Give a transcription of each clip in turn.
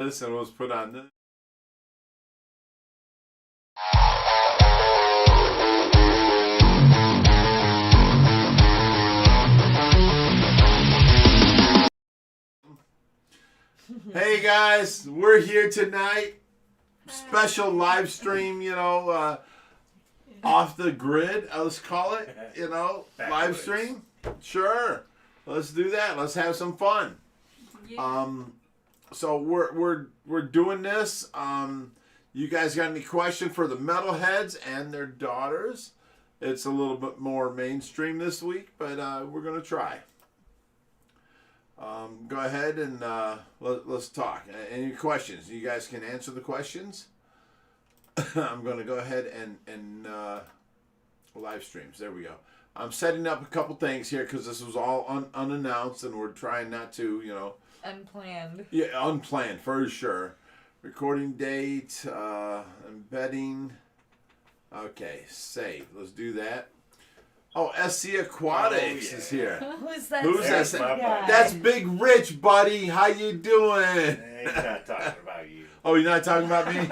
This and was put on this. Hey guys, we're here tonight. Special live stream, off the grid, let's call it, live stream. Sure. Let's do that. Let's have some fun. Yeah. So we're doing this. You guys got any question for the metalheads and their daughters? It's a little bit more mainstream this week, but we're gonna try. Go ahead and let's talk. Any questions? You guys can answer the questions. I'm going to go ahead and live streams. There we go. I'm setting up a couple things here because this was all unannounced, and we're trying not to, unplanned. Yeah, unplanned for sure. Recording date, embedding. Okay, save. Let's do that. Oh, SC Aquatics is here. Who's that? Who's that? Guy? That's Big Rich, buddy. How you doing? He's not talking about you. Oh, you're not talking about me?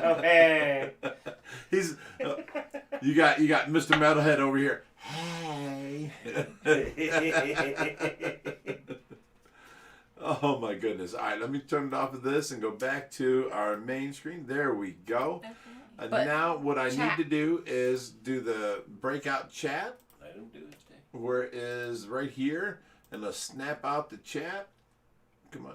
Oh, hey. He's you got Mr. Metalhead over here. Hey. Oh my goodness. All right, let me turn it off of this and go back to our main screen. There we go. Okay. Now what I need to do is do the breakout chat. Let him do it. Where it is right here, and let's snap out the chat. Come on.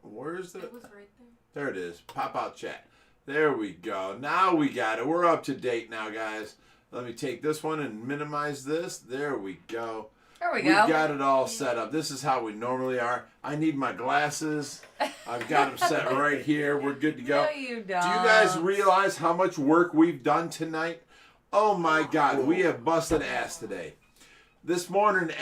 Where is it? It was right there. There it is. Pop out chat. There we go. Now we got it. We're up to date now, guys. Let me take this one and minimize this. There we go. There we go. We got it all set up. This is how we normally are. I need my glasses. I've got them set right here. We're good to go. No, you don't. Do you guys realize how much work we've done tonight? Oh my God, we have busted ass today. This morning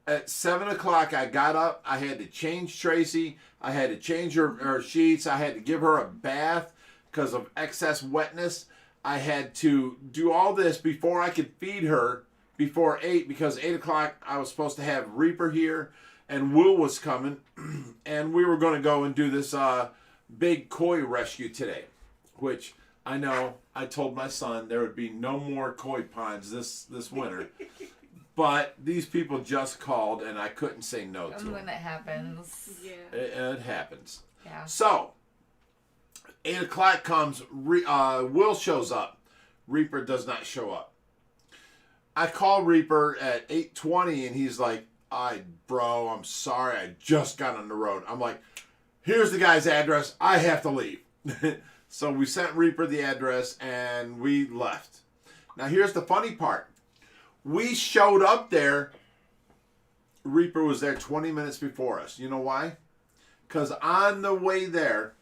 at 7 o'clock, I got up. I had to change Tracy. I had to change her sheets. I had to give her a bath because of excess wetness. I had to do all this before I could feed her before 8, because 8 o'clock I was supposed to have Reaper here and Will was coming, and we were going to go and do this big koi rescue today, which I know I told my son there would be no more koi ponds this winter. But these people just called, and I couldn't say no to them. When it happens. Yeah. It happens. Yeah. So, 8 o'clock comes, Will shows up. Reaper does not show up. I call Reaper at 8:20, and he's like, bro, I'm sorry, I just got on the road. I'm like, here's the guy's address. I have to leave. So we sent Reaper the address, and we left. Now, here's the funny part. We showed up there. Reaper was there 20 minutes before us. You know why? Because on the way there,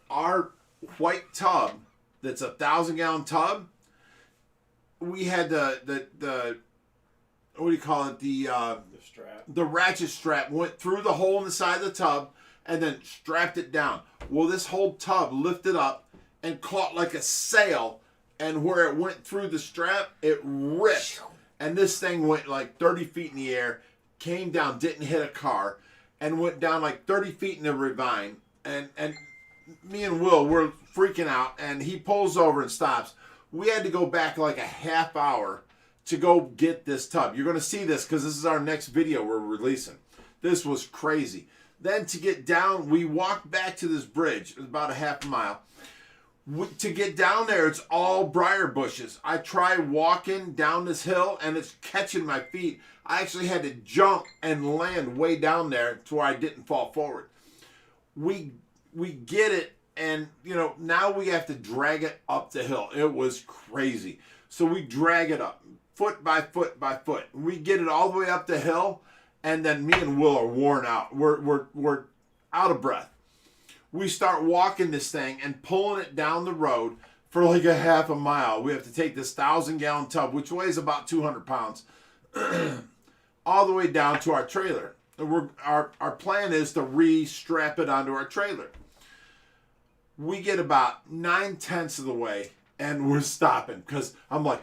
our white tub, that's a 1,000-gallon tub, we had the what do you call it? The strap. The ratchet strap went through the hole in the side of the tub and then strapped it down. Well, this whole tub lifted up and caught like a sail, and where it went through the strap, it ripped. And this thing went like 30 feet in the air, came down, didn't hit a car, and went down like 30 feet in the ravine. And me and Will were freaking out, and he pulls over and stops. We had to go back like a half hour to go get this tub. You're going to see this because this is our next video we're releasing. This was crazy. Then to get down, we walked back to this bridge. It was about a half a mile. To get down there, it's all briar bushes. I try walking down this hill, and it's catching my feet. I actually had to jump and land way down there to where I didn't fall forward. We get it, and now we have to drag it up the hill. It was crazy. So we drag it up, foot by foot by foot. We get it all the way up the hill, and then me and Will are worn out. We're out of breath. We start walking this thing and pulling it down the road for like a half a mile. We have to take this 1,000-gallon tub, which weighs about 200 pounds, all the way down to our trailer. Our plan is to re-strap it onto our trailer. We get about 9/10 of the way, and we're stopping because I'm like,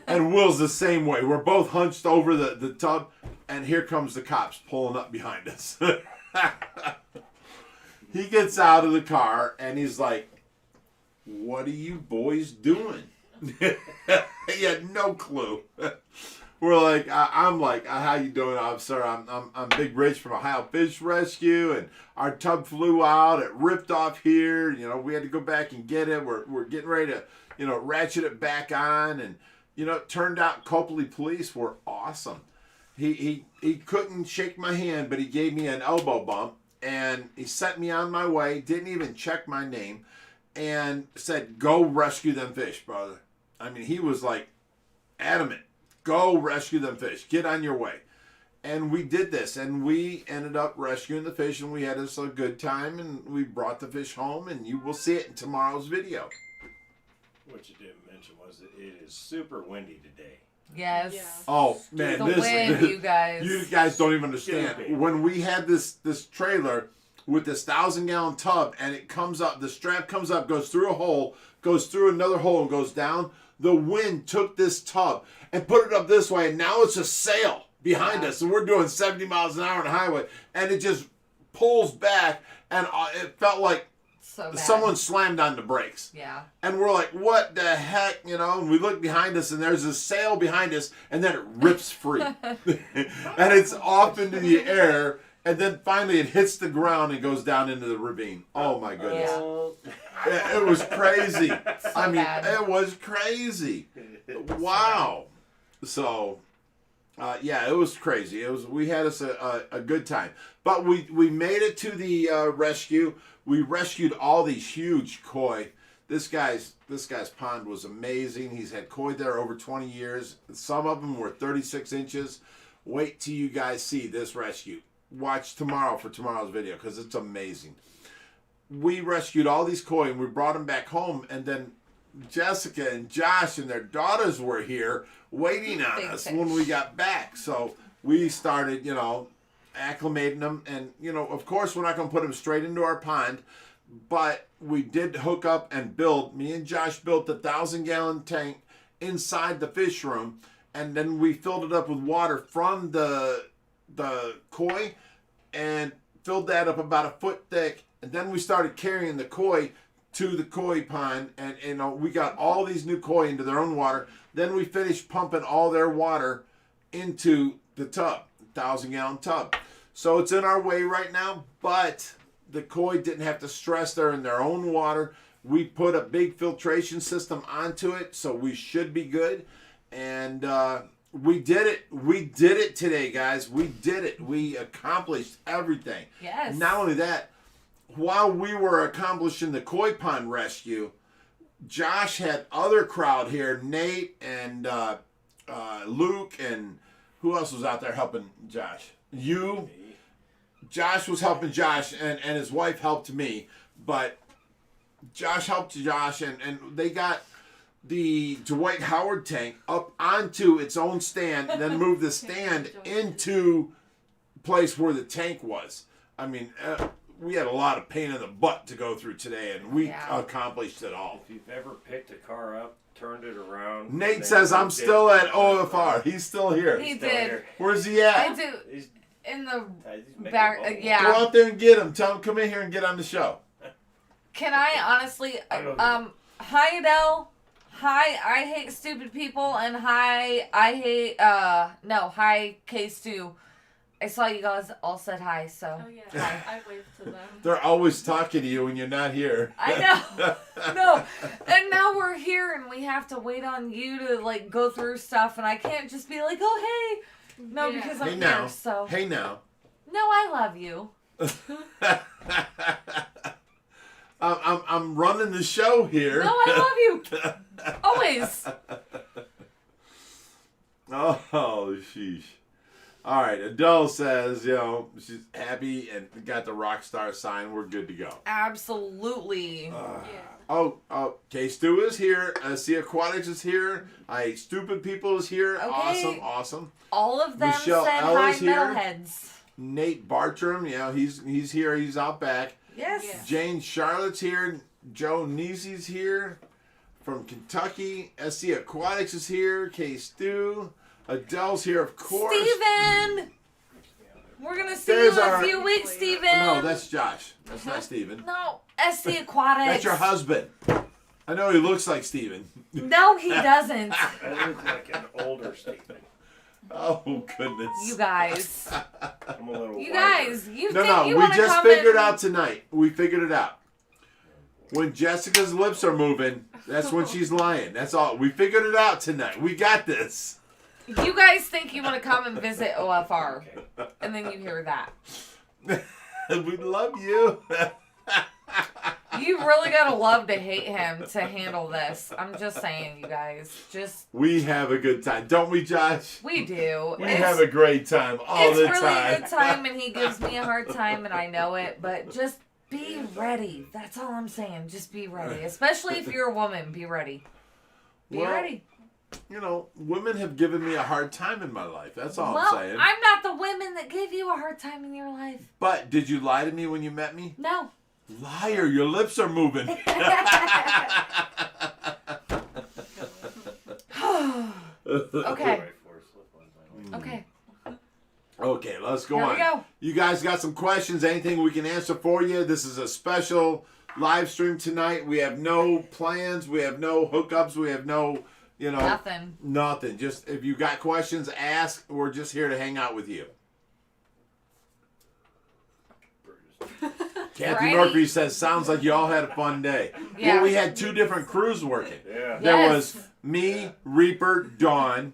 and Will's the same way. We're both hunched over the tub, and here comes the cops pulling up behind us. He gets out of the car, and he's like, "What are you boys doing?" He had no clue. We're like, I'm like, "How you doing, officer? I'm Big Rich from Ohio Fish Rescue, and our tub flew out. It ripped off here. You know, we had to go back and get it. We're getting ready to, you know, ratchet it back on." And you know, it turned out Copley police were awesome. He couldn't shake my hand, but he gave me an elbow bump, and he sent me on my way. Didn't even check my name, and said, "Go rescue them fish, brother." I mean, he was like adamant. Go rescue them fish. Get on your way. And we did this, and we ended up rescuing the fish, and we had us a good time, and we brought the fish home, and you will see it in tomorrow's video. What you didn't mention was that it is super windy today. Yes. Yeah. Oh, man. The this, wind, you guys. You guys don't even understand. Yeah. When we had this trailer with this 1,000-gallon tub, and it comes up, the strap comes up, goes through a hole, goes through another hole, and goes down, the wind took this tub and put it up this way, and now it's a sail behind us, and we're doing 70 miles an hour on the highway, and it just pulls back, and it felt like So bad. someone slammed on the brakes. Yeah. And we're like, what the heck, you know? And we look behind us, and there's a sail behind us, and then it rips free. And it's off into the air, and then finally it hits the ground and goes down into the ravine. Oh, my goodness. It was crazy. I mean, bad. it was crazy. Wow. So, yeah, it was crazy. We had us a good time. But we made it to the rescue. We rescued all these huge koi. This guy's pond was amazing. He's had koi there over 20 years. Some of them were 36 inches. Wait till you guys see this rescue. Watch tomorrow for tomorrow's video because it's amazing. We rescued all these koi and we brought them back home, and then Jessica and Josh and their daughters were here waiting on Big us fish. when we got back. So we started, you know, acclimating them, and you know, of course, we're not going to put them straight into our pond, but we did hook up and build. Me and Josh built a 1,000-gallon tank inside the fish room, and then we filled it up with water from the koi, and filled that up about a foot thick. And then we started carrying the koi to the koi pond, and you know, we got all these new koi into their own water. Then we finished pumping all their water into the tub, 1,000-gallon tub. So it's in our way right now, but the koi didn't have to stress. They're in their own water. We put a big filtration system onto it, so we should be good. And we did it. We did it today, guys. We did it. We accomplished everything. Yes. Not only that, while we were accomplishing the koi pond rescue, Josh had other crowd here, Nate and Luke, and who else was out there helping Josh? You. Josh was helping Josh, and his wife helped me, but Josh helped Josh, and they got the Dwight Howard tank up onto its own stand, and then moved the stand into place where the tank was. I mean, we had a lot of pain in the butt to go through today, and we accomplished it all. If you've ever picked a car up, turned it around. Nate says I'm still at OFR. He's still here. He Still did. here. Where's he at? I do. He's In the making back. bubbles. Go Yeah. out there and get him. Tell him come in here and get on the show. Can I honestly? Hi Adele. Hi, I hate stupid people, and hi, I hate. No, hi K-Stu. I saw you guys all said hi, so. Oh yeah, I waved to them. They're always talking to you when you're not here. I know. No, and now we're here, and we have to wait on you to like go through stuff, and I can't just be like, oh hey. No, Yeah. because Hey I'm now. here. So. Hey now. No, I love you. I'm running the show here. No, I love you. Always. Oh, sheesh. All right, Adele says, you know, she's happy and got the rock star sign. We're good to go. Absolutely. Yeah. Oh, K-Stu is here. Sea Aquatics is here. I Hate Stupid People is here. Okay. Awesome. All of them Michelle said L hi, is here. metalheads. Nate Bartram, he's here. He's out back. Yes. Yeah. Jane Charlotte's here. Joe Neezy's here from Kentucky. SC Aquatics is here. K Stu. Adele's here, of course. Steven! We're going to see There's you in our- a few weeks, Steven. No, that's Josh. That's not Steven. No, SC Aquatics. That's your husband. I know he looks like Steven. No, he doesn't. I look like an older Stephen. Oh, goodness. You guys. I'm a little You whiter. guys, you No, think no, you we want to just come figured in? out tonight. We figured it out. When Jessica's lips are moving, that's when she's lying. That's all. We figured it out tonight. We got this. You guys think you want to come and visit OFR. And then you hear that. We love you. You really gotta love to hate him to handle this. I'm just saying, you guys. We have a good time. Don't we, Josh? We do. We have a great time all the It's time. really a good time, and he gives me a hard time, and I know it. But just be ready. That's all I'm saying. Just be ready. Especially if you're a woman, be ready. Be Well, ready. You know, women have given me a hard time in my life. That's all Well, I'm saying. I'm not the women that give you a hard time in your life. But did you lie to me when you met me? No. Liar, your lips are moving. Okay. Okay. Okay, let's go Here on. we go. You guys got some questions, anything we can answer for you? This is a special live stream tonight. We have no plans. We have no hookups. We have no, Nothing. Nothing. Just if you got questions, ask. We're just here to hang out with you. Kathy Right. Murphy says, sounds like you all had a fun day. Yeah. Well, we had 2 different crews working. Yeah. There Yes. was me, Reaper, Dawn,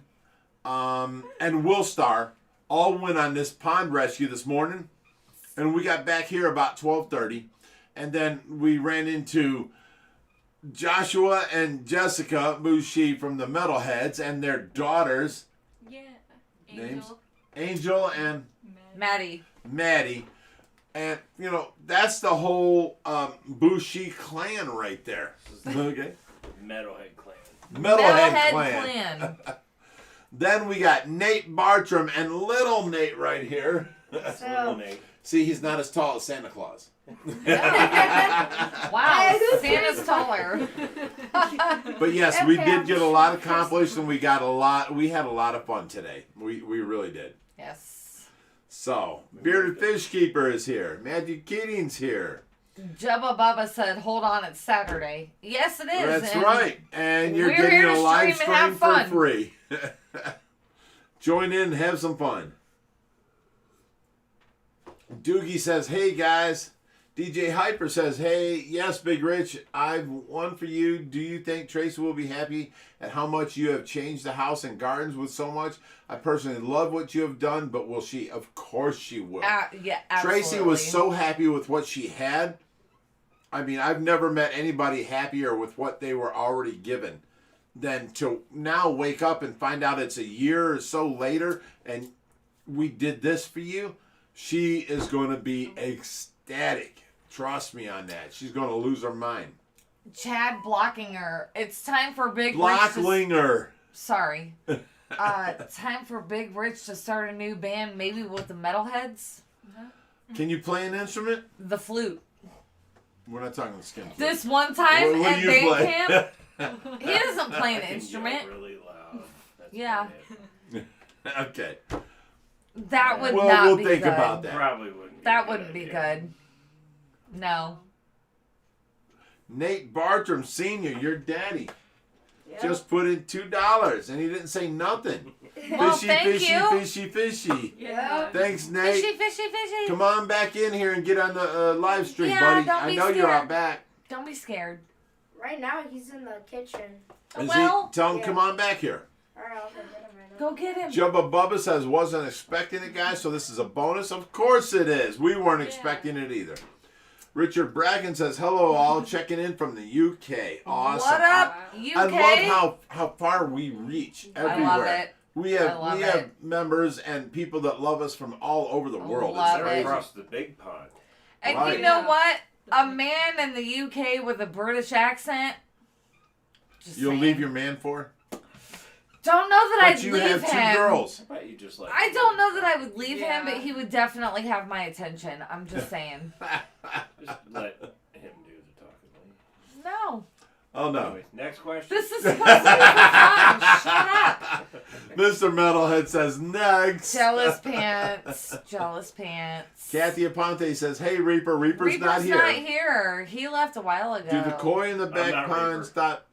and Willstar all went on this pond rescue this morning. And we got back here about 12:30. And then we ran into Joshua and Jessica Bushi from the Metalheads and their daughters, Yeah. Names? Angel and Maddie. Maddie. And, that's the whole Bushi clan right there. Okay? Metalhead clan. Metalhead Clan. Then we got Nate Bartram and little Nate right here. Little Nate. See, he's not as tall as Santa Claus. Wow, Santa's taller. But yes, we did get a lot accomplished, and we had a lot of fun today. We really did. Yes. So, Bearded Fish Keeper is here. Matthew Keating's here. Jubba Bubba said, hold on, it's Saturday. Yes, it is. That's and right. And you're we're getting here a to live stream and have stream for fun. free. Join in and have some fun. Doogie says, hey guys. DJ Hyper says, hey, yes, Big Rich, I've one for you. Do you think Tracy will be happy at how much you have changed the house and gardens with so much? I personally love what you have done, but will she? Of course she will. Yeah, absolutely. Tracy was so happy with what she had. I mean, I've never met anybody happier with what they were already given than to now wake up and find out it's a year or so later and we did this for you. She is going to be ecstatic. Trust me on that. She's going to lose her mind. Chad blocking her. It's time for Big Rich. Blocklinger. Sorry. Time for Big Rich to start a new band, maybe with the Metalheads. Can you play an instrument? The flute. We're not talking the skin flute. This one time What at do you band play? camp, he doesn't play an I can instrument. yell really loud. That's Yeah. about it. Okay. That would Well, not we'll be think good. about that. Probably wouldn't. Be That a wouldn't be idea. good. No. Nate Bartram Sr., your daddy, Yep. just put in $2 and he didn't say nothing. Well, Fishy, thank fishy, you. fishy, fishy. Yeah. Thanks, Nate. Fishy, fishy, fishy. Come on back in here and get on the live stream, Yeah, buddy. don't I be know you're scared. out back. Don't be scared. Right now he's in the kitchen. Is Well, he? Tell him yeah. come on back here. Alright, I'll go get him right now. go get him. Jubba Bubba says, wasn't expecting it, guys, so this is a bonus. Of course it is. We weren't expecting it either. Richard Bracken says, hello all, checking in from the UK. Awesome. What up, UK? I love how far we reach everywhere. I love it. We I love have it. members and people that love us from all over the world. love It's They're crazy. across the big pond. And Right. you know what? A man in the UK with a British accent. Just You'll saying. leave your man for? Don't know that But I'd you leave have two him. girls. How about you just like? I don't know that I would leave Yeah. him, but he would definitely have my attention. I'm just saying. Just let him do the talking. Oh no. Anyway, next question. This is supposed to be for fun. Shut up. Mr. Metalhead says next. Jealous pants. Jealous pants. Kathy Aponte says, "Hey Reaper, Reaper's not here. not here. He left a while ago. Do the koi in the back not pond Reaper. stop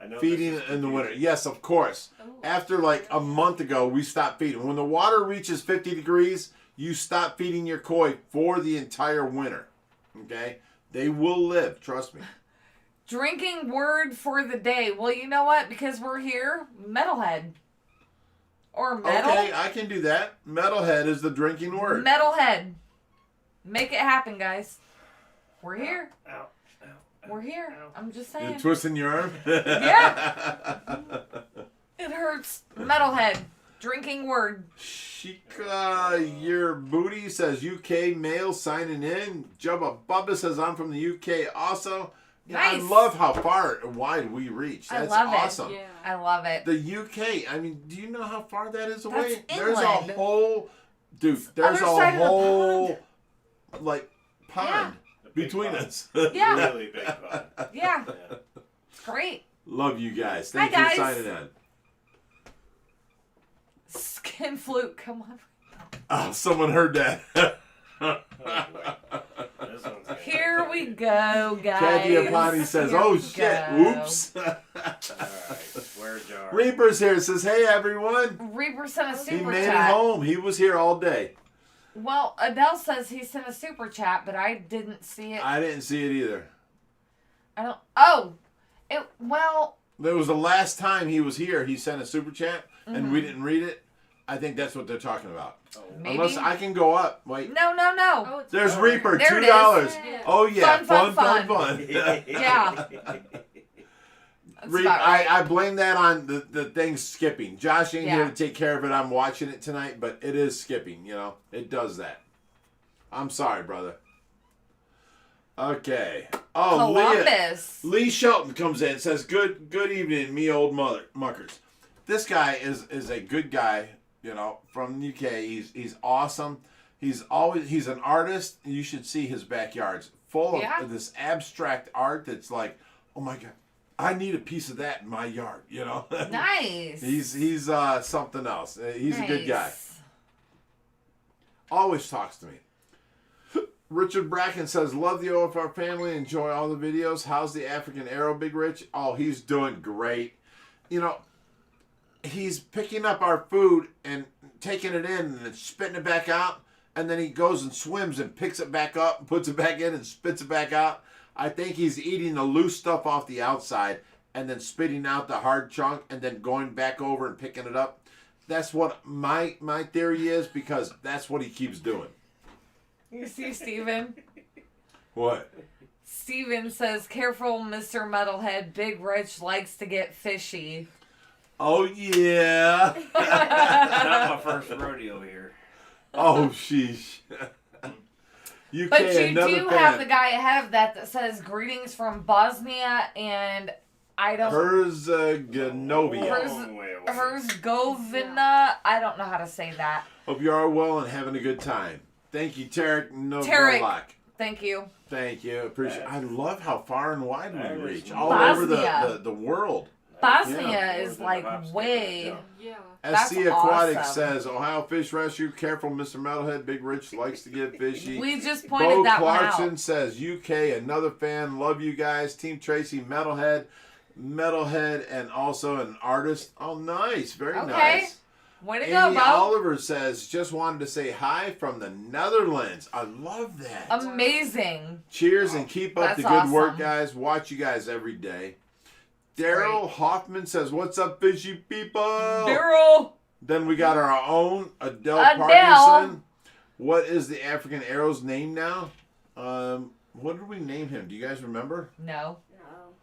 I know feeding this is in the winter?" confusing. Yes, of course. After like a month ago, we stopped feeding. When the water reaches 50 degrees, you stop feeding your koi for the entire winter. Okay? They will live, trust me. Drinking word for the day. Well, you know what? Because we're here, metalhead. Or metal. Okay, I can do that. Metalhead is the drinking word. Metalhead. Make it happen, guys. We're here. Ow, ow, ow, We're here. ow. I'm just You're saying. twisting your arm? Yeah. It hurts. Metalhead. Drinking word. Shika, your booty says UK male signing in. Jubba Bubba says I'm from the UK also. Yeah, Nice. I love how far and wide we reach. I That's love it. awesome. Yeah. I love it. The UK, I mean, do you know how far that is away? That's There's England. a whole, dude, there's Other a side of the whole, like, pond The big between pond. us. Yeah. Really big pond. Yeah. Yeah. Great. Love you guys. Hi, Thank you for guys. signing in. Skin flute. Come on. Oh, someone heard that. Oh, boy. This one's gonna Here be we tricky. go, guys. Kathy Apani says, Here "Oh we shit, go. oops." All right, where's Jar? Reaper's here. Says, "Hey everyone." Reaper sent a He super made chat. it home. He was here all day. Well, Adele says he sent a super chat, but I didn't see it. I didn't see it either. I don't. Oh, it. Well, That was the last time he was here. He sent a super chat, and Mm-hmm. we didn't read it. I think that's what they're talking about. Oh, maybe. Unless I can go up. Wait. No. Oh, it's There's over. Reaper, There it $2. is. Yeah. Oh yeah, Fun. fun. Yeah. That's Reap, about right. I blame that on the thing skipping. Josh ain't here Yeah. to take care of it. I'm watching it tonight, but it is skipping. You know, it does that. I'm sorry, brother. Okay. Oh, Columbus. Lee Shelton comes in and says, Good evening, me old muckers. This guy is a good guy, you know, from the UK. He's awesome. He's an artist. You should see his backyards full Yeah. of this abstract art that's like, oh my God, I need a piece of that in my yard, you know? Nice. He's something else. He's a good guy. Nice. Always talks to me. Richard Bracken says, love the OFR family. Enjoy all the videos. How's the African Arrow, Big Rich? Oh, he's doing great. You know, he's picking up our food and taking it in and then spitting it back out. And then he goes and swims and picks it back up and puts it back in and spits it back out. I think he's eating the loose stuff off the outside and then spitting out the hard chunk and then going back over and picking it up. That's what my theory is, because that's what he keeps doing. You see, Steven? What? Steven says, careful, Mr. Metalhead. Big Rich likes to get fishy. Oh, yeah. Not my first rodeo here. Oh, sheesh. UK, But you another do fan. have the guy ahead of that says, greetings from Bosnia and I don't... Herzegovina. Long way away. Herzegovina. I don't know how to say that. Hope you are well and having a good time. Thank you, Tarek Tarek. Novolak. Thank you. Thank you. Appreciate. I love how far and wide we Irish reach. All Bosnia. over the world. Bosnia Yeah. is More than like the hop, skip, way... and jump. Yeah. That's SC Aquatic awesome. says, Ohio Fish Rescue, careful, Mr. Metalhead. Big Rich likes to get fishy. We just pointed Bo that Clarkson one out. says, UK, another fan. Love you guys. Team Tracy, Metalhead, and also an artist. Oh, nice. Very Okay. nice. Way to go, Amy Bo. Oliver says, just wanted to say hi from the Netherlands. I love that. Amazing. Cheers and keep up That's the good work, awesome. guys. Watch you guys every day. Daryl Hoffman says, what's up, fishy people? Daryl. Then we got our own Adele Adele. Parkinson. What is the African Arrow's name now? What did we name him? Do you guys remember? No. No.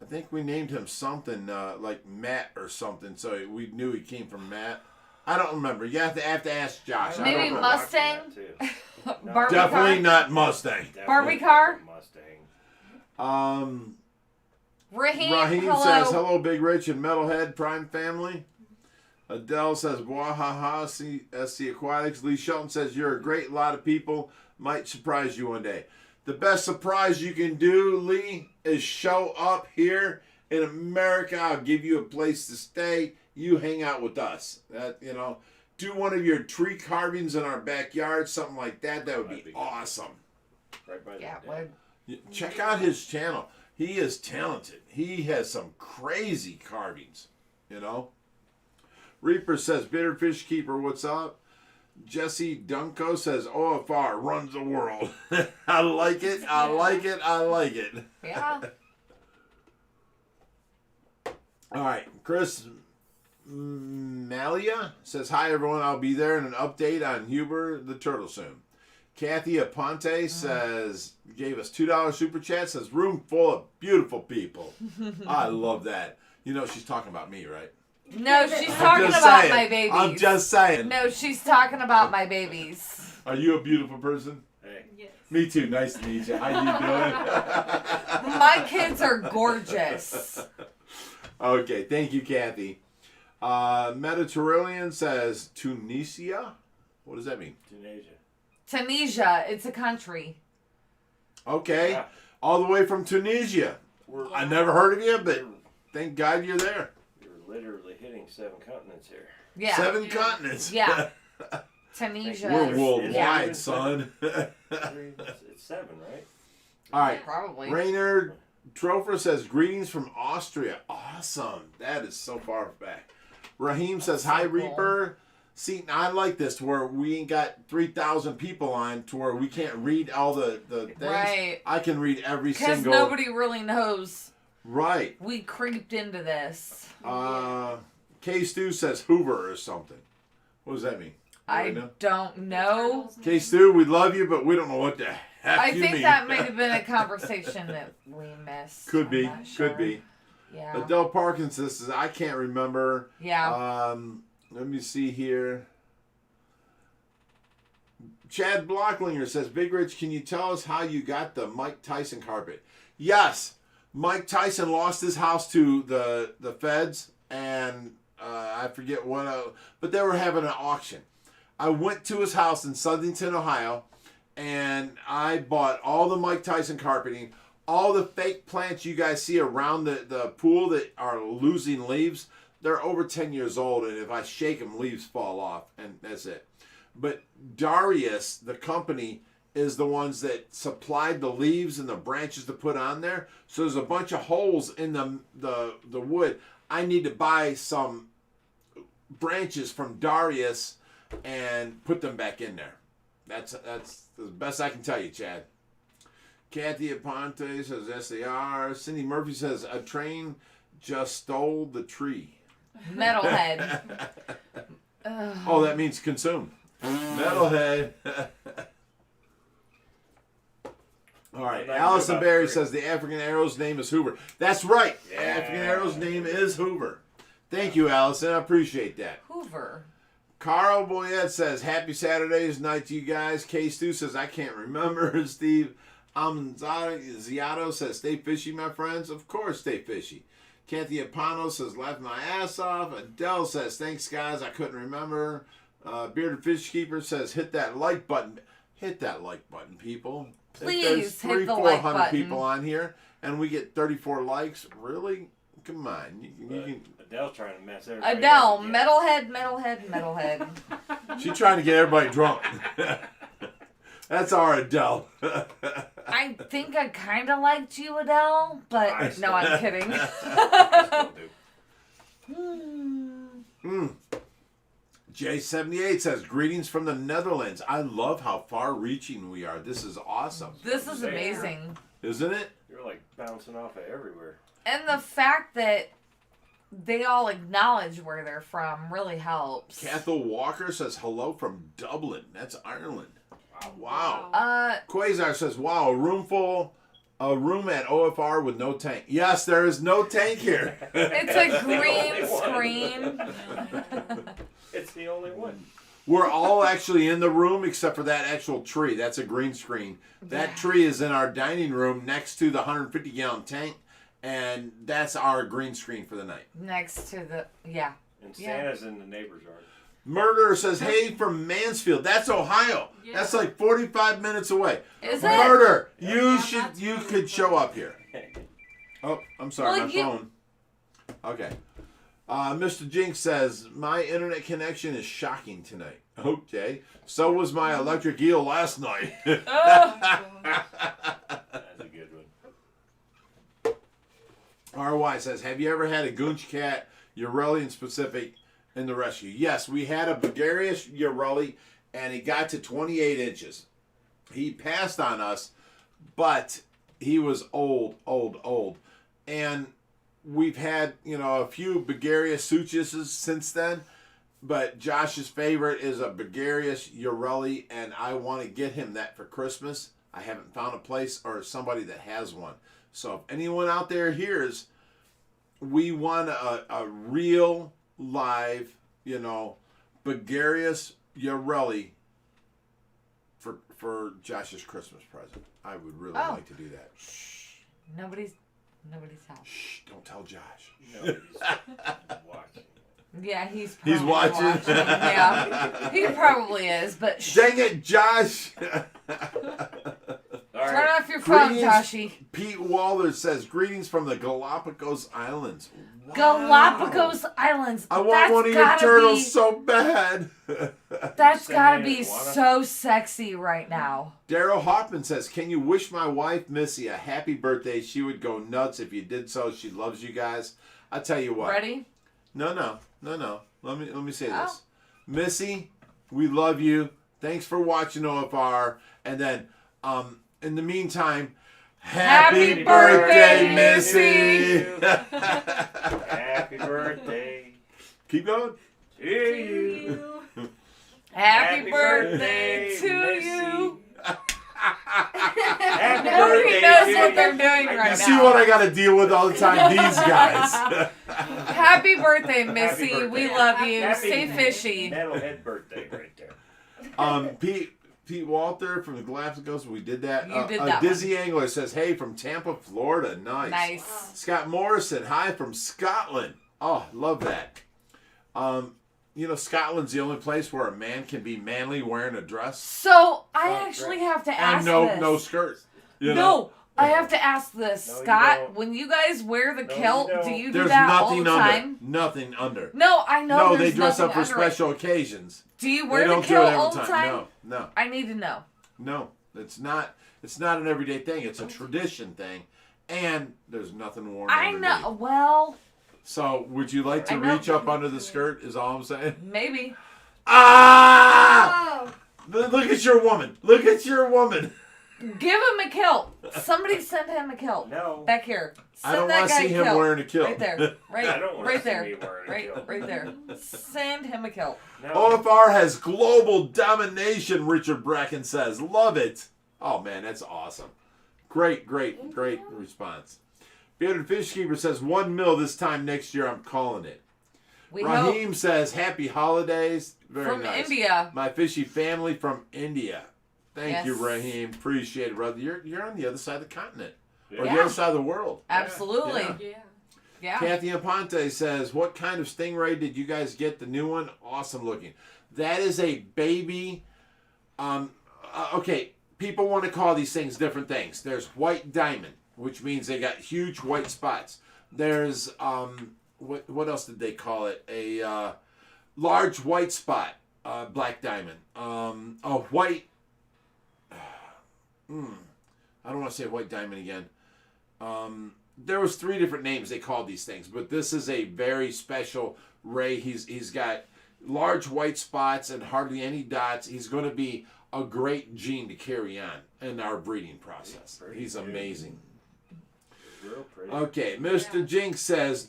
I think we named him something like Matt or something, so we knew he came from Matt. I don't remember. You have to ask Josh. I Maybe don't remember. Mustang? No, Barbie Definitely car? not Mustang. Barbie car? Mustang. Raheem, hello. says, hello, Big Rich and Metalhead Prime family. Adele says, Wahaha, SC Aquatics. Lee Shelton says, you're a great lot of people. Might surprise you one day. The best surprise you can do, Lee, is show up here in America. I'll give you a place to stay. You hang out with us. That, you know, do one of your tree carvings in our backyard, something like that. That would be awesome. Right by Yeah, the would. Check out his channel. He is talented. He has some crazy carvings, you know. Reaper says, Bitter Fish Keeper, what's up? Jesse Dunko says, OFR runs the world. I like it. I like it. I like it. Yeah. All right. Chris Malia says, hi, everyone. I'll be there in an update on Huber the Turtle soon. Kathy Aponte says, gave us $2 super chat, says, room full of beautiful people. I love that. You know, she's talking about me, right? No, she's talking about my babies. I'm just saying. No, she's talking about my babies. Are you a beautiful person? Hey. Yes. Me too. Nice to meet you. How you doing? My kids are gorgeous. Okay. Thank you, Kathy. Mediterranean says, Tunisia? What does that mean? Tunisia. Tunisia, it's a country. Okay. Yeah. All the way from Tunisia. I never heard of you, but thank God you're there. You're literally hitting 7 continents here. Yeah. 7 continents. Yeah. Tunisia. We're worldwide, Yeah. son. It's 7, right? All right. Probably. Rainer Trofer says, greetings from Austria. Awesome. That is so far back. Raheem says, hi, so cool. Reaper. See, I like this to where we ain't got 3,000 people on to where we can't read all the things. Right. I can read every Because single. nobody really knows. Right. We creeped into this. K Stu says Hoover or something. What does that mean? I know? don't know. K Stu, we love you, but we don't know what the heck I you think mean. that might have been a conversation that we missed. Could I'm be. not sure. Could be. Yeah. Adele Parkinson says, I can't remember. Yeah. Let me see here. Chad Blocklinger says, Big Rich, can you tell us how you got the Mike Tyson carpet? Yes. Mike Tyson lost his house to the feds, and I forget what, but they were having an auction. I went to his house in Southington, Ohio, and I bought all the Mike Tyson carpeting, all the fake plants you guys see around the pool that are losing leaves. They're over 10 years old, and if I shake them, leaves fall off, and that's it. But Darius, the company, is the ones that supplied the leaves and the branches to put on there. So there's a bunch of holes in the wood. I need to buy some branches from Darius and put them back in there. That's the best I can tell you, Chad. Kathy Aponte says, yes, they are. Cindy Murphy says, a train just stole the tree. Metalhead. Oh, that means consume. Metalhead. All right. Allison Berry says the African Arrow's name is Hoover. That's right. Yeah. African Arrow's name is Hoover. Thank you, Allison. I appreciate that. Hoover. Carl Boyette says, happy Saturday's night to you guys. K Stu says, I can't remember. Steve Ziato says, stay fishy, my friends. Of course, stay fishy. Kathy Apano says, laugh my ass off. Adele says, thanks, guys. I couldn't remember. Bearded Fish Keeper says, hit that like button. Hit that like button, people. Please if there's hit the like 400 button. people on here and we get 34 likes, really? Come on. You can, Adele's trying to mess everybody Adele, up again. metalhead. she's trying to get everybody drunk. That's our Adele. I think I kind of liked you, Adele, but I no, I'm kidding. I still do. J78 says, greetings from the Netherlands. I love how far-reaching we are. This is awesome. This is amazing. Isn't it? You're like bouncing off of everywhere. And the fact that they all acknowledge where they're from really helps. Cathal Walker says, hello from Dublin. That's Ireland. Wow. Quasar says, wow, a room at OFR with no tank. Yes, there is no tank here. It's a green screen. It's the only one. We're all actually in the room except for that actual tree. That's a green screen. That tree is in our dining room next to the 150-gallon tank, and that's our green screen for the night. Next to the, And Santa's in the neighbor's yard. Murderer says, hey, from Mansfield. That's Ohio. Yeah. That's like 45 minutes away. Is it? Murder, you could show up here. Oh, I'm sorry, Well, my you- phone. Okay. Mr. Jinx says, my internet connection is shocking tonight. Okay. So was my electric eel last night. Oh. That's a good one. RY says, have you ever had a Goonch cat, Urelian specific, in the rescue? Yes, we had a Bulgarian Ureli, and he got to 28 inches. He passed on us, but he was old. And we've had, a few Bulgarian Suchises since then, but Josh's favorite is a Bulgarian Ureli, and I want to get him that for Christmas. I haven't found a place or somebody that has one. So if anyone out there hears, we want a real live, Bulgarian Ureli for Josh's Christmas present. I would really like to do that. Shh. Nobody's house. Shh, don't tell Josh. No, he's watching. Yeah, he's watching. Yeah, he probably is, but shh. Dang it, Josh! All Turn right. off your phone, Greetings. Joshy. Pete Waller says, greetings from the Galapagos Islands. Wow. Galapagos Islands. I want That's one of your gotta turtles be- so bad. That's Send gotta me be an iguana. so sexy right now. Daryl Hoffman says, can you wish my wife, Missy, a happy birthday? She would go nuts if you did so. She loves you guys. I tell you what. Ready? No. Let me say Oh. this. Missy, we love you. Thanks for watching OFR. And then, in the meantime, happy birthday, Missy. Happy birthday Keep going. to you. Happy birthday to Missy. you. Happy Nobody birthday knows to what you. they're doing You right see now. what I got to deal with all the time? These guys. Happy birthday, Missy. birthday. We love you. Happy Stay fishy. Metalhead birthday right there. Pete Walter from the Galapagos, we did that. You did that Dizzy Angler says, hey, from Tampa, Florida. Nice. Nice. Scott Morrison, hi from Scotland. Oh, love that. Scotland's the only place where a man can be manly wearing a dress So I actually have to ask and this. no skirt. No, I have to ask this, No, you Scott. don't. When you guys wear the No, you kilt, don't. do you do There's that all nothing the under. time? Nothing under. No, I know. No, they there's dress up for nothing under it. special occasions. Do you They wear the don't do it kilt every all the time. time? No. I need to know. No, it's not. It's not an everyday thing. It's a tradition thing, and there's nothing worn. I underneath. know. Well, So, would you like to I know. reach up under the skirt? Is all I'm saying. maybe. Ah! Oh. Look at your woman. Look at your woman. Give him a kilt. Somebody send him a kilt. No. Back here. Send I don't that want to guy see a him kilt. wearing a kilt. Right there. Right, I don't want right to see there. me wearing a Right, kilt. right there. Send him a kilt. No. OFR has global domination. Richard Bracken says, "Love it." Oh man, that's awesome. Great response. Bearded Fish Keeper says 1 mil this time next year. I'm calling it. We hope. Raheem says happy holidays. Very From nice. India. My fishy family from India. Thank you, Yes. Raheem. Appreciate it, brother. You're on the other side of the continent. Or Yeah. the other side of the world. Absolutely. Yeah. Yeah. Kathy Aponte says, what kind of stingray did you guys get? The new one? Awesome looking. That is a baby. Okay, people want to call these things different things. There's white diamond, which means they got huge white spots. There's, what else did they call it? A large white spot, black diamond. A white, I don't want to say white diamond again. There was 3 different names they called these things, but this is a very special ray. He's got large white spots and hardly any dots. He's going to be a great gene to carry on in our breeding process. He's amazing. Real pretty. Okay, Mr. Jinx says,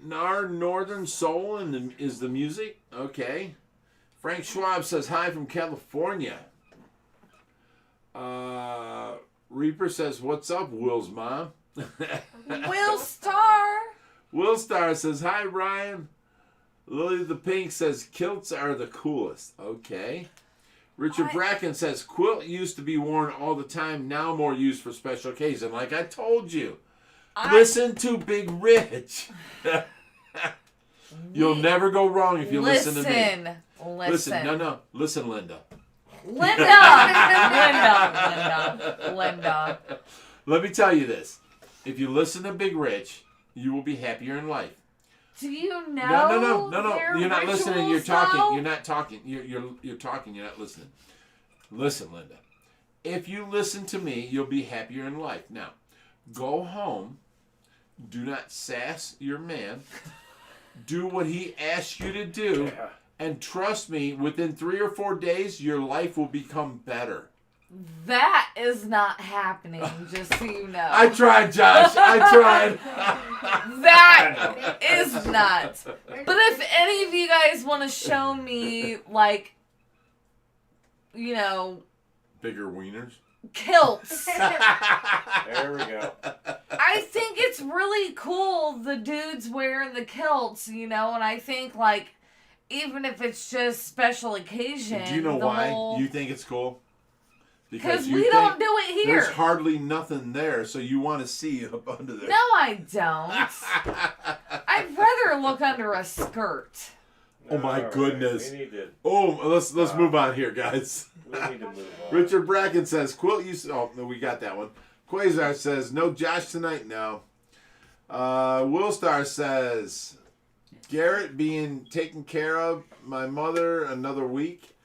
Nar Northern Soul is the music. Okay. Frank Schwab says, hi from California. Reaper says, what's up, Will's mom? Will Star. Will Star says, hi, Ryan. Lily the Pink says, kilts are the coolest. Okay. Richard Bracken says, quilt used to be worn all the time, now more used for special occasions. Like I told you. Listen to Big Rich. You'll never go wrong if you listen to me. Listen. No. Listen, Linda. Linda. Linda. Let me tell you this. If you listen to Big Rich, you will be happier in life. Do you know? No. You're not listening. You're rituals, talking. though? You're not talking. You're talking. You're not listening. Listen, Linda. If you listen to me, you'll be happier in life. Now, go home. Do not sass your man. Do what he asks you to do. Yeah. And trust me, within 3 or 4 days, your life will become better. That is not happening, just so you know. I tried, Josh. I tried. That is not. But if any of you guys want to show me, like, you know, Bigger wieners. kilts, There we go. I think it's really cool the dudes wearing the kilts, you know, and I think, like, even if it's just special occasion. Do you know the why whole... you think it's cool? Because you we think don't do it here. There's hardly nothing there, so you want to see up under there. No, I don't. I'd rather look under a skirt. Oh my All goodness. We need to. Oh, let's move on here, guys. We need to move on. Richard Bracken says, "Quilt, you." Oh, no, we got that one. Quasar says, "No Josh tonight." No. Willstar says, "Garrett being taken care of. My mother another week."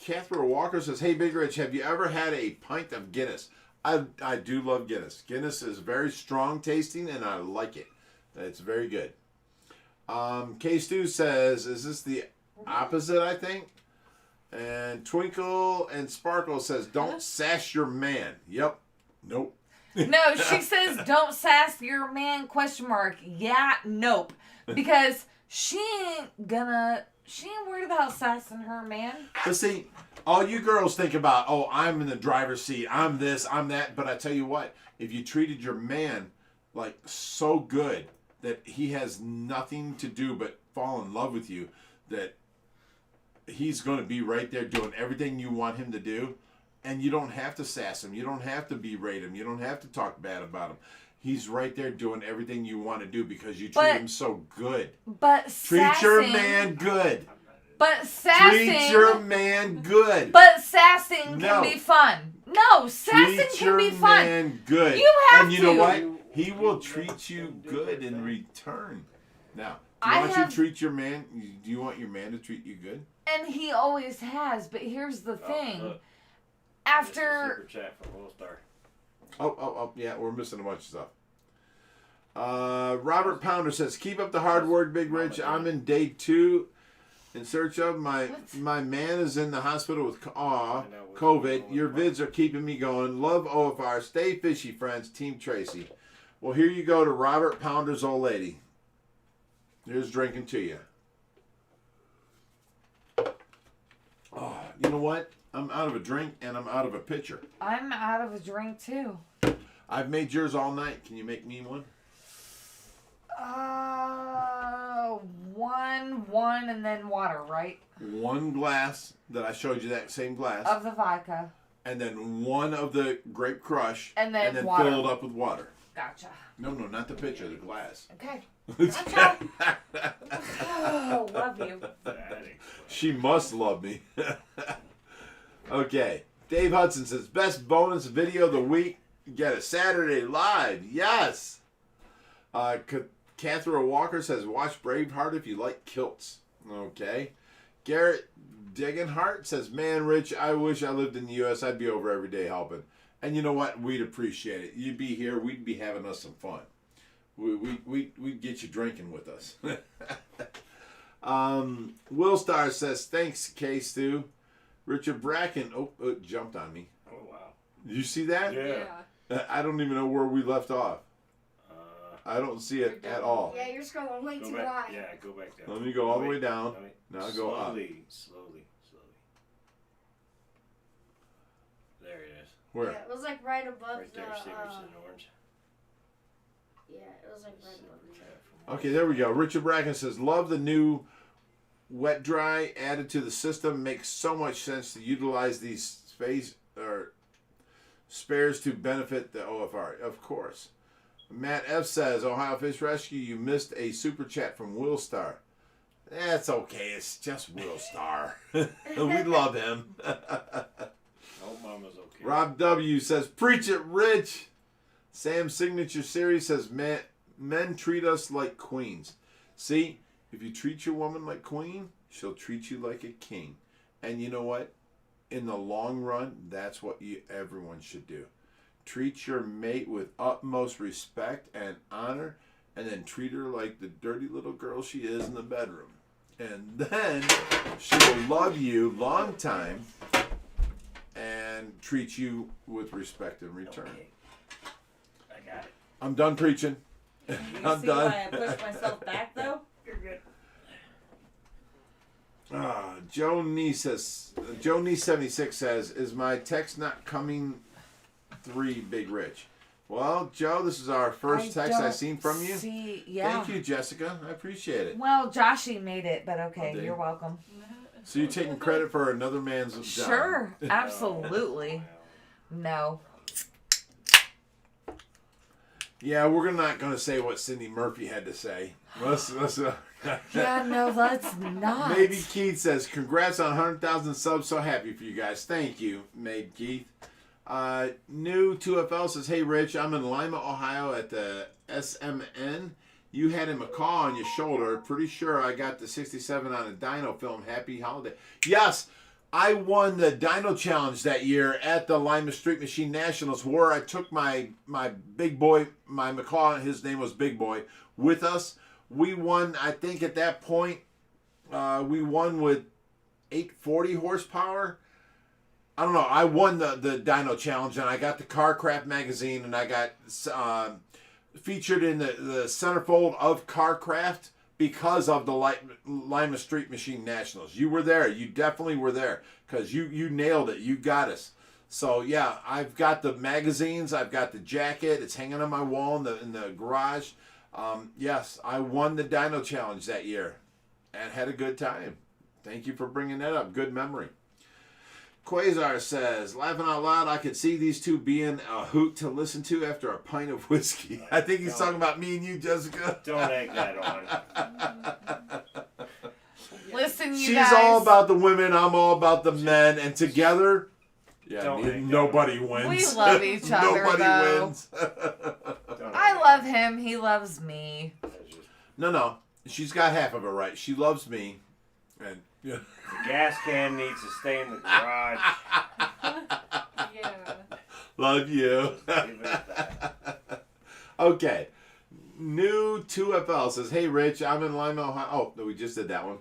Catherine Walker says, "Hey, Big Rich, have you ever had a pint of Guinness?" I do love Guinness. Guinness is very strong tasting, and I like it. It's very good. K Stu says, "Is this the opposite, I think?" And Twinkle and Sparkle says, "Don't sass your man." Yep. Nope. No, she says, "Don't sass your man, question mark." Yeah, nope. Because she ain't worried about sassing her man. But see, all you girls think about, oh, I'm in the driver's seat, I'm this, I'm that. But I tell you what, if you treated your man like so good that he has nothing to do but fall in love with you, that he's going to be right there doing everything you want him to do, and you don't have to sass him, you don't have to berate him, you don't have to talk bad about him. He's right there doing everything you want to do because you treat him so good. But Treat sassing, your man good. But sassing. Treat your man good. But sassing No. can be fun. No, sassing Treat can your be fun. man good. You have and you know to. what? He will treat you good in return. Now, do you want you to treat your man? Do you want your man to treat you good? And he always has. But here's the thing. Look. After Super chat from Willstar. Oh, yeah, we're missing a bunch of stuff. Robert Pounder says, "Keep up the hard work, Big Rich. I'm in day 2 in search of my man is in the hospital with COVID. Your vids are keeping me going. Love OFR. Stay fishy, friends. Team Tracy." Well, here you go to Robert Pounder's old lady. Here's drinking to you. Oh, you know what? I'm out of a drink and I'm out of a pitcher. I'm out of a drink too. I've made yours all night. Can you make me one? One, and then water, right? 1 glass that I showed you, that same glass. Of the vodka. And then 1 of the grape crush. And then fill water. it up with water. Gotcha. No, not the pitcher, the glass. Okay. Gotcha. Oh, love you. She must love me. Okay. Dave Hudson says, "Best bonus video of the week. Get a Saturday live." Yes. Catherine Walker says, "Watch Braveheart if you like kilts." Okay. Garrett Degenhart says, "Man, Rich, I wish I lived in the U.S. I'd be over every day helping." And you know what? We'd appreciate it. You'd be here. We'd be having us some fun. We'd get you drinking with us. Will Star says, "Thanks, K-Stu." Richard Bracken, it jumped on me. Oh, wow. Did you see that? Yeah. I don't even know where we left off. I don't see it at all. Yeah, you're scrolling way Go too back. high. Yeah, go back down. Let me go all the way down. Now go up. Slowly. There it is. Where? Yeah, it was like right above Right there, see where it's in orange. Yeah, it was like right above the Okay, there we go. Richard Bracken says, "Love the new wet dry added to the system. Makes so much sense to utilize these spares to benefit the OFR." Of course. Matt F says, "Ohio Fish Rescue, you missed a super chat from Will Star." That's okay. It's just Will Star. We love him. Oh, Mama's okay. Rob W says, "Preach it, Rich." Sam's Signature Series says, men treat us like queens. See, if you treat your woman like queen, she'll treat you like a king. And you know what? In the long run, that's what everyone should do. Treat your mate with utmost respect and honor, and then treat her like the dirty little girl she is in the bedroom. And then she will love you long time and treat you with respect in return. Okay. I got it. I'm done preaching. You I'm see done. why I pushed myself back though? You're good. Joe Nee 76 says, "Is my text not coming 3 Big Rich?" Well, Joe, this is our first text I've seen from you. Thank you, Jessica. I appreciate it. Well, Joshy made it, but okay, Oh, you're welcome. So you're taking credit for another man's job. Sure, absolutely. No. Yeah, we're not going to say what Cindy Murphy had to say. Yeah, no, let's not. Maybe Keith says, "Congrats on 100,000 subs. So happy for you guys." Thank you, Maybe Keith. New 2FL says, "Hey Rich, I'm in Lima, Ohio at the SMN. You had a macaw on your shoulder. Pretty sure I got the 67 on a dino film. Happy holiday." Yes, I won the Dino Challenge that year at the Lima Street Machine Nationals, where I took my big boy, my macaw, his name was Big Boy, with us. We won, I think at that point, we won with 840 horsepower. I don't know. I won the Dino Challenge, and I got the Carcraft magazine, and I got featured in the centerfold of Carcraft because of the Lima Street Machine Nationals. You were there. You definitely were there because you nailed it. You got us. So, yeah, I've got the magazines. I've got the jacket. It's hanging on my wall in the garage. Yes, I won the Dino Challenge that year and had a good time. Thank you for bringing that up. Good memory. Quasar says, "Laughing out loud, I could see these two being a hoot to listen to after a pint of whiskey." I think he's talking about me and you, Jessica. Don't egg that on. Listen, you She's guys. all about the women, I'm all about the men, and together, Don't nobody egg wins. We love each other, Nobody though. wins. I love him. He loves me. No. She's got half of it right. She loves me. And yeah. The gas can needs to stay in the garage. Yeah. Love you. Just leave it at that. Okay. New 2FL says, "Hey Rich, I'm in Lima, Ohio." Oh, no, we just did that one.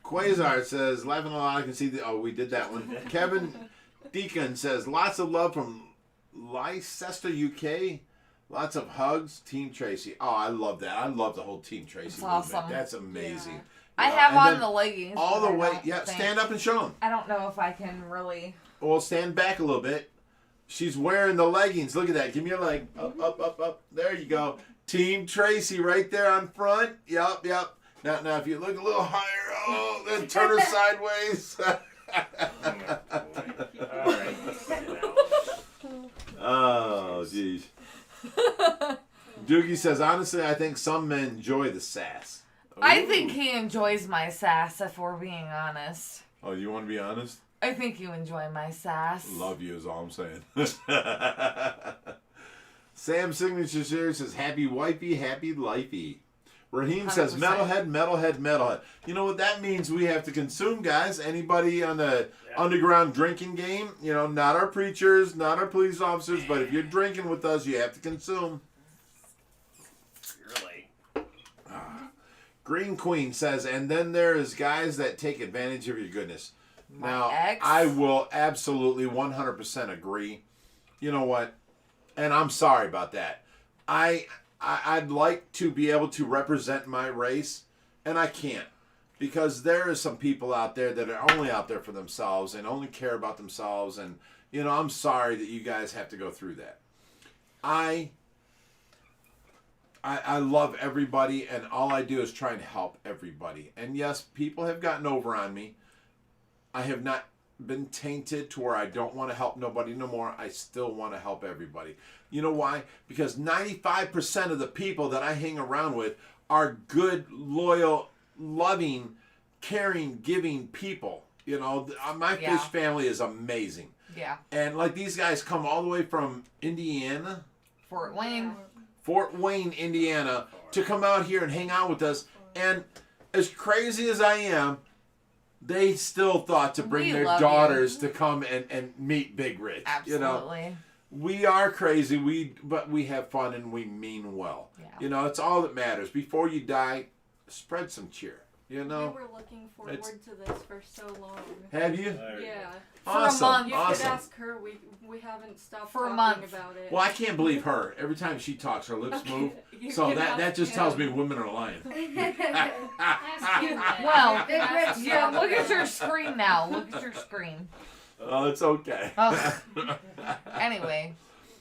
Quasar says, "Laughing a lot, I can see the..." Oh, we did that one. Kevin Deacon says, "Lots of love from Leicester, UK. Lots of hugs, Team Tracy." Oh, I love that. I love the whole Team Tracy movement. Awesome. That's amazing. Yeah. I have and on then the leggings. all but the I way. don't Yeah, think- stand up and show them. I don't know if I can really. Well, stand back a little bit. She's wearing the leggings. Look at that. Give me your leg. Up, up, up, up. There you go. Team Tracy right there on front. Yep. Now, if you look a little higher, oh, then turn her sideways. All right. Oh, jeez. Doogie says, "Honestly, I think some men enjoy the sass." I Ooh. think he enjoys my sass, if we're being honest. Oh, you want to be honest? I think you enjoy my sass. Love you is all I'm saying. Sam's Signature Series says, "Happy wifey, happy lifey." Raheem says, 100%. metalhead. You know what that means? We have to consume, guys. Anybody on the underground drinking game, not our preachers, not our police officers, but if you're drinking with us, you have to consume. Really? Green Queen says, "And then there is guys that take advantage of your goodness." Now, ex? I will absolutely 100% agree. You know what? And I'm sorry about that. I'd like to be able to represent my race, and I can't. Because there is some people out there that are only out there for themselves and only care about themselves. And, I'm sorry that you guys have to go through that. I love everybody, and all I do is try and help everybody. And yes, people have gotten over on me. I have not been tainted to where I don't want to help nobody no more. I still want to help everybody. You know why? Because 95% of the people that I hang around with are good, loyal, loving, caring, giving people. My Yeah. fish family is amazing. Yeah. And like these guys come all the way from Indiana, Fort Wayne. Fort Wayne, Indiana, to come out here and hang out with us. And as crazy as I am, they still thought to bring We their love daughters to come and meet Big Rich. Absolutely. You know, we are crazy, but we have fun and we mean well. Yeah. You know, it's all that matters. Before you die, spread some cheer. You know, We were looking forward to this for so long. have you? Yeah. Awesome, For a month. You awesome. could ask her. We haven't stopped For a talking month. about it. Well, I can't believe her. Every time she talks, her lips move. You So can that ask just him. tells me women are lying. Well, Big Rich yeah, stuff. look at your screen now. Look at your screen. Oh, it's okay. Oh. Anyway.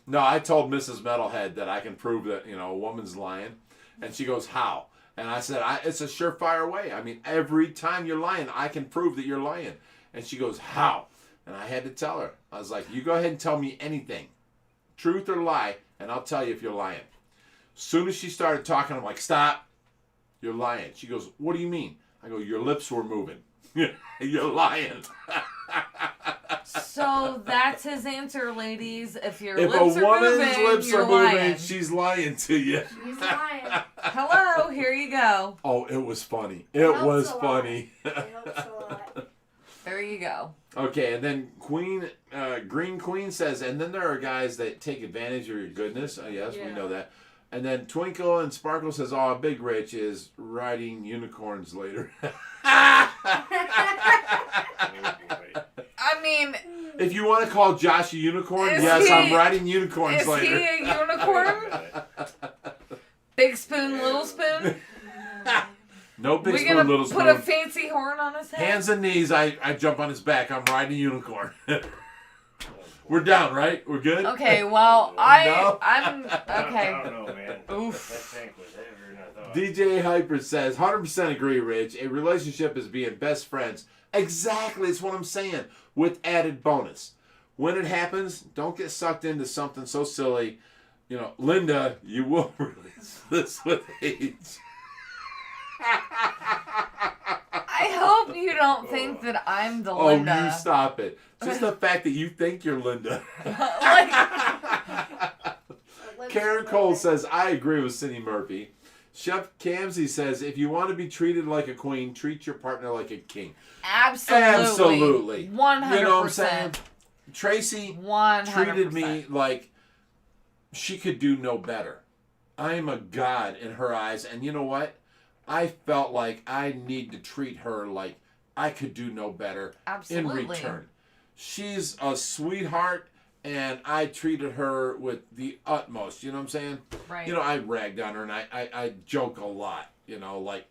No, I told Mrs. Metalhead that I can prove that, a woman's lying. And she goes, how? And I said, it's a surefire way. I mean, every time you're lying, I can prove that you're lying. And she goes, how? And I had to tell her. I was like, you go ahead and tell me anything, truth or lie, and I'll tell you if you're lying. Soon as she started talking, I'm like, stop. You're lying. She goes, what do you mean? I go, your lips were moving. You're lying. So that's his answer, ladies. If your If lips a are woman's moving, lips you're are moving, lying. she's lying to you. He's lying. Hello, here you go. Oh, it was funny. It helps was a lot. funny. It helps a lot. There you go. Okay, and then Green Queen says, and then there are guys that take advantage of your goodness. Oh, yes, we Yeah. know that. And then Twinkle and Sparkle says, oh, Big Rich is riding unicorns later. I mean, If you want to call Josh a unicorn, Is yes, he- I'm riding unicorns is later. he a unicorn? Big spoon, little spoon? No big We spoon, gonna little put spoon. a fancy horn on his head? Hands and knees, I jump on his back. I'm riding a unicorn. We're down, right? We're good? Okay, well, No? I'm I okay. don't know, man. Oof. That tank was heavier than I thought. DJ Hyper says, 100% agree, Rich. A relationship is being best friends. Exactly, it's what I'm saying. With added bonus. When it happens, don't get sucked into something so silly. Linda, you will realize this with age. I hope you don't think that I'm the Linda. Oh, you stop it. Just the fact that you think you're Linda. Like, Karen Cole says, I agree with Cindy Murphy. Chef Kamsey says, if you want to be treated like a queen, treat your partner like a king. absolutely. 100%. You know what I'm saying? Tracy 100%. treated me like she could do no better. I am a god in her eyes. And you know what? I felt like I need to treat her like I could do no better Absolutely. in return. She's a sweetheart, and I treated her with the utmost. You know what I'm saying? Right. I ragged on her, and I joke a lot. Like,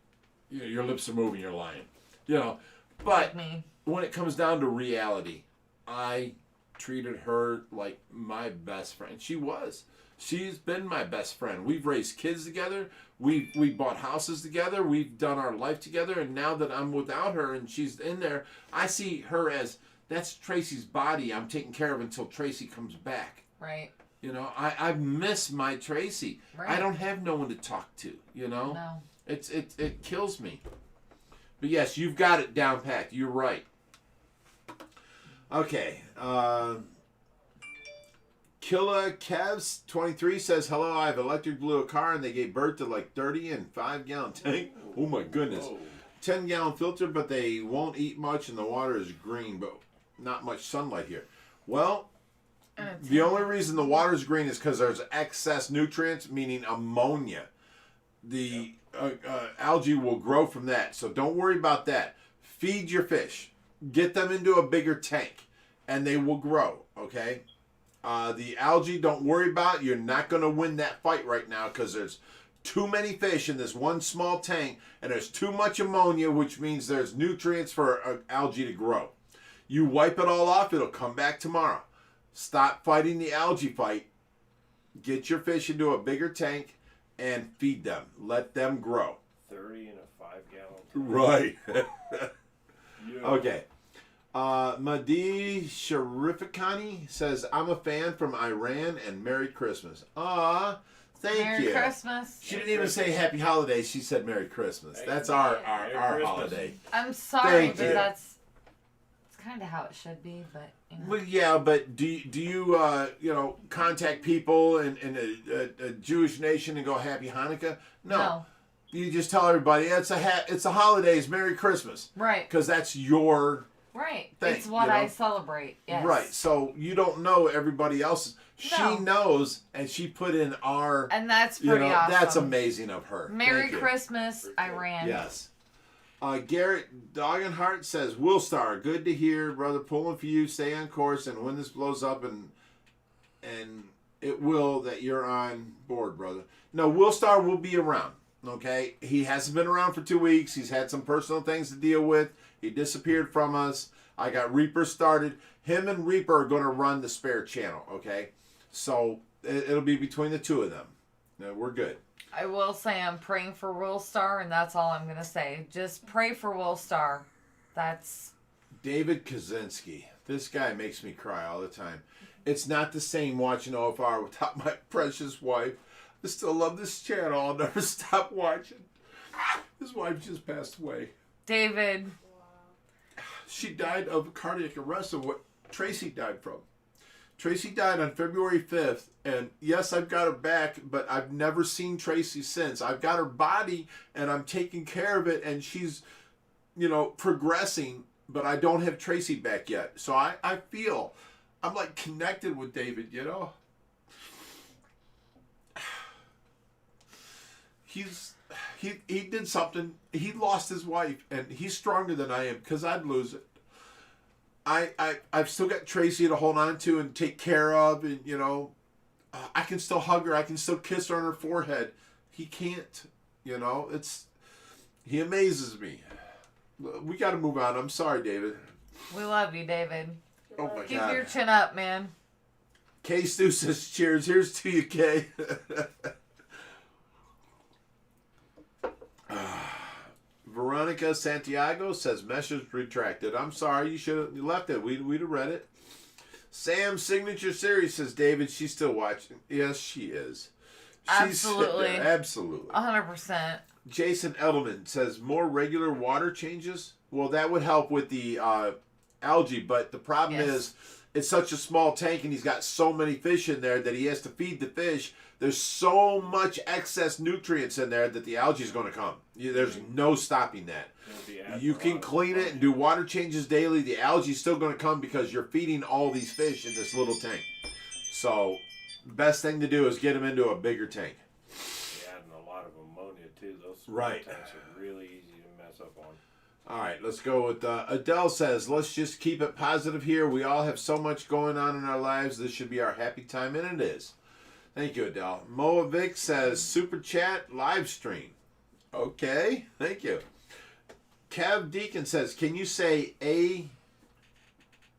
your lips are moving, you're lying. But Like me. when it comes down to reality, I treated her like my best friend. She was. She's been my best friend. We've raised kids together. We bought houses together. We've done our life together. And now that I'm without her and she's in there, I see her as, that's Tracy's body I'm taking care of until Tracy comes back. Right. I miss my Tracy. Right. I don't have no one to talk to, No. It kills me. But yes, you've got it down packed. You're right. Okay. Killa Kevs 23 says, hello, I have electric blue a car and they gave birth to like 30 and 5-gallon tank. Oh my goodness. Whoa. 10-gallon filter, but they won't eat much and the water is green, but not much sunlight here. Well, the only reason the water is green is because there's excess nutrients, meaning ammonia. The algae will grow from that, so don't worry about that. Feed your fish. Get them into a bigger tank, and they will grow, okay? The algae, don't worry about. You're not going to win that fight right now because there's too many fish in this one small tank, and there's too much ammonia, which means there's nutrients for algae to grow. You wipe it all off, it'll come back tomorrow. Stop fighting the algae fight. Get your fish into a bigger tank and feed them. Let them grow. 30 in a 5-gallon. Right. Yeah. Okay. Madi Sharifikani says, I'm a fan from Iran and Merry Christmas. Aw, thank Merry you. Christmas. She didn't even say Happy Holidays. She said Merry Christmas. That's our Merry Christmas. holiday. I'm sorry, Thank but you. that's kind of how it should be, but you know. Well, yeah, but do you contact people in a Jewish nation and go Happy Hanukkah? No. You just tell everybody it's the holidays, Merry Christmas. Right. Because that's your right. thing. It's what I celebrate. Yes. Right. So you don't know everybody else's. No. She knows, and she put in our. And that's pretty awesome. That's amazing of her. Merry Christmas, Iran. Yes. Garrett Doggenhart says, Will Star, good to hear, brother. Pulling for you, stay on course, and when this blows up, and it will, that you're on board, brother. No, Will Star will be around, okay? He hasn't been around for 2 weeks. He's had some personal things to deal with. He disappeared from us. I got Reaper started. Him and Reaper are going to run the spare channel, okay? So it'll be between the two of them. No, we're good. I will say I'm praying for Will Star, and that's all I'm going to say. Just pray for Will Star. That's... David Kaczynski. This guy makes me cry all the time. It's not the same watching OFR without my precious wife. I still love this channel. I'll never stop watching. His wife just passed away. David. She died of cardiac arrest of what Tracy died from. Tracy died on February 5th, and yes, I've got her back, but I've never seen Tracy since. I've got her body, and I'm taking care of it, and she's, progressing, but I don't have Tracy back yet. So I feel I'm like connected with David, He did something. He lost his wife, and he's stronger than I am because I'd lose it. I've still got Tracy to hold on to and take care of, and I can still hug her. I can still kiss her on her forehead. He can't. He amazes me. We got to move on. I'm sorry, David. We love you, David. Oh my God. Keep your chin up, man. Kay Stu says cheers. Here's to you, Kay. Veronica Santiago says message retracted. I'm sorry, you should have left it. We'd have read it. Sam Signature Series says, David, she's still watching. Yes, she is. Absolutely. Absolutely. 100%. Jason Edelman says more regular water changes. Well, that would help with the algae, but the problem is it's such a small tank and he's got so many fish in there that he has to feed the fish. There's so much excess nutrients in there that the algae is going to come. There's no stopping that. You can clean it and do water changes daily. The algae is still going to come because you're feeding all these fish in this little tank. So, best thing to do is get them into a bigger tank. Adding a lot of ammonia too. Those right. tanks are really easy to mess up on. All right, let's go with Adele says, let's just keep it positive here. We all have so much going on in our lives. This should be our happy time, and it is. Thank you, Adele. Moa Vic says, super chat, live stream. Okay, thank you. Kev Deacon says, can you say A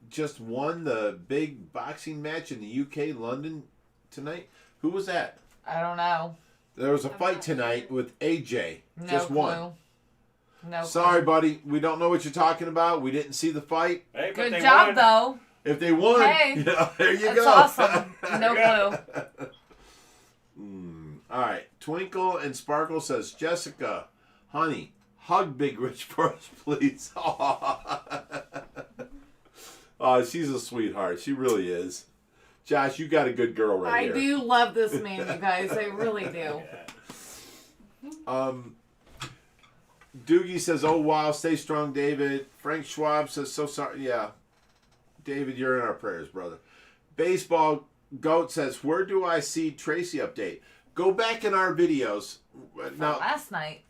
just won the big boxing match in the UK, London tonight? Who was that? I don't know. There was a fight tonight with AJ. No just clue. won. No Sorry, clue. buddy. We don't know what you're talking about. We didn't see the fight. Hey, good job, won. though. If they won, hey, there you that's go. Awesome. No clue. All right. Twinkle and Sparkle says, Jessica, honey, hug Big Rich for us, please. Oh, she's a sweetheart. She really is. Josh, you got a good girl right here. I do love this man, you guys. I really do. Doogie says, oh, wow, stay strong, David. Frank Schwab says, so sorry. Yeah. David, you're in our prayers, brother. Baseball Goat says, where do I see Tracy update? Go back in our videos. Now, last night.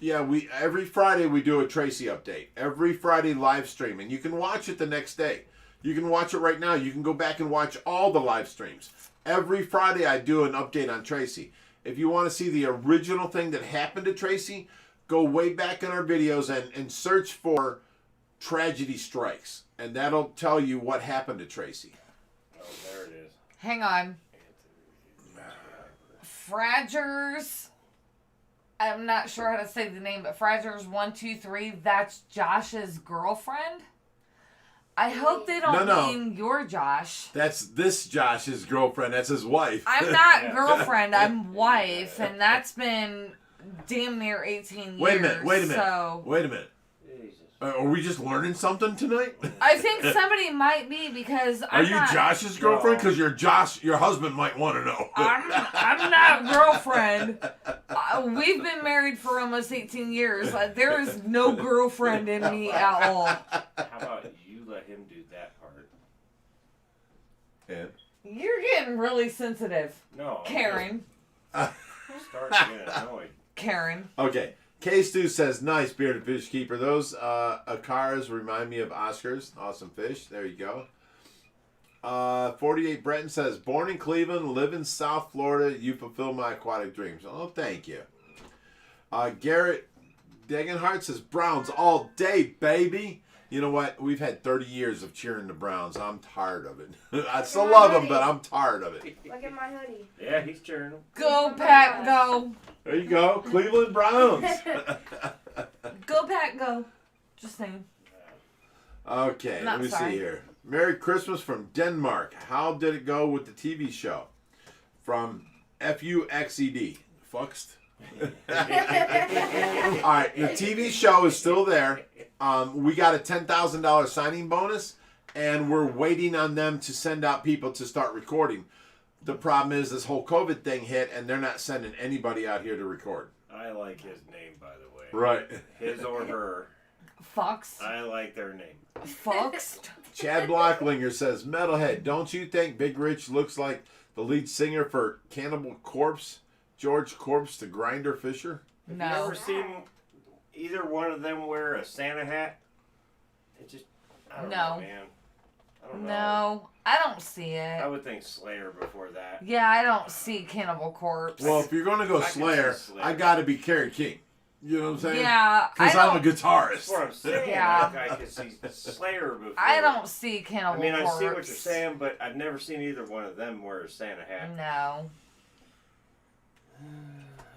Yeah, every Friday we do a Tracy update. Every Friday live stream. And you can watch it the next day. You can watch it right now. You can go back and watch all the live streams. Every Friday I do an update on Tracy. If you want to see the original thing that happened to Tracy, go way back in our videos and search for Tragedy Strikes. And that'll tell you what happened to Tracy. Oh, there it is. Hang on. Fragers. I'm not sure how to say the name, but Fragers123, that's Josh's girlfriend. I hope they don't mean your Josh. That's this Josh's girlfriend. That's his wife. I'm not girlfriend. I'm wife, and that's been damn near 18 years. Wait a minute. So... Wait a minute. Jesus. Are we just learning something tonight? I think somebody might be because Are I'm you not. Josh's girlfriend? Because your husband might want to know. I'm not girlfriend. We've been married for almost 18 years. There is no girlfriend in me at all. How about you let him do that part? Yeah. You're getting really sensitive, No. Karen. Start getting annoyed. Karen. Okay. K-Stu says, nice, bearded fish keeper. Those Akaras remind me of Oscars. Awesome fish. There you go. 48 Breton says, born in Cleveland, live in South Florida. You fulfill my aquatic dreams. Oh, thank you. Garrett Degenhart says, Browns all day, baby. You know what? We've had 30 years of cheering the Browns. I'm tired of it. I still love them, but I'm tired of it. Look at my hoodie. Yeah, he's cheering them. Go, Pack, go. There you go. Cleveland Browns. Go, Pack, go. Just saying. Okay, Not let me sorry. see here. Merry Christmas from Denmark. How did it go with the TV show? From FUXED. Fuxed. All right, the TV show is still there. We got a $10,000 signing bonus, and we're waiting on them to send out people to start recording. The problem is this whole COVID thing hit, and they're not sending anybody out here to record. I like his name, by the way. Right. His or her. Fox. I like their name. Fox. Chad Blocklinger says, Metalhead, don't you think Big Rich looks like the lead singer for Cannibal Corpse, George Corpse the Grinder Fisher? Have you No. ever seen either one of them wear a Santa hat? It just, I don't No. know, man. I don't know. No, I don't see I it. would think Slayer before that. Yeah, I don't see Cannibal Corpse. Well, if you're going to go I can see Slayer, Slayer. I got to be Kerry King. You know what I'm saying? Yeah, I Because I'm a don't. That's guitarist. what I'm saying. Yeah. Like, I could see Slayer before. I don't see I Cannibal mean, I Corpse. see what you're saying, but I've never seen either one of them wear a Santa hat. No.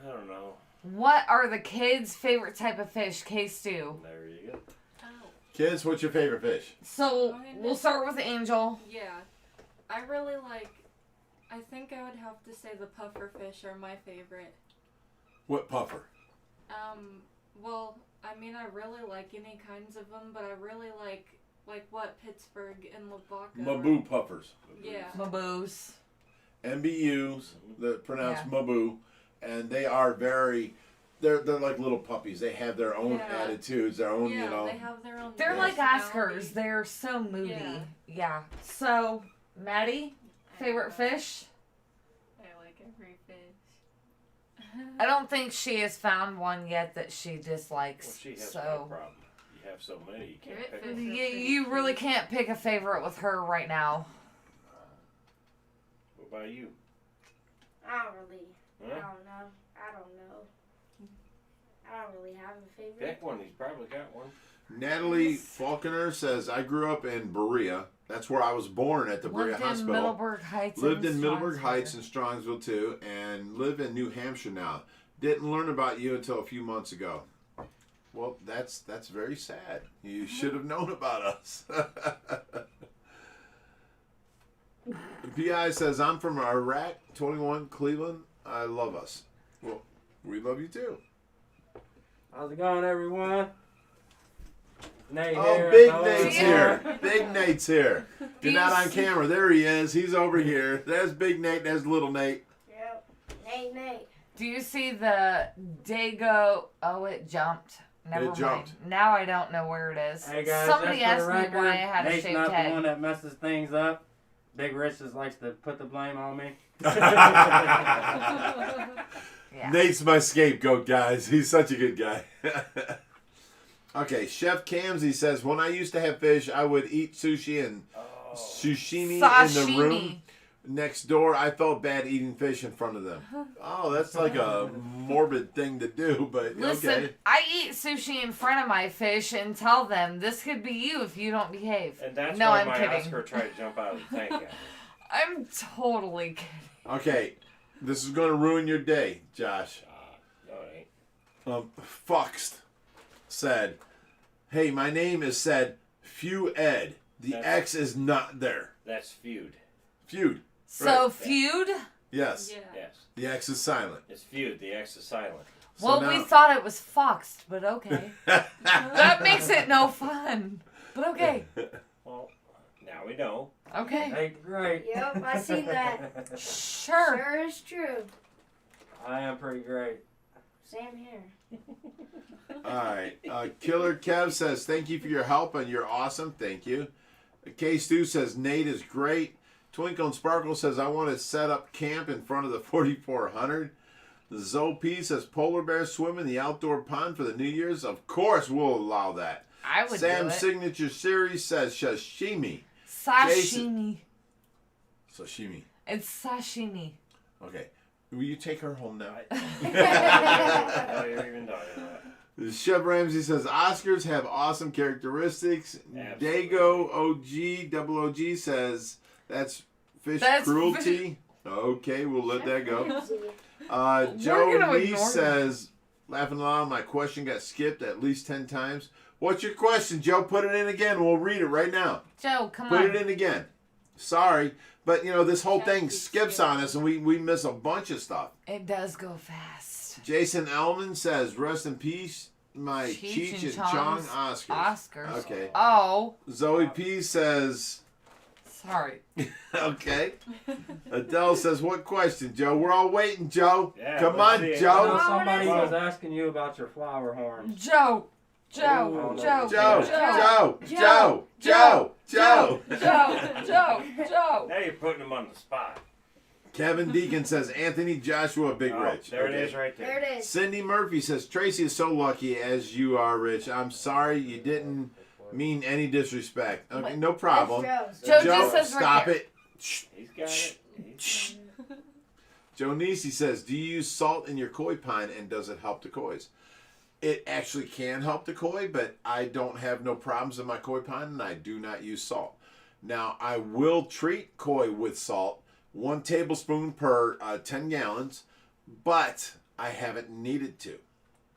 I don't know. What are the kids' favorite type of fish? K-Stew. There you go. Oh. Kids, what's your favorite fish? So I mean, we'll start with Angel. Yeah. I really like. I think I would have to say the puffer fish are my favorite. What puffer? Well, I mean, I really like any kinds of them, but I really like what Pittsburgh and Lubbock. Maboo puffers. Yeah. Maboos. MBUs, they're pronounced Yeah. Maboo, and they are very, they're like little puppies. They have their own Yeah. attitudes, their own, Yeah, you know. they have their own. They're like personality. Oscars. They're so moody. Yeah. Yeah. So, Maddie, favorite fish? I like every fish. I don't think she has found one yet that she dislikes. Well, she has no so, problem. You have so many, you can't Carrot pick fish. them. you really can't pick a favorite with her right now. What about you? I don't really. Huh? I don't know. I don't really have a favorite. Pick one. He's probably got one. Natalie Falconer says, I grew up in Berea. That's where I was born at the Berea Lived in Hospital. Middleburg Heights. Lived and in Middleburg Strongsville. Heights and Strongsville too, and live in New Hampshire now. Didn't learn about you until a few months ago. Well, that's very sad. You should have known about us. PI says, I'm from Iraq, 21, Cleveland. I love us. Well, we love you too. How's it going, everyone? Nate Oh, here. Big Hello. Nate's here. Big Nate's here. You're not on Peace. camera. There he is. He's over here. There's Big Nate. There's Little Nate. Yep. Nate. Do you see the Dago? Oh, it jumped. Never It mind. jumped. Now I don't know where it is. Hey guys, Somebody just for the asked me record, why I had a Nate's shaved not the head. one that messes things up. Big Rich just likes to put the blame on me. Yeah. Nate's my scapegoat, guys. He's such a good guy. Okay, Chef Kamsey says, when I used to have fish, I would eat sushi and sashimi in the room next door. I felt bad eating fish in front of them. Oh, that's like a morbid thing to do, but Listen, okay. I eat sushi in front of my fish and tell them this could be you if you don't behave. And that's No, why I'm my kidding. Oscar tried to jump out of the tank at me. I'm totally kidding. Okay, this is going to ruin your day, Josh. No, it ain't. Fuxed said, hey, my name is said Few Ed. The That's- X is not there. That's feud. Feud. So Right. feud? Yes. Yeah. Yes. The X is silent. It's feud. The X is silent. Well, we thought it was foxed, but okay. That makes it no fun. But okay. Well, now we know. Okay. Hey, great. Yep, I seen that. Sure. Sure is true. I am pretty great. Same here. All right. Killer Kev says, thank you for your help and you're awesome. Thank you. K Stu says, Nate is great. Twinkle and Sparkle says, I want to set up camp in front of the 4400. Zoe P says, polar bear swim in the outdoor pond for the New Year's. Of course, we'll allow that. I would Sam do it. Signature Series says, sashimi. Sashimi. Sashimi. It's sashimi. Okay. Will you take her home now? Oh, you're even talking about. Chef Ramsey says, Oscars have awesome characteristics. Absolutely. Dago OG, double OG says, that's fish That's cruelty. Okay, we'll let that go. We're Joe gonna Lee ignore says, laughing loud, my question got skipped at least 10 times. What's your question, Joe? Put it in again. We'll read it right now. Joe, come Put on. it in again. Sorry, but this whole Chat thing keeps skips skipping. on us and we miss a bunch of stuff. It does go fast. Jason Elman says, rest in peace, my Cheech and Chong Oscars. Oscars. Okay. Oh, Zoe P says, sorry. okay. Adele says, what question, Joe? We're all waiting, Joe. Yeah, Come let's on, see it. Joe. Somebody Wow. was asking you about your flower horns. Joe. Joe. Oh, Joe. Joe, Joe. Joe, Joe, Joe. Joe. Now you're putting them on the spot. Kevin Deacon says, Anthony Joshua Big Oh, Rich. there Okay. it is right There there. it is. Cindy Murphy says, Tracy is so lucky as you are, Rich. I'm sorry you didn't mean any disrespect. Okay, no problem. That's Joe Joe, just says right stop here. it. Shh. He's got it. Shh. Joe Nisi says, do you use salt in your koi pond and does it help the kois? It actually can help the koi, but I don't have no problems in my koi pond and I do not use salt. Now, I will treat koi with salt, 1 tablespoon per 10 gallons, but I haven't needed to.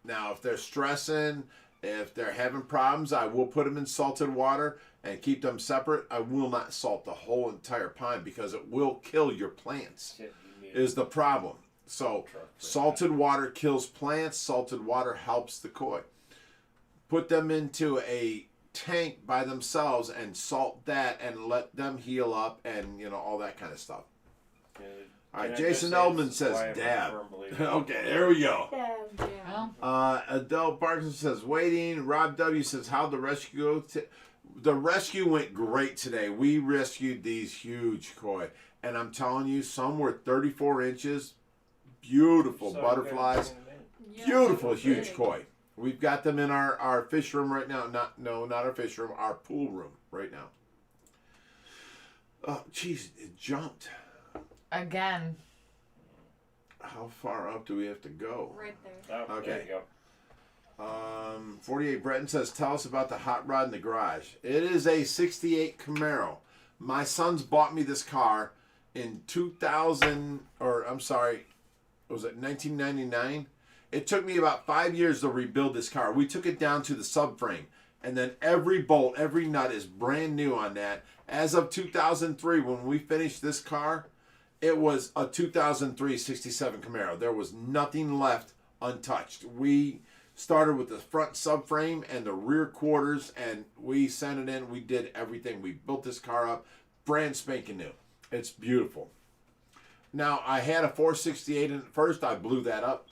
Now, if they're stressing, if they're having problems, I will put them in salted water and keep them separate. I will not salt the whole entire pond because it will kill your plants, Shit, you need is the problem. So, salted water kills plants. Salted water helps the koi. Put them into a tank by themselves and salt that and let them heal up and, all that kind of stuff. Good. All right, Can I Jason just say Eldman this is says why I'm a dab. firm believer. Okay, there we go. Yeah. Well, Adele Parkinson says waiting. Rob W says how'd the rescue go? The rescue went great today. We rescued these huge koi, and I'm telling you, some were 34 inches. Beautiful So butterflies. good. Yeah, Beautiful that's huge big. koi. We've got them in our fish room right now. Not our fish room, our pool room right now. Oh, jeez, it jumped. again. How far up do we have to go? Right there. Oh, Okay. There you go. 48 Breton says, tell us about the hot rod in the garage. It is a 68 Camaro. My sons bought me this car in 2000, or I'm sorry, was it 1999? It took me about 5 years to rebuild this car. We took it down to the subframe, and then every bolt, every nut is brand new on that. As of 2003, when we finished this car, it was a 2003 67 Camaro. There was nothing left untouched. We started with the front subframe and the rear quarters, and we sent it in. We did everything. We built this car up, brand spanking new. It's beautiful. Now, I had a 468 in it first. I blew that up.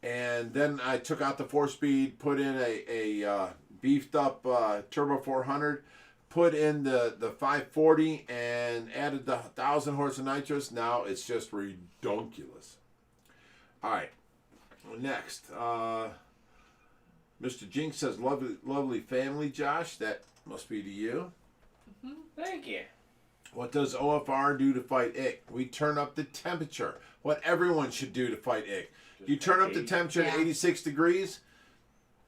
And then I took out the 4-speed, put in a beefed up Turbo 400, put in the 540, and added the 1,000 horse of nitrous. Now it's just redonkulous. All right. Next. Mr. Jinx says, lovely family, Josh. That must be to you. Thank you. What does OFR do to fight ick? We turn up the temperature. What everyone should do to fight ick. You turn up the temperature to 86 degrees,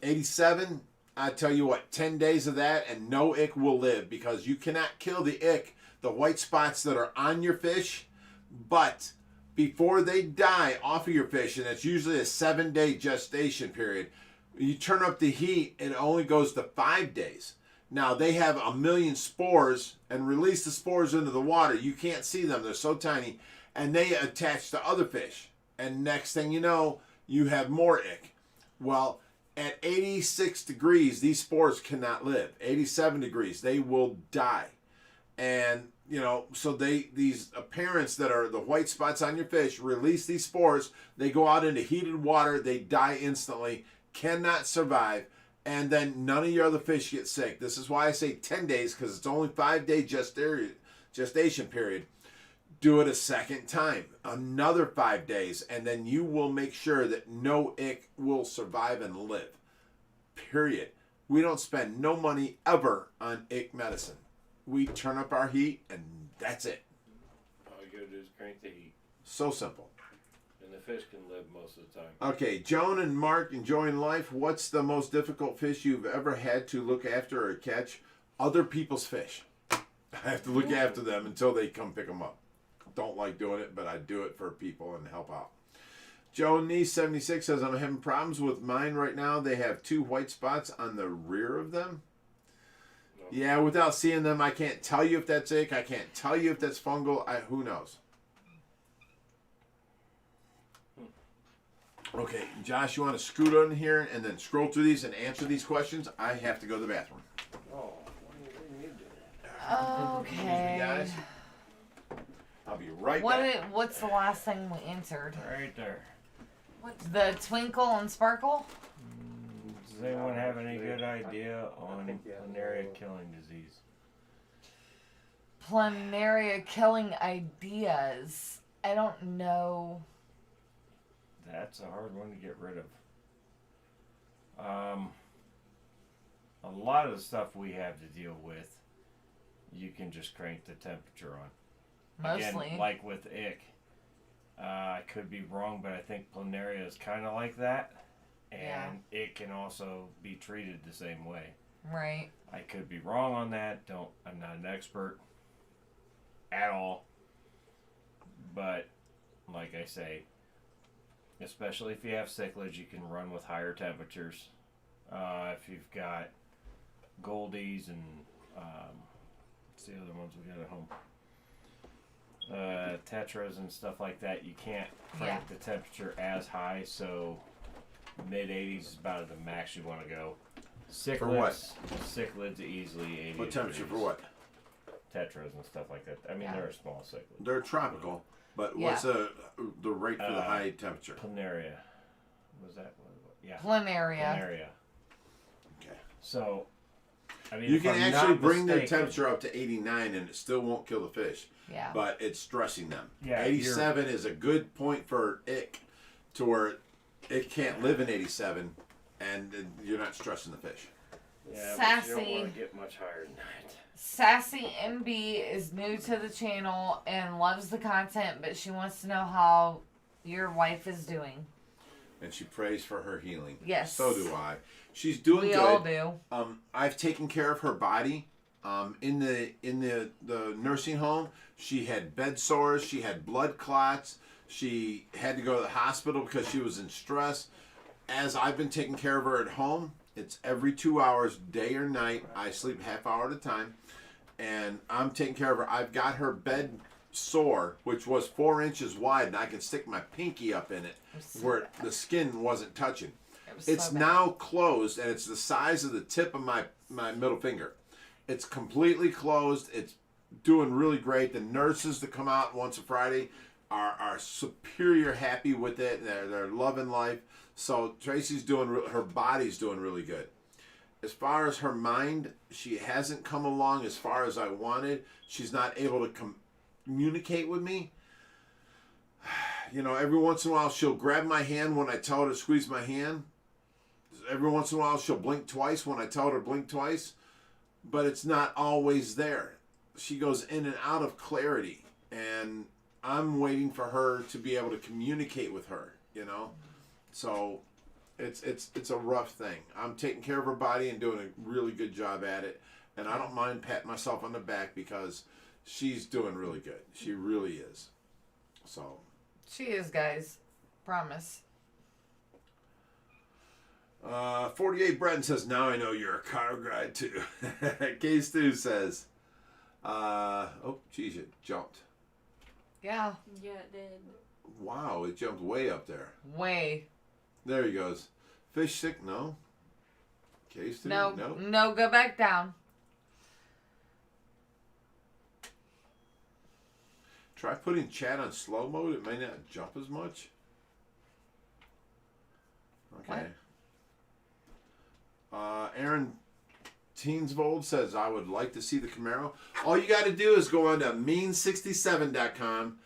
87, I tell you what, 10 days of that and no ick will live, because you cannot kill the ick, the white spots that are on your fish, but before they die off of your fish, and it's usually a 7-day gestation period, you turn up the heat, it only goes to 5 days. Now, they have 1 million spores and release the spores into the water. You can't see them. They're so tiny. And they attach to other fish. And next thing you know, you have more ick. Well, at 86 degrees, these spores cannot live. 87 degrees, they will die. And, you know, so these appearance that are the white spots on your fish release these spores. They go out into heated water. They die instantly, cannot survive. And then none of your other fish get sick. This is why I say 10 days, because it's only 5-day gestation period. Do it a second time, another 5 days, and then you will make sure that no ick will survive and live. Period. We don't spend no money ever on ick medicine. We turn up our heat, and that's it. All you gotta do is crank the heat. So simple. And the fish can live most of the time. Okay, Joan and Mark enjoying life. What's the most difficult fish you've ever had to look after or catch? Other people's fish. I have to look after them until they come pick them up. Don't like doing it, but I do it for people and help out. Joe Niece 76 says, I'm having problems with mine right now. They have 2 white spots on the rear of them. No. Yeah, without seeing them, I can't tell you if that's ick. I can't tell you if that's fungal. Who knows? Okay, Josh, you want to scoot on here and then scroll through these and answer these questions? I have to go to the bathroom. Oh, what do you do? Excuse me, Okay. guys. I'll be right back. What's the last thing we answered? Right there. The twinkle and sparkle? Does anyone have any good idea on planaria killing disease? Planaria killing ideas. I don't know. That's a hard one to get rid of. A lot of the stuff we have to deal with, you can just crank the temperature on. Mostly. Again, like with ick. I could be wrong, but I think planaria is kind of like that. And it can also be treated the same way. Right. I could be wrong on that. I'm not an expert at all. But, like I say, especially if you have cichlids, you can run with higher temperatures. If you've got goldies and what's the other ones we got at home? Tetras and stuff like that, you can't crank the temperature as high, so mid 80s is about the max you want to go. Cichlids, For what? Cichlids easily 80. What temperature degrees. for what? Tetras and stuff like that. I mean, they're a small cichlid. They're tropical, but what's the rate for the high temperature? Planaria. Was that? Yeah. Planaria. Planaria. Okay. So, I mean, You if can I'm actually not bring their mistaken- temperature up to 89 and it still won't kill the fish. Yeah. But it's stressing them. Yeah, 87 is a good point for ick to where it can't live in 87 and you're not stressing the fish. Yeah, but you Sassy. don't want to get much higher than that. Sassy MB is new to the channel and loves the content, but she wants to know how your wife is doing. And she prays for her healing. Yes. So do I. She's doing We good. all do. I've taken care of her body. In the nursing home, she had bed sores. She had blood clots. She had to go to the hospital because she was in stress. As I've been taking care of her at home, it's every 2 hours, day or night. I sleep half hour at a time, and I'm taking care of her. I've got her bed sore, which was 4 inches wide, and I can stick my pinky up in it where the skin wasn't touching. It's now closed, and it's the size of the tip of my middle finger. It's completely closed. It's doing really great. The nurses that come out once a Friday are superior happy with it. They're loving life. So Tracy's her body's doing really good. As far as her mind, she hasn't come along as far as I wanted. She's not able to communicate with me. You know, every once in a while she'll grab my hand when I tell her to squeeze my hand. Every once in a while she'll blink twice when I tell her to blink twice. But it's not always there. She goes in and out of clarity, and I'm waiting for her to be able to communicate with her, you know? So it's a rough thing. I'm taking care of her body and doing a really good job at it, and I don't mind patting myself on the back because she's doing really good. She really is. So She is, guys. Promise. 48 Breton says, now I know you're a car guy too. K-Stu says, oh, geez, it jumped. Yeah. Yeah, it did. Wow, it jumped way up there. Way. There he goes. Fish stick, no. Case 2, No, no. no, go back down. Try putting chat on slow mode. It may not jump as much. Okay. Aaron Teensvold says, I would like to see the Camaro. All you got to do is go on to mean67.com.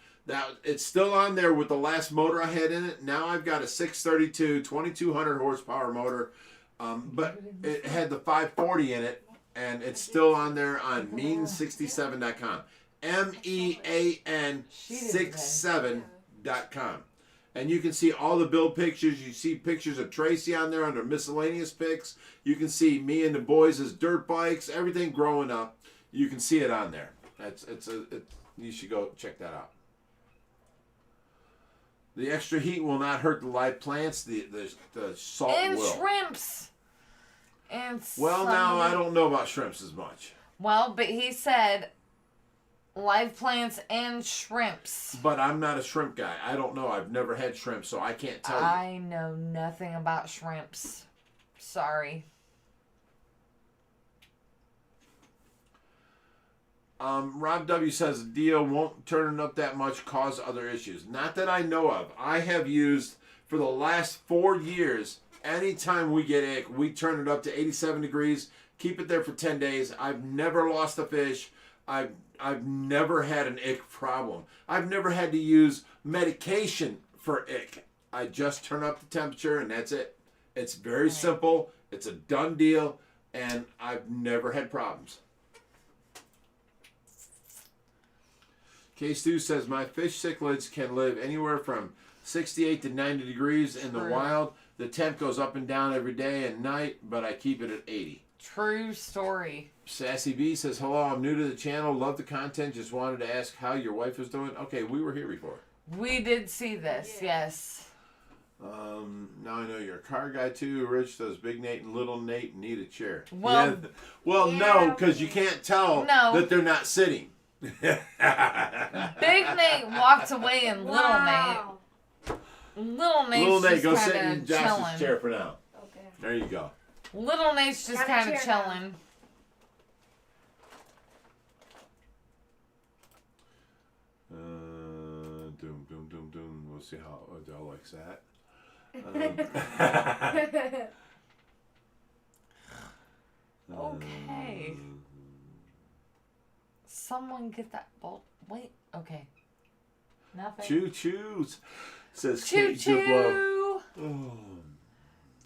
It's still on there with the last motor I had in it. Now I've got a 632 2200 horsepower motor, but it had the 540 in it, and it's still on there on mean67.com. MEAN67.com. And you can see all the build pictures. You see pictures of Tracy on there under miscellaneous pics. You can see me and the boys as dirt bikes, everything growing up. You can see it on there. You should go check that out. The extra heat will not hurt the live plants. The salt And will. shrimps. And Well, now I don't know about shrimps as much. Well, but he said live plants and shrimps. But I'm not a shrimp guy. I don't know. I've never had shrimp, so I can't tell you. I know nothing about shrimps. Sorry. Rob W says the deal won't turn it up that much, cause other issues. Not that I know of. I have used for the last 4 years. Anytime we get ick, we turn it up to 87 degrees. Keep it there for 10 days. I've never lost a fish. I've never had an ick problem. I've never had to use medication for ick. I just turn up the temperature and that's it. It's very simple. It's a done deal, and I've never had problems. K-Stu says, my fish cichlids can live anywhere from 68 to 90 degrees in the wild. The temp goes up and down every day and night, but I keep it at 80. True story. Sassy B says, hello, I'm new to the channel. Love the content. Just wanted to ask how your wife was doing. Okay, we were here before. We did see this, yes. Now I know you're a car guy too. Rich does Big Nate and Little Nate need a chair. Well, no, because you can't tell that they're not sitting. Big Nate walked away and Little Nate just go sit kind in of Josh's chilling. chair for now. Okay. There you go. Little Nate's just Have a kind of chair now. chilling. Doom, doom, doom, doom. We'll see how Adele likes that. Okay. Someone get that bolt. Wait. Okay. Nothing. Choo choos. Says Choo Kate Diplo. choo. Oh.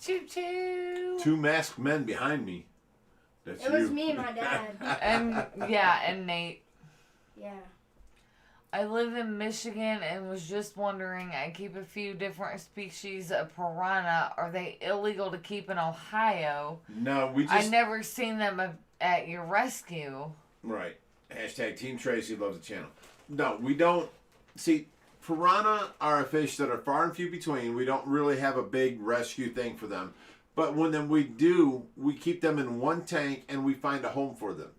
Choo choo. 2 masked men behind me. That's It you. was me and my dad. And Nate. Yeah. I live in Michigan and was just wondering, I keep a few different species of piranha. Are they illegal to keep in Ohio? No, we just... I never seen them at your rescue. Right. Hashtag Team Tracy loves the channel. No, we don't... See, piranha are a fish that are far and few between. We don't really have a big rescue thing for them. But when we do, we keep them in one tank and we find a home for them.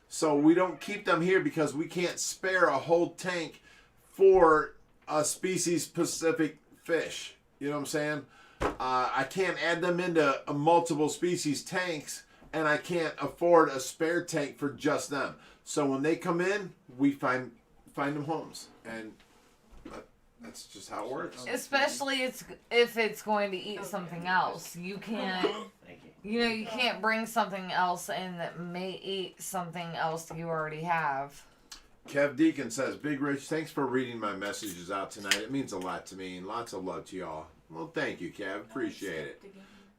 So we don't keep them here because we can't spare a whole tank for a species-specific fish. You know what I'm saying? I can't add them into multiple species tanks, and I can't afford a spare tank for just them. So when they come in, we find them homes, and that's just how it works. Especially if it's going to eat something else. You can't... Thank you. You can't bring something else in that may eat something else that you already have. Kev Deacon says, Big Rich, thanks for reading my messages out tonight. It means a lot to me, and lots of love to y'all. Well, thank you, Kev. Appreciate it.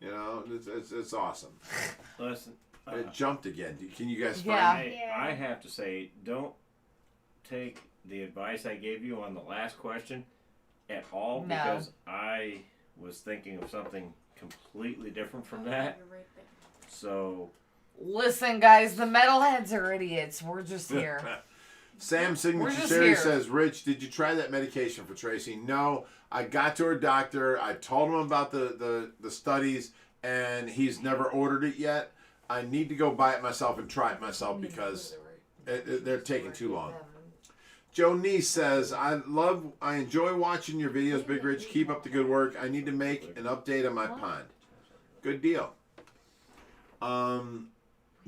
You know, it's awesome. Listen, It jumped again. Can you guys Yeah. find Hey, I have to say, don't take the advice I gave you on the last question at all, No. because I was thinking of something completely different from that. You're right there. So Listen, guys, the metalheads are idiots. We're just here. Sam We're Signature just Series here. says, Rich, did you try that medication for Tracy? No, I got to her doctor. I told him about the studies, and he's never ordered it yet. I need to go buy it myself and try it myself because they're taking too long. Joe Neese says, I enjoy watching your videos, Big Rich. Keep up the good work. I need to make an update on my pond. Good deal.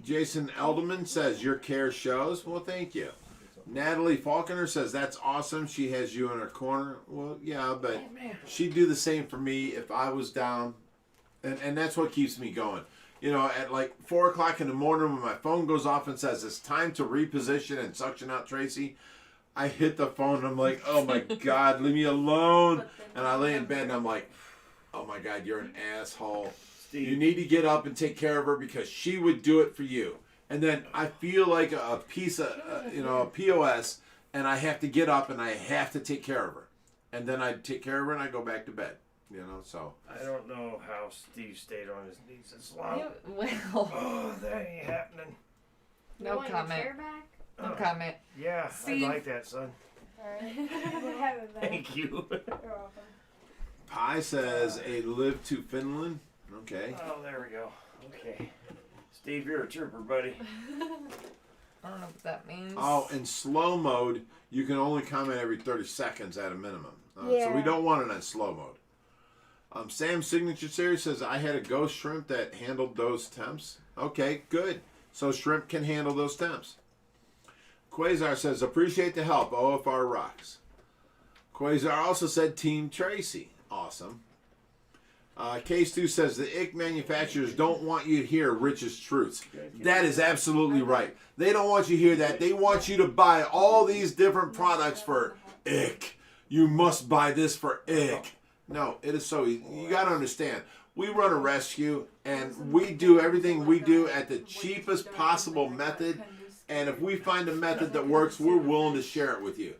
Jason Elderman says, your care shows. Well, thank you. Natalie Falconer says, that's awesome. She has you in her corner. Well, yeah, but she'd do the same for me if I was down. And that's what keeps me going. You know, at like 4 o'clock in the morning when my phone goes off and says it's time to reposition and suction out Tracy, I hit the phone and I'm like, oh my God, leave me alone. And I lay in bed and I'm like, oh my God, you're an asshole. Steve. You need to get up and take care of her because she would do it for you. And then I feel like a piece of, a POS, and I have to get up and I have to take care of her. And then I take care of her and I go back to bed. So. I don't know how Steve stayed on his knees this long. Well, Oh, that ain't happening. no want your comment. chair back? No comment. Yeah, Steve. I like that, son. Alright. We'll have it back. Thank you. You're welcome. Pi says a live to Finland. Okay. Oh, there we go. Okay. Steve, you're a trooper, buddy. I don't know what that means. Oh, in slow mode, you can only comment every 30 seconds at a minimum. So we Yeah. don't want it on slow mode. Sam's Signature Series says, I had a ghost shrimp that handled those temps. Okay, good. So shrimp can handle those temps. Quasar says, appreciate the help. OFR rocks. Quasar also said, Team Tracy. Awesome. K-Stu says, the ick manufacturers don't want you to hear Rich's truths. That is absolutely right. They don't want you to hear that. They want you to buy all these different products for ick. You must buy this for ick. No, it is so easy. You got to understand. We run a rescue, and we do everything we do at the cheapest possible method. And if we find a method that works, we're willing to share it with you.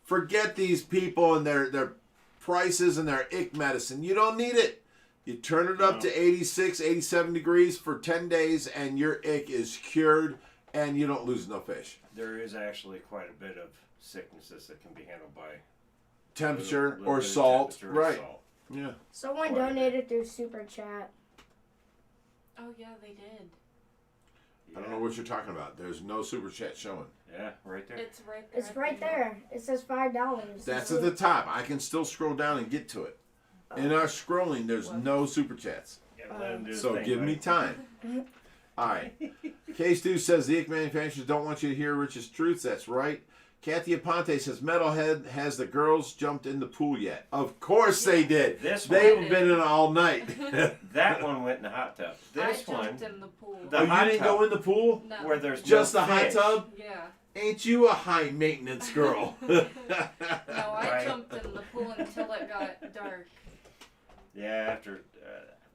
Forget these people and their prices and their ick medicine. You don't need it. You turn it up to 86, 87 degrees for 10 days, and your ick is cured, and you don't lose no fish. There is actually quite a bit of sicknesses that can be handled by Temperature little or bit of salt. temperature or Right. salt. Yeah. Someone donated through Super Chat. Oh yeah, they did. I don't know what you're talking about. There's no super chat showing. Yeah, right there. It's right there. It's at the right top. there. It says $5. That's at the top. I can still scroll down and get to it. In our scrolling, there's no super chats. Gotta let him do his So thing, give me buddy. time. All right. K-Stu says the ick manufacturers don't want you to hear Rich's truths. That's right. Kathy Aponte says Metalhead, has the girls jumped in the pool yet? Of course they did. This They've one, been in all night. that one went in the hot tub. This I one, jumped in the pool. The Oh, you hot didn't tub. go in the pool? No. where there's Just no the hot fish. tub? Yeah. Ain't you a high maintenance girl? No, I Right. jumped in the pool until it got dark. Yeah, after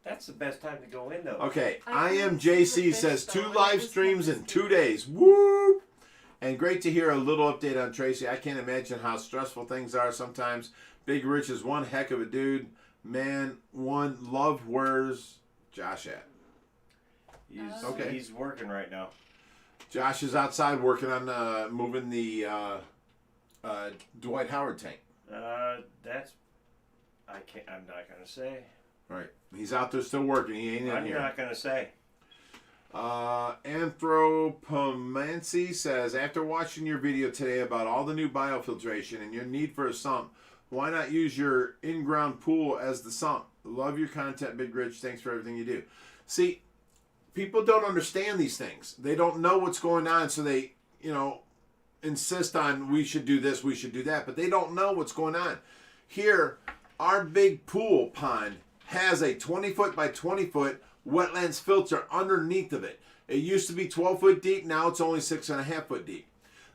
that's the best time to go in though. Okay, I I am couldn't see the JC fish, says though. 2 I live just streams had in to 2 see. days. Whoop! And great to hear a little update on Tracy. I can't imagine how stressful things are sometimes. Big Rich is one heck of a dude. Man, one love, where's Josh at? He's, Okay. he's working right now. Josh is outside working on moving the Dwight Howard tank. That's I'm not gonna say. Right. He's out there still working. He ain't in I'm here. not gonna say. Anthropomancy says, after watching your video today about all the new biofiltration and your need for a sump, why not use your in-ground pool as the sump? Love your content, Big Rich. Thanks for everything you do. See, people don't understand these things. They don't know what's going on, so they, insist on we should do this, we should do that, but they don't know what's going on. Here, our big pool pond has a 20-foot by 20-foot wetlands filter underneath of it. It used to be 12 foot deep, now it's only 6.5 foot deep.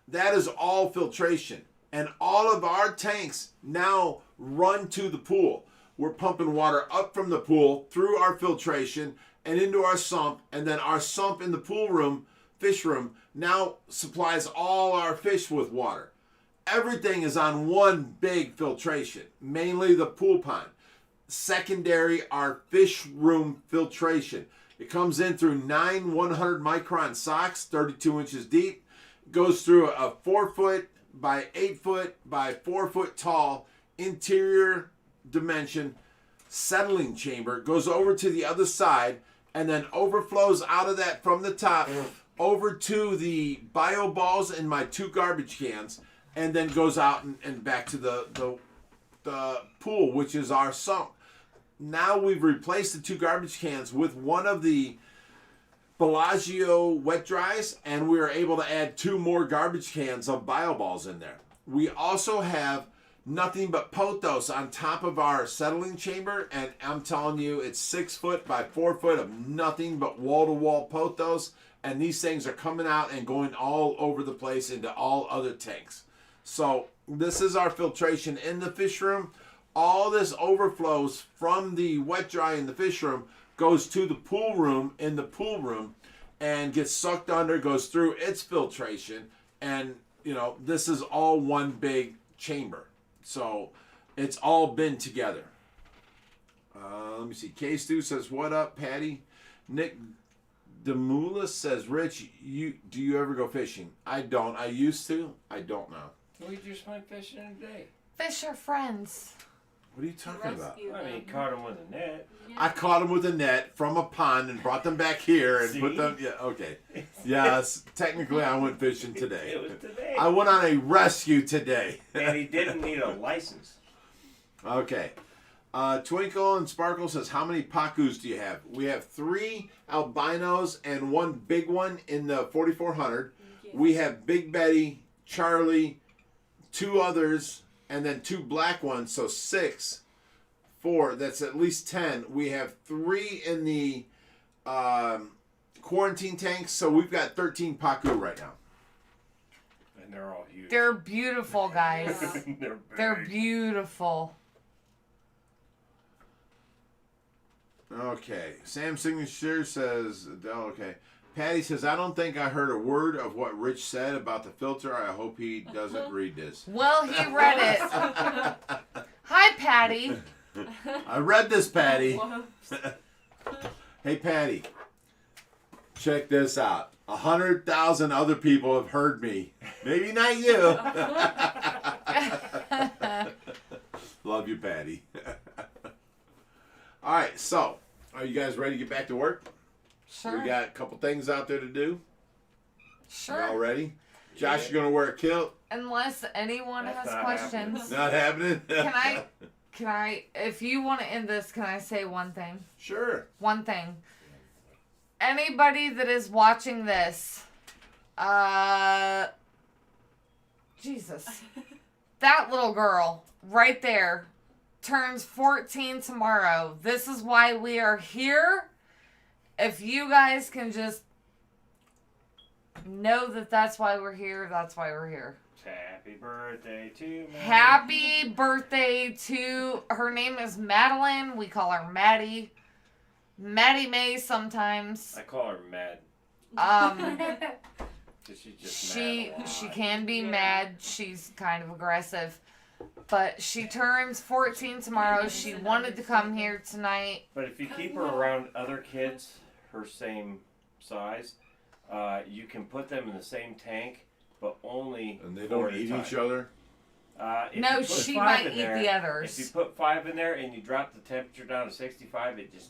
That is all filtration. And all of our tanks now run to the pool. We're pumping water up from the pool through our filtration and into our sump, and then our sump in the pool room, fish room, now supplies all our fish with water. Everything is on one big filtration, mainly the pool pond. Secondary, our fish room filtration. It comes in through 9 100 micron socks, 32 inches deep. Goes through a 4 foot by 8 foot by 4 foot tall interior dimension settling chamber. Goes over to the other side and then overflows out of that from the top over to the bio balls in my 2 garbage cans. and then goes out and back to the pool, which is our sump. Now we've replaced the 2 garbage cans with one of the Bellagio wet dries, and we are able to add 2 more garbage cans of bio balls in there. We also have nothing but pothos on top of our settling chamber, and I'm telling you, it's 6 foot by 4 foot of nothing but wall-to-wall pothos, and these things are coming out and going all over the place into all other tanks. So this is our filtration in the fish room. All this overflows from the wet dry in the fish room, goes to the pool room in the pool room, and gets sucked under, goes through its filtration, and this is all one big chamber. So it's all been together. Let me see. K-Stu says, what up, Patty? Nick Demoulas says, Rich, do you ever go fishing? I don't. I used to. I don't now. We just went fishing today. Fish are friends. What are you talking about? I mean, caught him with a net. Yeah. I caught them with a net from a pond and brought them back here and put them. Yeah, okay. Yes, technically I went fishing today. It was today. I went on a rescue today. And he didn't need a license. Okay. Twinkle and Sparkle says, how many Pacus do you have? We have 3 albinos and 1 big one in the 4400. Yes. We have Big Betty, Charlie, 2 others, and then 2 black ones, so 6. 4, that's at least 10. We have 3 in the quarantine tanks, so we've got 13 Pacu right now. And they're all huge. They're beautiful, guys. They're They're big. beautiful. Okay. Sam Signature says, okay. Patty says, I don't think I heard a word of what Rich said about the filter. I hope he doesn't read this. Well, he read it. Hi, Patty. I read this, Patty. Whoops. Hey, Patty. Check this out. 100,000 other people have heard me. Maybe not you. Love you, Patty. All right, so are you guys ready to get back to work? Sure. We got a couple things out there to do. Sure. Y'all ready? Josh, you gonna wear a kilt? Unless anyone That's has not questions. Not happening. Can I, if you want to end this, can I say one thing? Sure. One thing. Anybody that is watching this, Jesus, that little girl right there turns 14 tomorrow. This is why we are here. If you guys can just know that that's why we're here, that's why we're here. Happy birthday to me. Happy birthday to, her name is Madeline. We call her Maddie. Maddie May sometimes. I call her Mad. 'Cause she's just She mad a lot. she can be Yeah. mad. She's kind of aggressive. But she turns 14 tomorrow. She wanted to come here tonight. But if you keep her around other kids her same size, you can put them in the same tank, but only And they 4 don't at a eat time. each other? If No, you put she 5 might in eat there, the others. If you put 5 in there and you drop the temperature down to 65, it just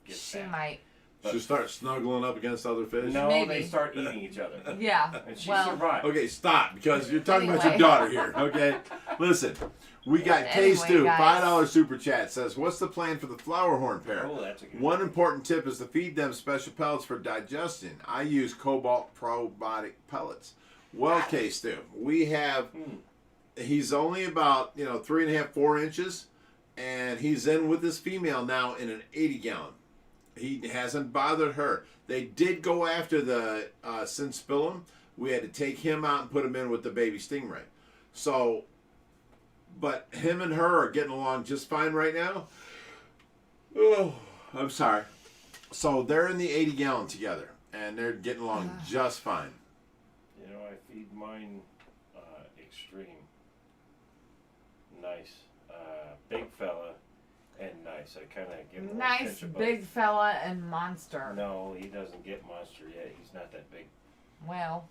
gets She bad. might. But- She'll start snuggling up against other fish? No, Maybe. they start eating each other. Yeah. And she Well, survived. Okay, stop, because you're talking about your Anyway. daughter here, okay? Listen, we got Anyway, K-Stu, guys. $5 super chat, says, what's the plan for the flower horn pair? Oh, that's a good One important tip is to feed them special pellets for digestion. I use Cobalt probiotic pellets. Well, K-Stu, we have, he's only about, 3.5, 4 inches, and he's in with this female now in an 80-gallon. He hasn't bothered her. They did go after the Sinspillum. We had to take him out and put him in with the baby stingray. So, but him and her are getting along just fine right now. Oh, I'm sorry. So they're in the 80-gallon together, and they're getting along just fine. You know, I feed mine extreme. Nice. Big fella and nice. I kind of give him a little nice pinch of both. big fella and monster. No, he doesn't get monster yet. He's not that big. Well,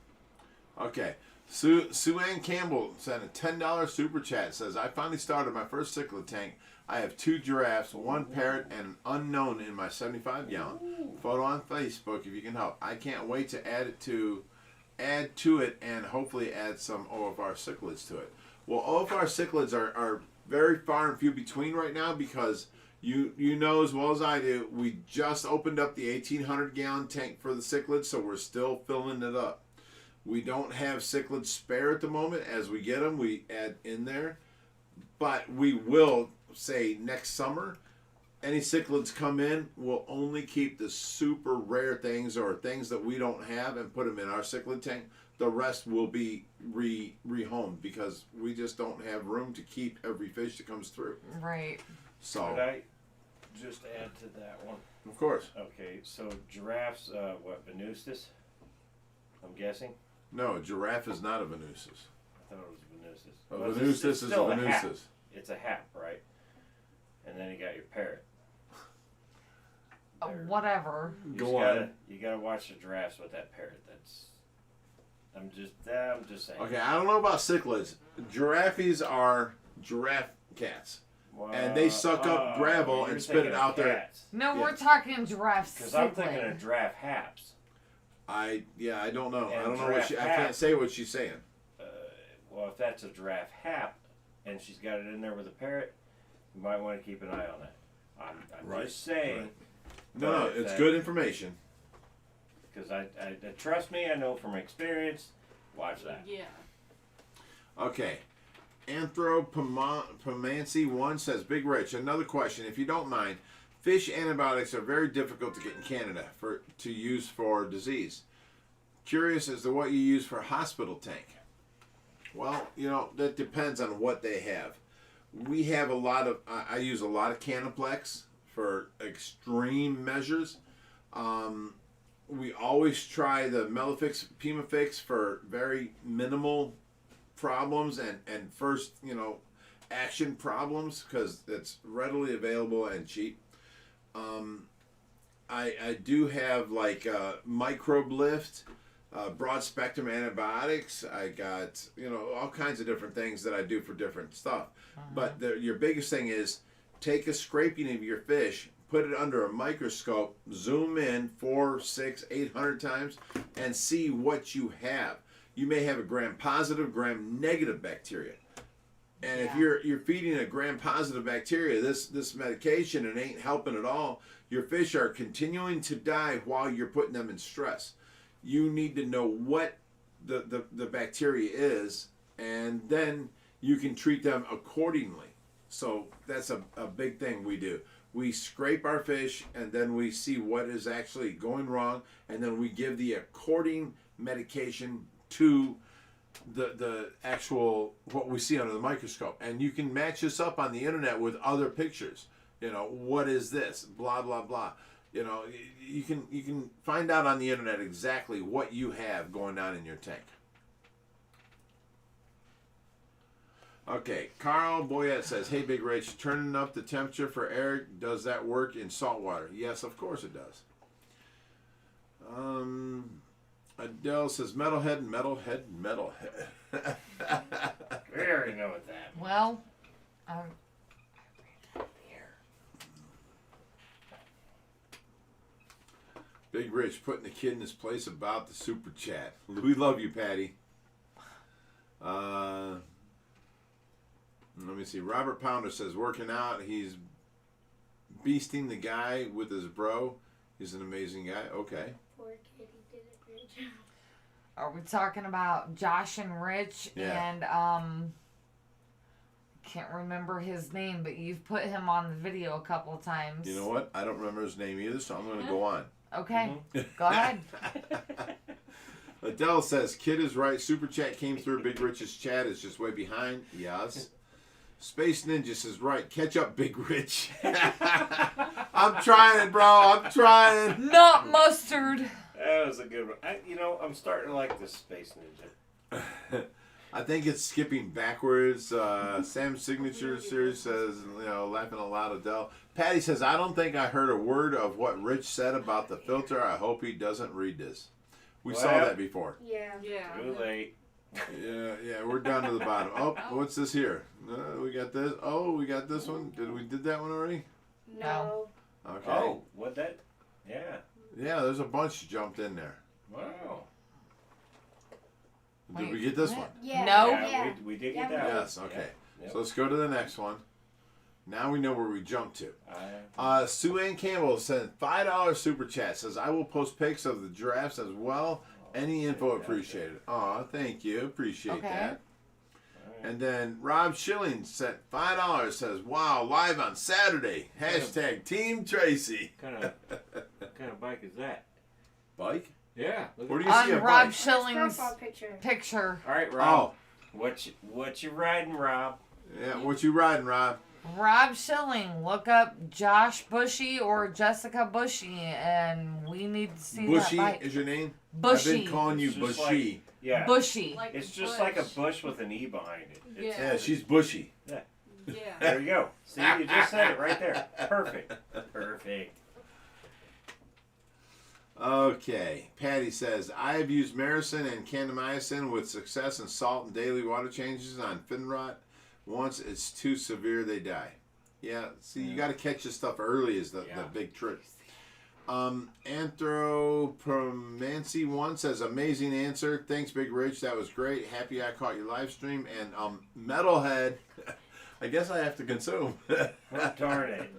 Okay. Sue Ann Campbell sent a $10 super chat. Says, I finally started my first cichlid tank. I have 2 giraffes, 1 parrot, and an unknown in my 75-gallon. Photo on Facebook if you can help. I can't wait to add it to add to it and hopefully add some OFR cichlids to it. Well, OFR cichlids are very far and few between right now because you know as well as I do, we just opened up the 1,800-gallon tank for the cichlids, so we're still filling it up. We don't have cichlids spare at the moment. As we get them, we add in there. But we will, say, next summer, any cichlids come in, we'll only keep the super rare things or things that we don't have and put them in our cichlid tank. The rest will be rehomed because we just don't have room to keep every fish that comes through. Right. So, Could I just add to that one? of course. Okay, so giraffes, what, Venustus? I'm guessing? No, giraffe is not a Venustus. I thought it was Venustus. A Well, Venustus it's is a still hap. Venustus. It's a hap, right? And then you got your parrot. Whatever. Go on. You gotta watch the giraffes with that parrot. I'm just saying. Okay, I don't know about cichlids. Giraffes are giraffe cats. And they suck up gravel you're and spit it thinking out of there. cats. No, Yeah. we're talking giraffes. Because I'm thinking of giraffe haps. I don't know. And I don't know what giraffe I hat. can't say what she's saying. Well, if that's a giraffe hap, and she's got it in there with a parrot, you might want to keep an eye on that. I'm Right, just saying. right. No, But it's that- good information. Because I trust me, I know from experience. Watch that. Yeah. Okay. Anthropomancy1 says, Big Rich, another question, if you don't mind. Fish antibiotics are very difficult to get in Canada to use for disease. Curious as to what you use for hospital tank. Well, that depends on what they have. We have a lot of, I use a lot of Canaplex for extreme measures. We always try the Melifix, Pimafix for very minimal problems and first, action problems because it's readily available and cheap. I do have like microbe lift, broad spectrum antibiotics. I got all kinds of different things that I do for different stuff. But your biggest thing is take a scraping of your fish, put it under a microscope, zoom in 400, 600, 800 times, and see what you have. You may have a gram-positive, gram-negative bacteria. And if you're feeding a gram-positive bacteria this medication and ain't helping at all, your fish are continuing to die while you're putting them in stress. You need to know what the bacteria is, and then you can treat them accordingly. So that's a big thing we do. We scrape our fish, and then we see what is actually going wrong, and then we give the according medication to the actual what we see under the microscope. And you can match this up on the internet with other pictures. What is this? Blah blah blah. You can find out on the internet exactly what you have going on in your tank. Okay, Carl Boyette says, "Hey Big Rich, turning up the temperature for Eric, does that work in salt water?" Yes, of course it does. Adele says, metalhead. We already know what that means. Well, Big Rich putting the kid in his place about the super chat. We love you, Patty. Let me see. Robert Pounder says, working out. He's beasting the guy with his bro. He's an amazing guy. Okay. Poor kid, he did a great job. are we talking about Josh and Rich Yeah. and can't remember his name, but you've put him on the video a couple of times. You know what? I don't remember his name either, so I'm going to go on. Okay, go ahead. Adele says, Kid is right. Super chat came through. Big Rich's chat is just way behind. Yes. Space Ninja says, right. Catch up, Big Rich. I'm trying, bro. I'm trying. Not mustard. That was a good one. I'm starting to like this Space Ninja. I think it's skipping backwards. Sam's Signature Series says, laughing aloud, Adele. Patty says, I don't think I heard a word of what Rich said about the filter. I hope he doesn't read this. We saw Well, that before. Yeah. Yeah. Too late. Yeah, we're down to the bottom. Oh, what's this here? We got this. Oh, we got this one. Did that one already? No. Okay. Oh, what that? Yeah. Yeah, there's a bunch jumped in there. Wow. Did we get this what? one? Yeah. No. Yeah. we did Yeah, get that one. Yes, okay. Yep. So let's go to the next one. Now we know where we jumped to. I- Sue Ann Campbell sent $5 super chat. Says, I will post pics of the giraffes as well. Any info appreciated. Aw, thank you. Appreciate Okay. that. Alright. And then Rob Schilling sent $5. Says, wow, live on Saturday. Hashtag Team Tracy. What kind of bike is that? Bike? Yeah. Look Where at do you see a On Rob bike? Schilling's Profile picture. picture. All right, Rob. Oh, What you riding, Rob? yeah. What you riding, Rob? Rob Schilling. Look up Josh Bushy or Jessica Bushy, and we need to see Bushy that bike. is your name? I've Bushy. been calling you It's just Bushy. Yeah. Bushy. Like It's a just bush. like a bush with an E behind it. It's- Yeah, she's bushy. Yeah. There you go. See, you just said it right there. Perfect. Perfect. Okay. Patty says, I have used Maricin and Kanamycin with success in salt and daily water changes on fin rot. Once it's too severe, they die. Yeah, see, you got to catch this stuff early is the big trick. Anthropomancy 1 says, amazing answer. Thanks, Big Rich. That was great. Happy I caught your live stream. And Metalhead, I guess I have to consume. Oh, darn it.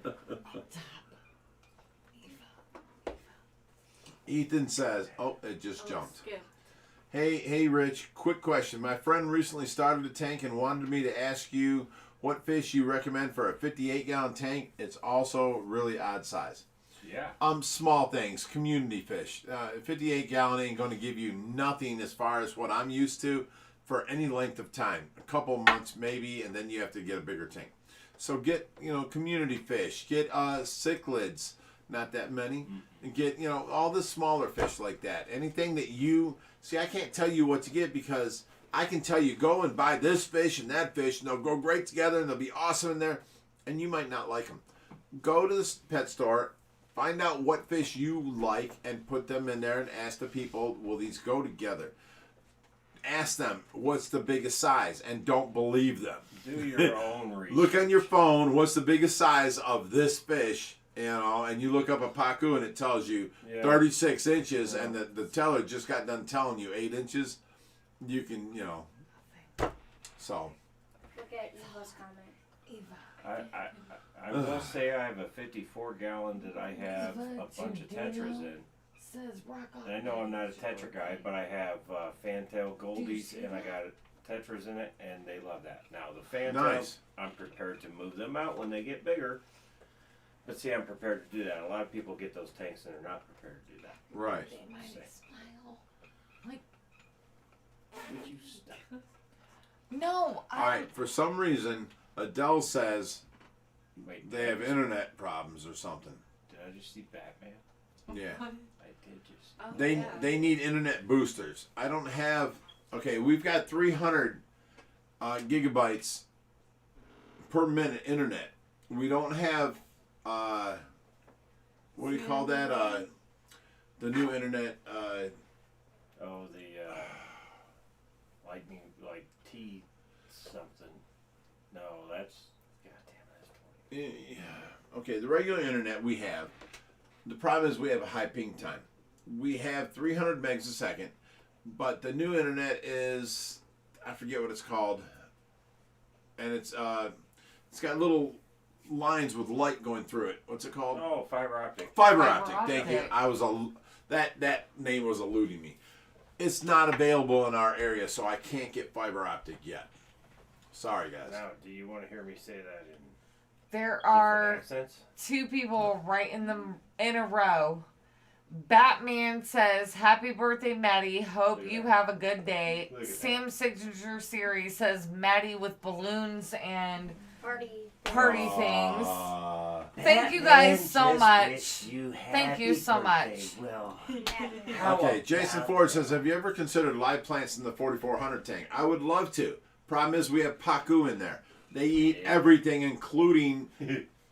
Ethan says, oh, it just jumped. Skip. Hey, Rich, quick question. My friend recently started a tank and wanted me to ask you what fish you recommend for a 58-gallon tank. It's also really odd size. Yeah. Small things, community fish. 58-gallon ain't going to give you nothing as far as what I'm used to for any length of time. A couple months maybe, and then you have to get a bigger tank. So get, community fish. Get cichlids, not that many. And get, all the smaller fish like that. Anything that you... See, I can't tell you what to get because I can tell you, go and buy this fish and that fish, and they'll go great together, and they'll be awesome in there, and you might not like them. Go to the pet store, find out what fish you like, and put them in there and ask the people, will these go together? Ask them, what's the biggest size, and don't believe them. Do your own research. Look on your phone, what's the biggest size of this fish, and you look up a pacu and it tells you 36 inches, and the teller just got done telling you 8 inches. You can, so. Look at Eva's comment. I will say I have a 54-gallon that I have a bunch of tetras in. And I know I'm not a tetra guy, but I have fantail goldies, and I got tetras in it, and they love that. Now, the fantails, Nice. I'm prepared to move them out when they get bigger. But see, I'm prepared to do that. A lot of people get those tanks and they're not prepared to do that. Right. Would you stop? No. All right, for some reason, Adele says Wait, they have internet problems or something. Did I just see Batman? Yeah. I did just. Oh, They yeah. they need internet boosters. I don't have. Okay, we've got 300 gigabytes per minute internet. We don't have. What do you call that? The new internet. Oh, the lightning, like T something. No, that's. God damn it, that's 20. Okay, the regular internet we have. The problem is we have a high ping time. We have 300 megs a second, but the new internet is, I forget what it's called, and it's got little lines with light going through it. What's it called? Oh, fiber optic. Fiber Fiber optic. Thank you. optic. I was that name was eluding me. It's not available in our area, so I can't get fiber optic yet. Sorry, guys. Now, do you want to hear me say that in There different are accents? 2 people right in a row. Batman says, "Happy birthday, Maddie. Hope Look at you that. have a good day." Look at Sam's signature series says, "Maddie with balloons and Party. party things." Aw. Thank you guys so much. Thank you so much. Okay, Jason Ford says, have you ever considered live plants in the 4400 tank? I would love to. Problem is we have pacu in there. They eat everything, including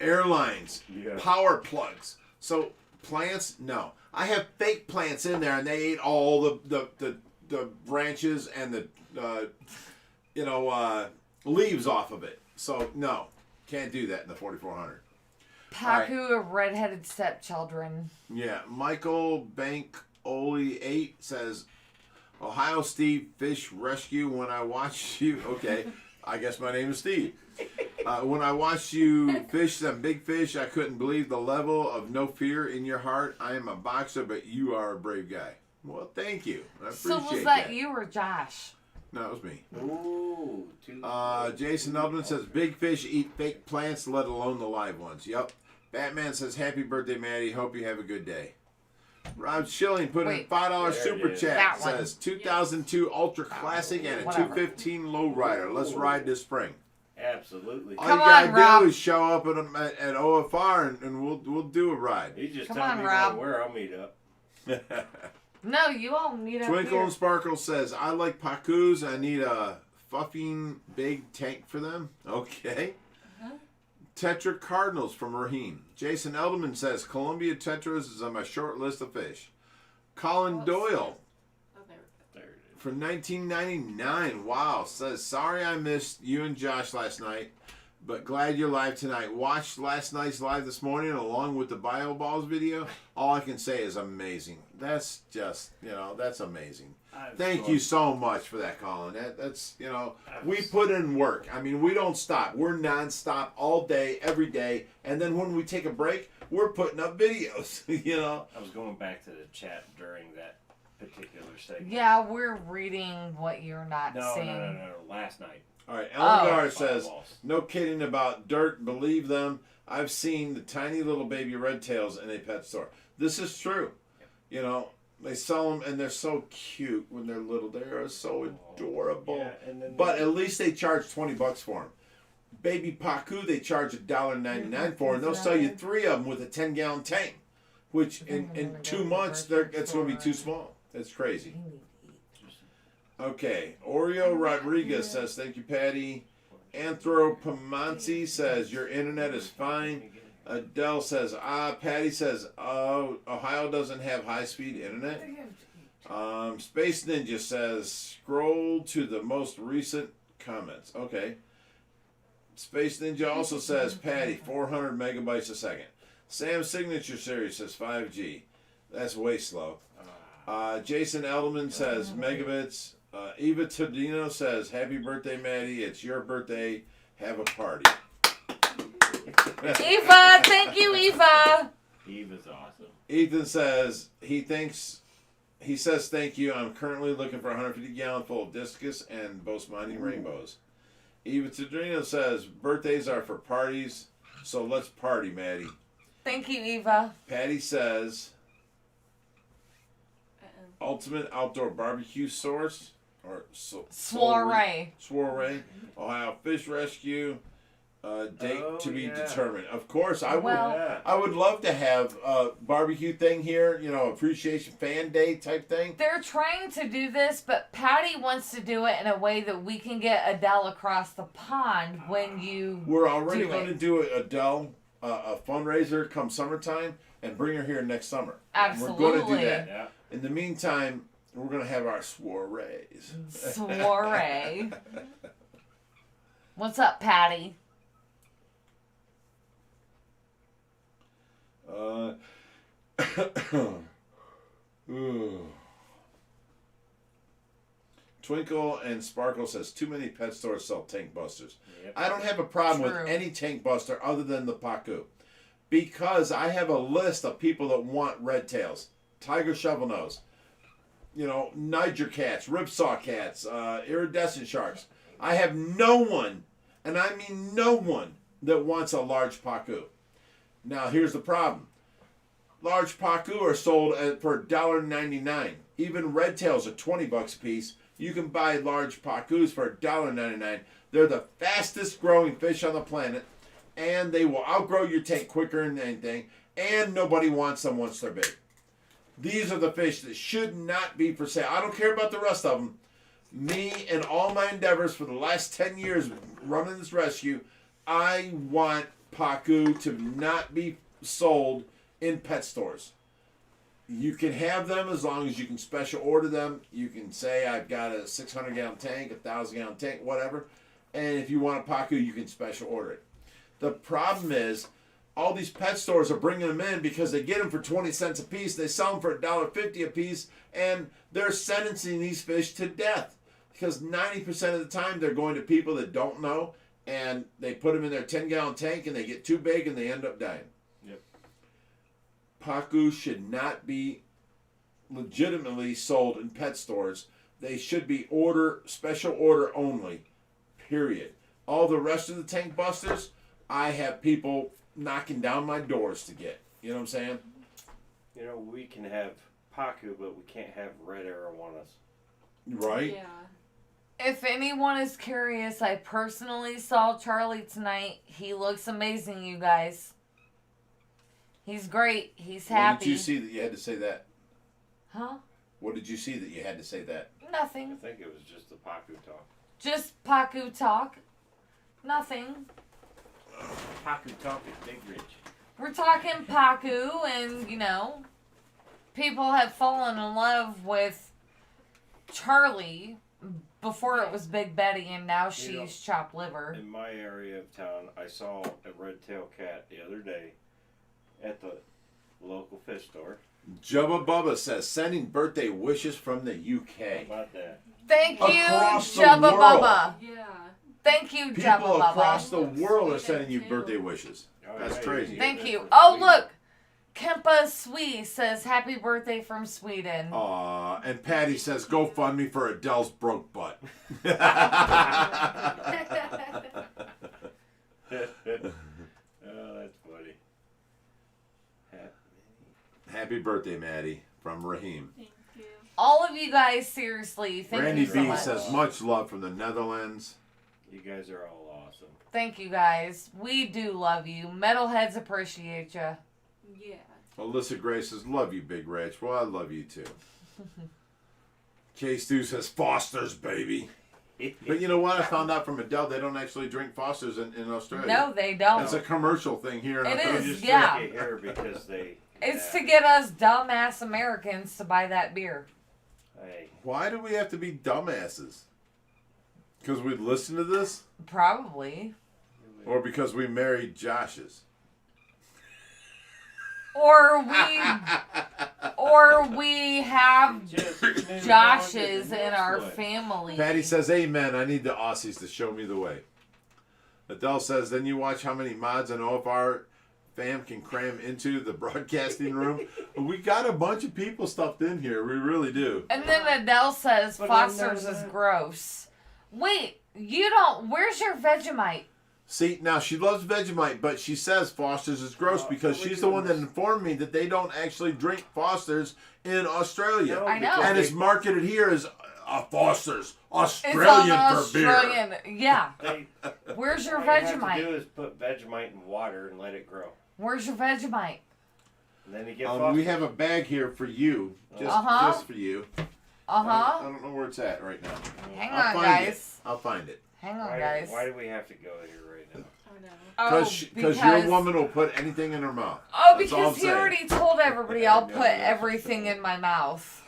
airlines, Yeah. power plugs. So plants, no. I have fake plants in there, and they ate all the branches and the leaves off of it. So no, can't do that in the 4400. Paku of redheaded stepchildren. Yeah, Michael Bank Oli 8 says, Ohio Steve Fish Rescue. When I watch you, okay, I guess my name is Steve. When I watched you fish some big fish, I couldn't believe the level of no fear in your heart. I am a boxer, but you are a brave guy. Well, thank you. I appreciate So was that you or Josh? No, it was me. Ooh. Jason Eldman says, big fish eat fake plants, let alone the live ones. Yep. Batman says, happy birthday, Maddie. Hope you have a good day. Rob Schilling put in $5 super chat. That one. Says, 2002 Ultra Classic and a 215 Lowrider. Let's ride this spring. Absolutely. All Come you gotta on, Rob. do is show up at OFR and we'll do a ride. You just Come tell on, me Rob. where I'll meet up. No, you all need a Twinkle beer. and Sparkle says, I like Pacus. I need a fuffing big tank for them. Okay. Tetra Cardinals from Raheem. Jason Elderman says, Columbia Tetras is on my short list of fish. Colin Doyle Oh, there we There it is. from 1999. Wow. Says, sorry I missed you and Josh last night, but glad you're live tonight. Watched last night's live this morning along with the Bio Balls video. All I can say is amazing. That's just, that's amazing. Thank you so much for that, Colin. That's, we put in work. I mean, we don't stop. We're nonstop all day, every day. And then when we take a break, we're putting up videos, I was going back to the chat during that particular segment. Yeah, we're reading what you're not No, seeing. no. Last night. All right, Elgar Oh. says, Fireballs. no kidding about dirt, believe them. I've seen the tiny little baby red tails in a pet store. This is true. They sell them and they're so cute when they're little. They are so adorable. Yeah, and then But at least they charge $20 for them. Baby Pacu, they charge $1.99 for, and they'll sell you 3 of them with a 10-gallon tank, which in 2 months, it's going to be too small. It's crazy. Okay, Oreo Rodriguez says, thank you, Patty. Anthropomancy says, your internet is fine. Adele says, Patty says, Ohio doesn't have high-speed internet. Space Ninja says, scroll to the most recent comments. Okay. Space Ninja also says, Patty, 400 megabytes a second. Sam's Signature Series says 5G. That's way slow. Jason Edelman says megabits. Eva Todino says, happy birthday, Maddie. It's your birthday. Have a party. Eva, thank you, Eva. Eva's awesome. Ethan says, he says, thank you. I'm currently looking for 150 gallon full of discus and Bosmani rainbows. Eva Todino says, birthdays are for parties, so let's party, Maddie. Thank you, Eva. Patty says, ultimate outdoor barbecue source or Soiree. Ohio Fish Rescue. Date to be yeah. determined. Of course, I would. Well- I would love to have a barbecue thing here. Appreciation fan day type thing. They're trying to do this, but Patty wants to do it in a way that we can get Adele across the pond when you We're already do going to it. do Adele a fundraiser come summertime and bring her here next summer. Absolutely. We're going to do that. Yeah. In the meantime, we're going to have our soirees. Soiree. What's up, Patty? Ooh. Twinkle and Sparkle says, too many pet stores sell tank busters. Yep. I don't have a problem True. with any tank buster other than the Pacu. Because I have a list of people that want red tails, tiger shovelnose, Niger cats, ripsaw cats, iridescent sharks. I have no one, and I mean no one, that wants a large Pacu. Now, here's the problem. Large Pacu are sold for $1.99. Even red tails are $20 a piece. You can buy large Pacus for $1.99. They're the fastest growing fish on the planet, and they will outgrow your tank quicker than anything, and nobody wants them once they're big. These are the fish that should not be for sale. I don't care about the rest of them. Me and all my endeavors for the last 10 years running this rescue, I want Pacu to not be sold in pet stores. You can have them as long as you can special order them. You can say, I've got a 600-gallon tank, a 1,000-gallon tank, whatever. And if you want a Pacu, you can special order it. The problem is, all these pet stores are bringing them in because they get them for 20 cents a piece. They sell them for $1.50 a piece, and they're sentencing these fish to death because 90% of the time they're going to people that don't know, and they put them in their 10-gallon tank, and they get too big, and they end up dying. Yep. Pacu should not be legitimately sold in pet stores. They should be special order only, period. All the rest of the tank busters, I have people knocking down my doors to get. You know what I'm saying? You know, we can have Pacu, but we can't have red arowanas. Right? Yeah. If anyone is curious, I personally saw Charlie tonight. He looks amazing, you guys. He's great. He's happy. What did you see that you had to say that? Huh? What did you see that you had to say that? I Nothing. think it was just the Pacu talk. Just Pacu talk. Nothing. Pacu talk is big rich. We're talking Pacu, and, you know, people have fallen in love with Charlie before it was Big Betty, and now she's chopped liver. In my area of town, I saw a red-tailed cat the other day at the local fish store. Jubba Bubba says, sending birthday wishes from the How UK. about that? Thank you, Across the Jubba world. Bubba. Yeah. Thank you, Jubba People across Bubba. the world are Sweet sending you too. birthday wishes. Oh, That's yeah, crazy. you Thank get you. that Oh, for look. Kempa Sweet says, happy birthday from Sweden. Aw, and Patty says, go fund me for Adele's broke butt. Oh, that's funny. Happy birthday, Maddie, from Raheem. Thank you. All of you guys, seriously, thank Randy you so B much. says, much love from the Netherlands. You guys are all awesome. Thank you guys. We do love you. Metalheads appreciate you. Yeah. Alyssa Gray says, love you, Big Rich. Well, I love you, too. K-Stu says, Foster's, baby. But you know what? I found out from Adele, they don't actually drink Fosters in Australia. No, they don't. It's a commercial thing here in It Australia. is, They just yeah. drink it here because they. It's to get us dumbass Americans to buy that beer. Hey, Why do we have to be dumbasses? Because we listen to this? Probably. Or because we married Josh's? Or we have just moved on to Josh's the in next our one. family. Patty says, amen. I need the Aussies to show me the way. Adele says, then you watch how many mods an OFR fam can cram into the broadcasting room. We got a bunch of people stuffed in here. We really do. And then Adele says But Foster's I'm is not- gross. Wait, you don't. Where's your Vegemite? See, now she loves Vegemite, but she says Foster's is gross because she's the one that informed me that they don't actually drink Foster's in Australia. No, I know. And because it's marketed here as Foster's It's Australian on for beer. Australian. Yeah. they, Where's your all you have to Vegemite? do is put Vegemite in water and let it grow. Where's your Vegemite? And then you get We Foster's. have a bag here for you, just Uh-huh. just for you. Uh I huh. don't know where it's at right now. Hang I'll on, find guys. I'll find it. Hang on, Why, guys. why do we have to go here right now? I know. Oh, Because your woman will put anything in her mouth. Oh, That's all because I'm he saying. already told everybody I'll Yeah, put yeah. everything in my mouth.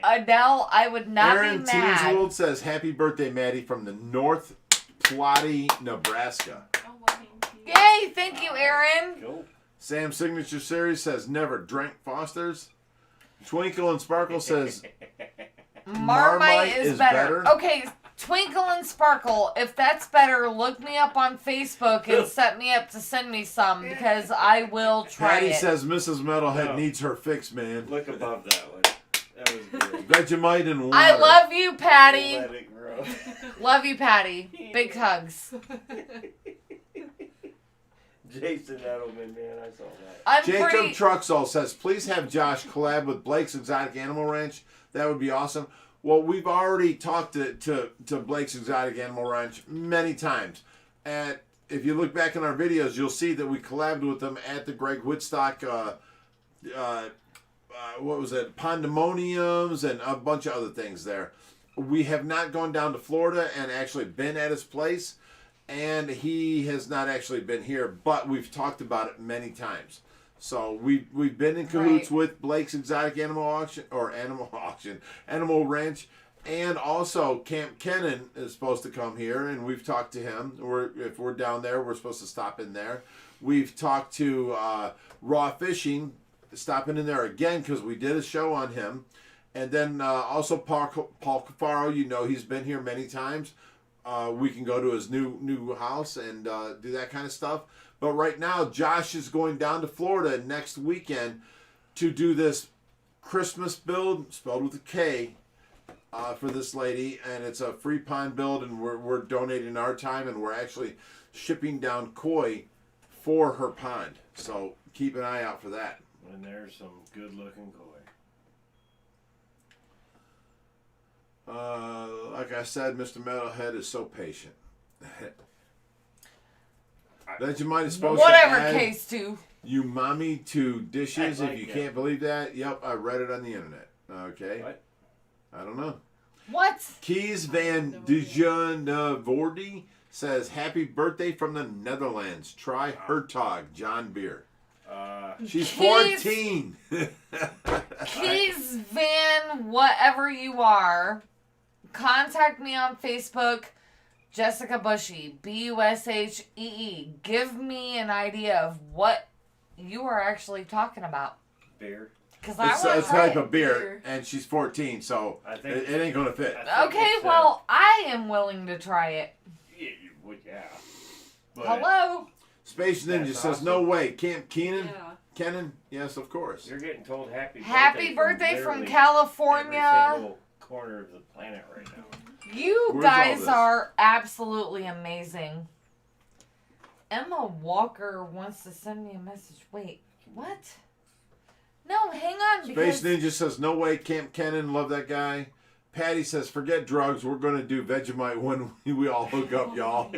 Adele, I would not Aaron be mad. Teenswold says, happy birthday, Maddie, from the North Plotty, Nebraska. Oh, well, thank you. Yay, thank you, Aaron. Go. Sam Signature Series says, never drank Foster's. Twinkle and Sparkle says, Marmite is better. better? Okay, Twinkle and Sparkle, if that's better, look me up on Facebook and set me up to send me some because I will try Patty it. says, Mrs. Metalhead No. needs her fix, man. Look above that one. That was good. Vegemite and water. I love you, Patty. Let it grow. Love you, Patty. Big hugs. Jason Edelman, man, I saw that. I'm Jacob pretty. Truxall says, please have Josh collab with Blake's Exotic Animal Ranch. That would be awesome. Well, we've already talked to Blake's Exotic Animal Ranch many times. And if you look back in our videos, you'll see that we collabed with them at the Greg Woodstock, what was it, Pandemoniums and a bunch of other things there. We have not gone down to Florida and actually been at his place. And he has not actually been here, but we've talked about it many times. So we've been in cahoots Right. with Blake's Exotic Animal Ranch, And also, Camp Kennan is supposed to come here, and we've talked to him. If we're down there, we're supposed to stop in there. We've talked to Raw Fishing, stopping in there again because we did a show on him. And then also Paul Cafaro, you know, he's been here many times. We can go to his new house and do that kind of stuff. But right now, Josh is going down to Florida next weekend to do this Christmas build, spelled with a K, for this lady. And it's a free pond build, and we're donating our time, and we're actually shipping down koi for her pond. So keep an eye out for that. And there's some good-looking koi. Like I said, Mr. Metalhead is so patient. Vegemite is supposed Whatever, to add case two. umami to dishes. Like If you that. can't believe that, yep, I read it on the internet. Okay. What? I don't know. What? Kees van Dujanvordi says, "Happy birthday from the Netherlands. Try Hertog John Beer." She's Kees- 14. Keys Van, whatever you are, contact me on Facebook, Jessica Bushy, Bushee. Give me an idea of what you are actually talking about. Beer. Because I It's want a to try type it. of beer, and she's 14, so I think- it ain't going to fit. I think Okay, it's, well, I am willing to try it. Yeah, you would, yeah. But Hello? Space Ninja That's says, awesome. "No way. Camp Keenan? Yeah. Kennan? Yes, of course." You're getting told Happy birthday from literally California. Every single corner of the planet right now. You Where's all guys this? are absolutely amazing. Emma Walker wants to send me a message. Wait, what? No, hang on. Space Because Ninja says, "No way. Camp Kennan. Love that guy." Patty says, "Forget drugs. We're going to do Vegemite when we all hook up, y'all."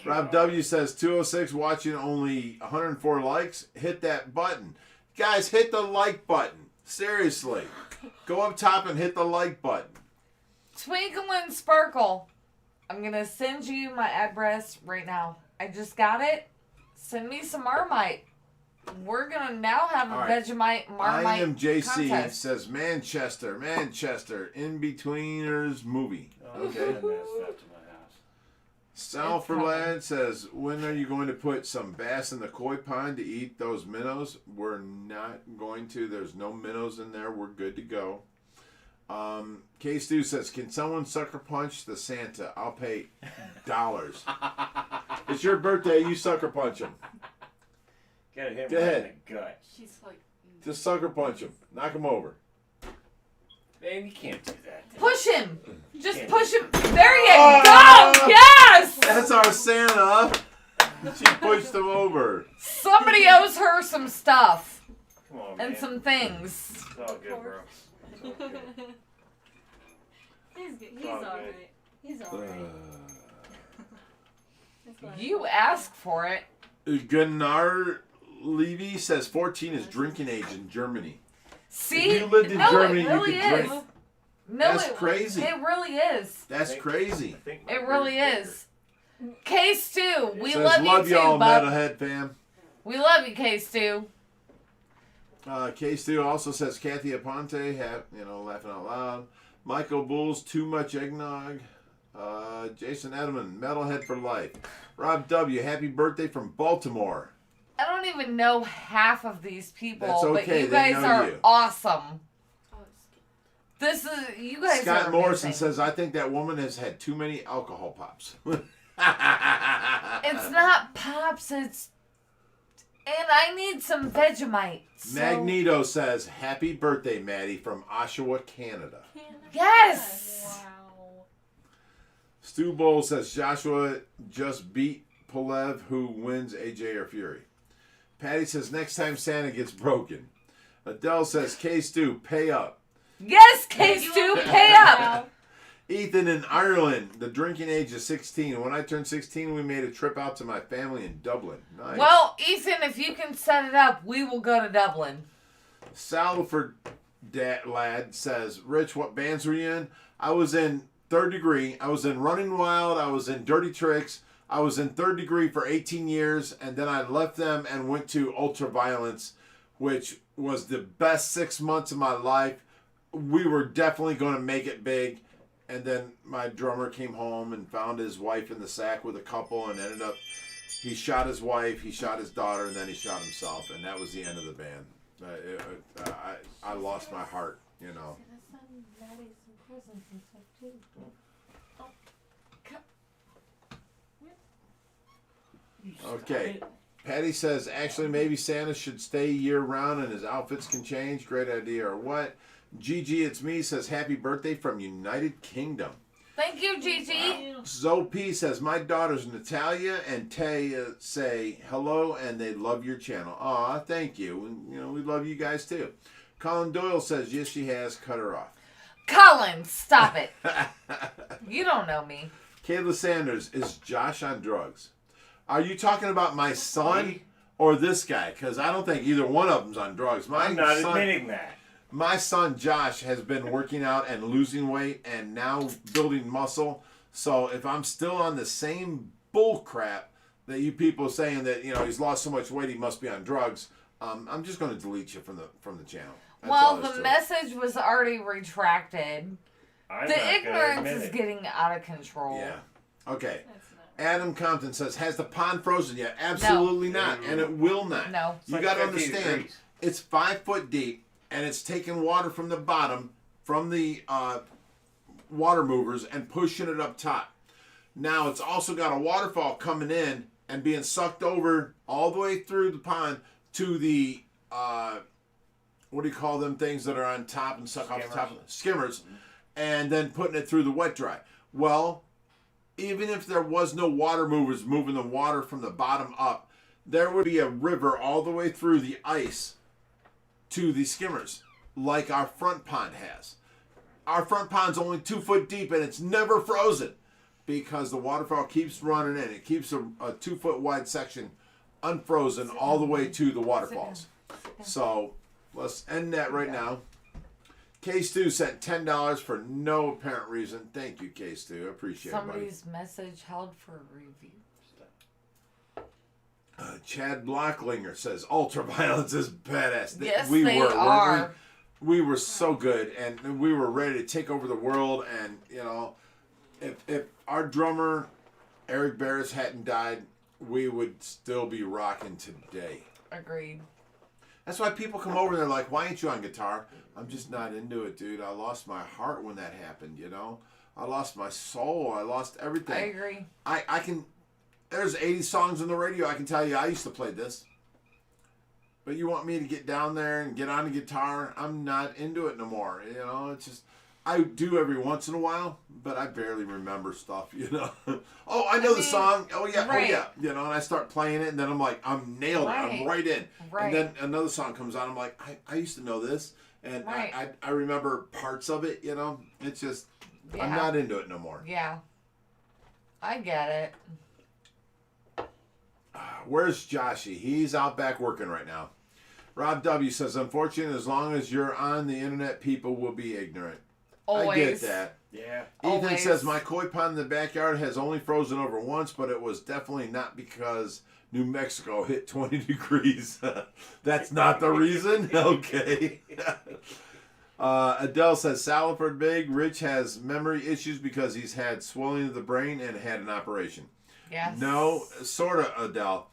Rob W says, 206 watching, only 104 likes. Hit that button. Guys, hit the like button. Seriously. Go up top and hit the like button. Twinkle and Sparkle, I'm going to send you my address right now. I just got it. Send me some Marmite. We're going to now have a All right. Vegemite Marmite I am JC contest. says, Manchester, In-Betweeners movie. Oh, Okay. send that stuff to my house. Sal It's for coming. Lad says, "When are you going to put some bass in the koi pond to eat those minnows?" We're not going to. There's no minnows in there. We're good to go. K-Stu says, "Can someone sucker punch the Santa? I'll pay $. It's your birthday. You sucker punch him. Gotta hit Go him right ahead. in the gut. She's like, Just sucker punch him. Knock him over." Man, you can't do that. Push him. Just Yeah. push him. There you Oh! go. Yes. That's our Santa. She pushed him over. Somebody owes her some stuff Come on, man. and some things. It's all good, bro. It's all good. He's good. He's all good. alright. He's alright. You asked for it. Gunnar Levy says 14 is drinking age in Germany. See? If you lived in no, Germany, it really you could is. drink. No, That's crazy. It really is. That's crazy. I think my It really beer's is. Case 2, we Says, love you too, y'all, bub. Metalhead fam. We love you, Case 2. K-Stu also says Kathy Aponte, laughing out loud. Michael Bulls, too much eggnog. Jason Edelman, Metalhead for life. Rob W, happy birthday from Baltimore. I don't even know half of these people, That's okay, but you they guys know are you. awesome. oh, This is, you guys Scott are Morrison amazing. says, I think that woman has had too many alcohol pops. It's not Pops, it's... And I need some Vegemite. So... Magneto says, happy birthday, Maddie, from Oshawa, Canada. Yes! wow. Stu Bowl says, Joshua just beat Polev, who wins AJ or Fury. Patty says, next time Santa gets broken. Adele says, K-Stu, pay up. Yes, Case 2, pay up! Ethan in Ireland, the drinking age is 16. When I turned 16, we made a trip out to my family in Dublin. Nice. Well, Ethan, if you can set it up, we will go to Dublin. Salford Lad says, Rich, what bands were you in? I was in Third Degree. I was in Running Wild. I was in Dirty Tricks. I was in Third Degree for 18 years, and then I left them and went to Ultraviolence, which was the best 6 months of my life. we were definitely going to make it big. And then my drummer came home and found his wife in the sack with a couple and ended up, he shot his wife, he shot his daughter, and then he shot himself. And that was the end of the band. I lost my heart, you know. Okay. Patty says, actually, maybe Santa should stay year-round and his outfits can change. Great idea, or what? Gigi, it's me, says, happy birthday from United Kingdom. Thank you, Gigi. Wow. Zoe P says, my daughters Natalia and Taya say hello and they love your channel. Aw, thank you. And, you know, we love you guys too. Colin Doyle says, yes, she has. Cut her off. Colin, stop it. You don't know me. Kayla Sanders, is Josh on drugs? Are you talking about my son or this guy? Because I don't think either one of them's on drugs. I'm not admitting that. My son Josh has been working out and losing weight and now building muscle. So if I'm still on the same bull crap that you people are saying that, you know, he's lost so much weight he must be on drugs, I'm just going to delete you from the channel. That's well, the message was already retracted. The ignorance is getting out of control. Yeah. Okay. Adam Compton says, has the pond frozen yet? Absolutely not. And it will not. No. You got to understand, it's 5 foot deep, and it's taking water from the bottom, from the water movers, and pushing it up top. Now, it's also got a waterfall coming in and being sucked over all the way through the pond to the, what do you call them things that are on top and suck off the top? Skimmers. And then putting it through the wet dry. Well, even if there was no water movers moving the water from the bottom up, there would be a river all the way through the ice to the skimmers, like our front pond has. Our front pond's only 2 foot deep and it's never frozen because the waterfall keeps running in. It keeps a 2 foot wide section unfrozen all the way to the waterfalls. So let's end that right now. K-Stu sent $10 for no apparent reason. Thank you, K-Stu. I appreciate it, buddy. Somebody's message held for review. Chad Blocklinger says, Ultraviolence is badass. Yes, they are. We were so good, and we were ready to take over the world. And, you know, if our drummer, Eric Barris, hadn't died, we would still be rocking today. Agreed. That's why people come over and they're like, why ain't you on guitar? I'm just not into it, dude. I lost my heart when that happened, you know? I lost my soul. I lost everything. I agree. I can... There's 80 songs on the radio. I can tell you I used to play this. But you want me to get down there and get on the guitar? I'm not into it no more. You know, it's just... I do every once in a while, but I barely remember stuff, you know? Oh, I know the song. Oh, yeah. Right. Oh, yeah. You know, and I start playing it, and then I'm like, I'm nailed it. I'm right in. Right. And then another song comes on. I'm like, I used to know this. And I remember parts of it, you know? It's just, I'm not into it no more. Yeah. I get it. Where's Joshy? He's out back working right now. Rob W. says, unfortunately, as long as you're on the internet, people will be ignorant. Always. I get that. Yeah. Ethan says, my koi pond in the backyard has only frozen over once, but it was definitely not because New Mexico hit 20 degrees. That's not the reason? Okay. Adele says, Salford Big. Rich has memory issues because he's had swelling of the brain and had an operation. Yes. No, sort of, Adele.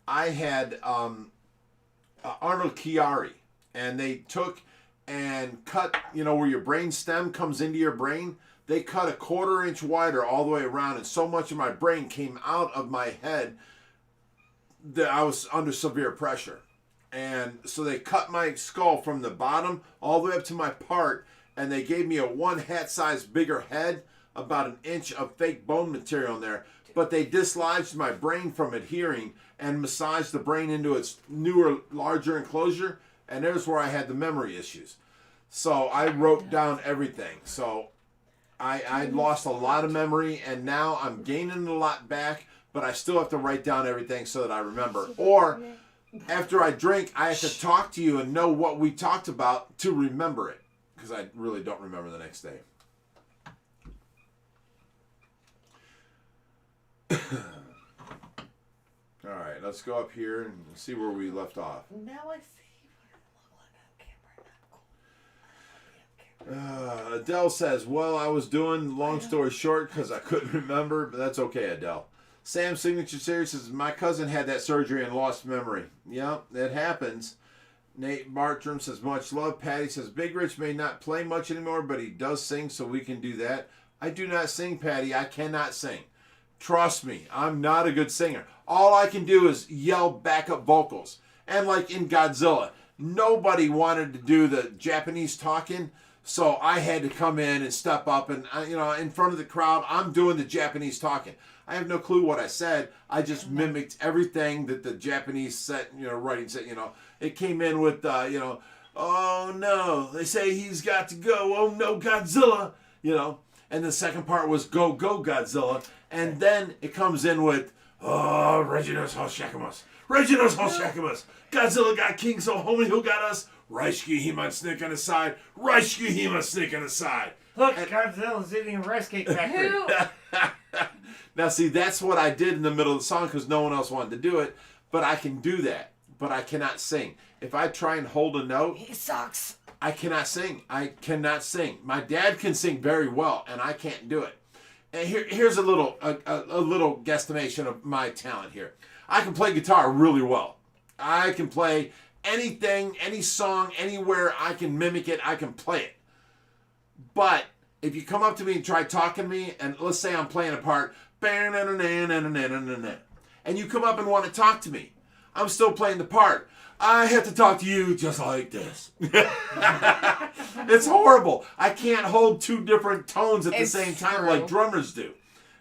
I had Arnold Chiari, and they took and cut, you know, where your brain stem comes into your brain. They cut a 1/4 inch wider all the way around, and so much of my brain came out of my head that I was under severe pressure. And so they cut my skull from the bottom all the way up to my part, and they gave me a 1 hat size bigger head, about 1 inch of fake bone material in there. But they dislodged my brain from adhering and massaged the brain into its newer, larger enclosure. And there's where I had the memory issues. So I wrote down everything. So I lost a lot of memory, and now I'm gaining a lot back, but I still have to write down everything so that I remember. Or after I drink, I have to talk to you and know what we talked about to remember it, because I really don't remember the next day. All right, let's go up here and see where we left off. Now I see what I look like on Adele says, well, I was doing long story short because I couldn't remember, but that's okay, Adele. Sam's Signature Series says, my cousin had that surgery and lost memory. Yep, it happens. Nate Bartram says, much love. Patty says, Big Rich may not play much anymore, but he does sing, so we can do that. I do not sing, Patty. I cannot sing. Trust me, I'm not a good singer. All I can do is yell backup vocals. And like in Godzilla, nobody wanted to do the Japanese talking, so I had to come in and step up and, in front of the crowd, I'm doing the Japanese talking. I have no clue what I said. I just mimicked everything that the Japanese said, writing said, It came in with, oh no, they say he's got to go. Oh no, Godzilla, And the second part was go, go, Godzilla. And then it comes in with, oh, Reginos Hoshakamas. Reginos Hoshakamas. Godzilla got king, so homie who got us? Raishiki Himan Snick on the side. Raishiki Himan Snick on the side. Look, Godzilla's eating a rice cake factory. Now, see, that's what I did in the middle of the song because no one else wanted to do it. But I can do that. But I cannot sing. If I try and hold a note, He sucks. I cannot sing. I cannot sing. My dad can sing very well, and I can't do it. And here's a little guesstimation of my talent here. I can play guitar really well. I can play anything, any song, anywhere. I can mimic it. I can play it. But if you come up to me and try talking to me, and let's say I'm playing a part, and you come up and want to talk to me, I'm still playing the part. I have to talk to you just like this. It's horrible. I can't hold two different tones at the same time like drummers do.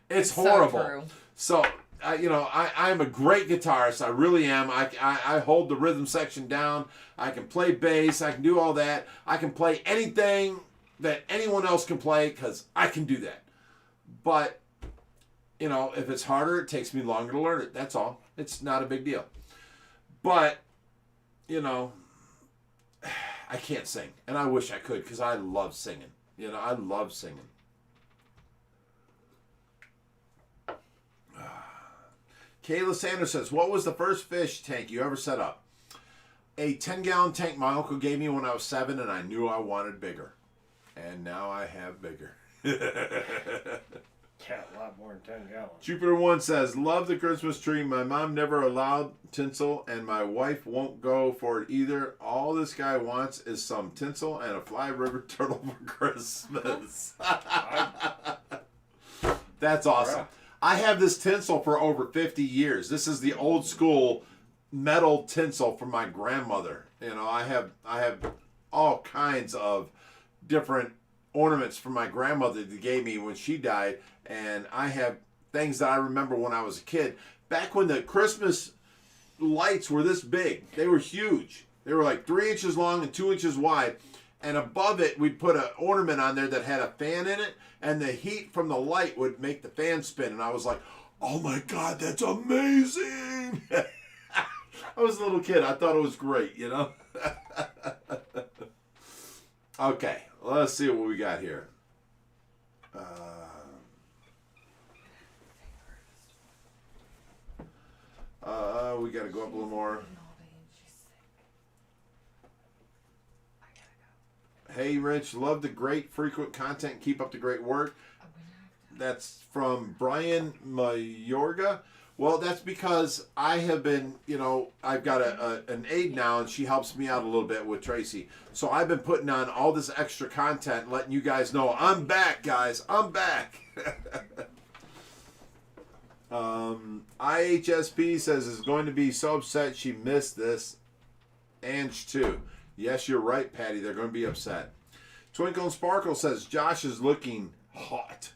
It's horrible. So I'm a great guitarist. I really am. I hold the rhythm section down. I can play bass. I can do all that. I can play anything that anyone else can play because I can do that. But, if it's harder, it takes me longer to learn it. That's all. It's not a big deal. But, I can't sing. And I wish I could because I love singing. I love singing. Kayla Sanders says, what was the first fish tank you ever set up? A 10-gallon tank my uncle gave me when I was 7, and I knew I wanted bigger. And now I have bigger. Yeah, a lot more than 10 gallons. Jupiter 1 says, love the Christmas tree. My mom never allowed tinsel, and my wife won't go for it either. All this guy wants is some tinsel and a fly river turtle for Christmas. That's awesome. I have this tinsel for over 50 years. This is the old school metal tinsel from my grandmother. I have all kinds of different ornaments from my grandmother that gave me when she died, and I have things that I remember when I was a kid. Back when the Christmas lights were this big, they were huge. They were like 3 inches long and 2 inches wide, and above it we'd put an ornament on there that had a fan in it, and the heat from the light would make the fan spin, and I was like, oh my God, that's amazing. I was a little kid. I thought it was great, Okay, let's see what we got here. We got to go up a little more. Hey, Rich, love the great frequent content. Keep up the great work. That's from Brian Mayorga. Well, that's because I have been, I've got an aide now, and she helps me out a little bit with Tracy. So I've been putting on all this extra content, letting you guys know I'm back, guys. I'm back. IHSP says is going to be so upset she missed this. Ange too. Yes, you're right, Patty. They're going to be upset. Twinkle and Sparkle says Josh is looking hot.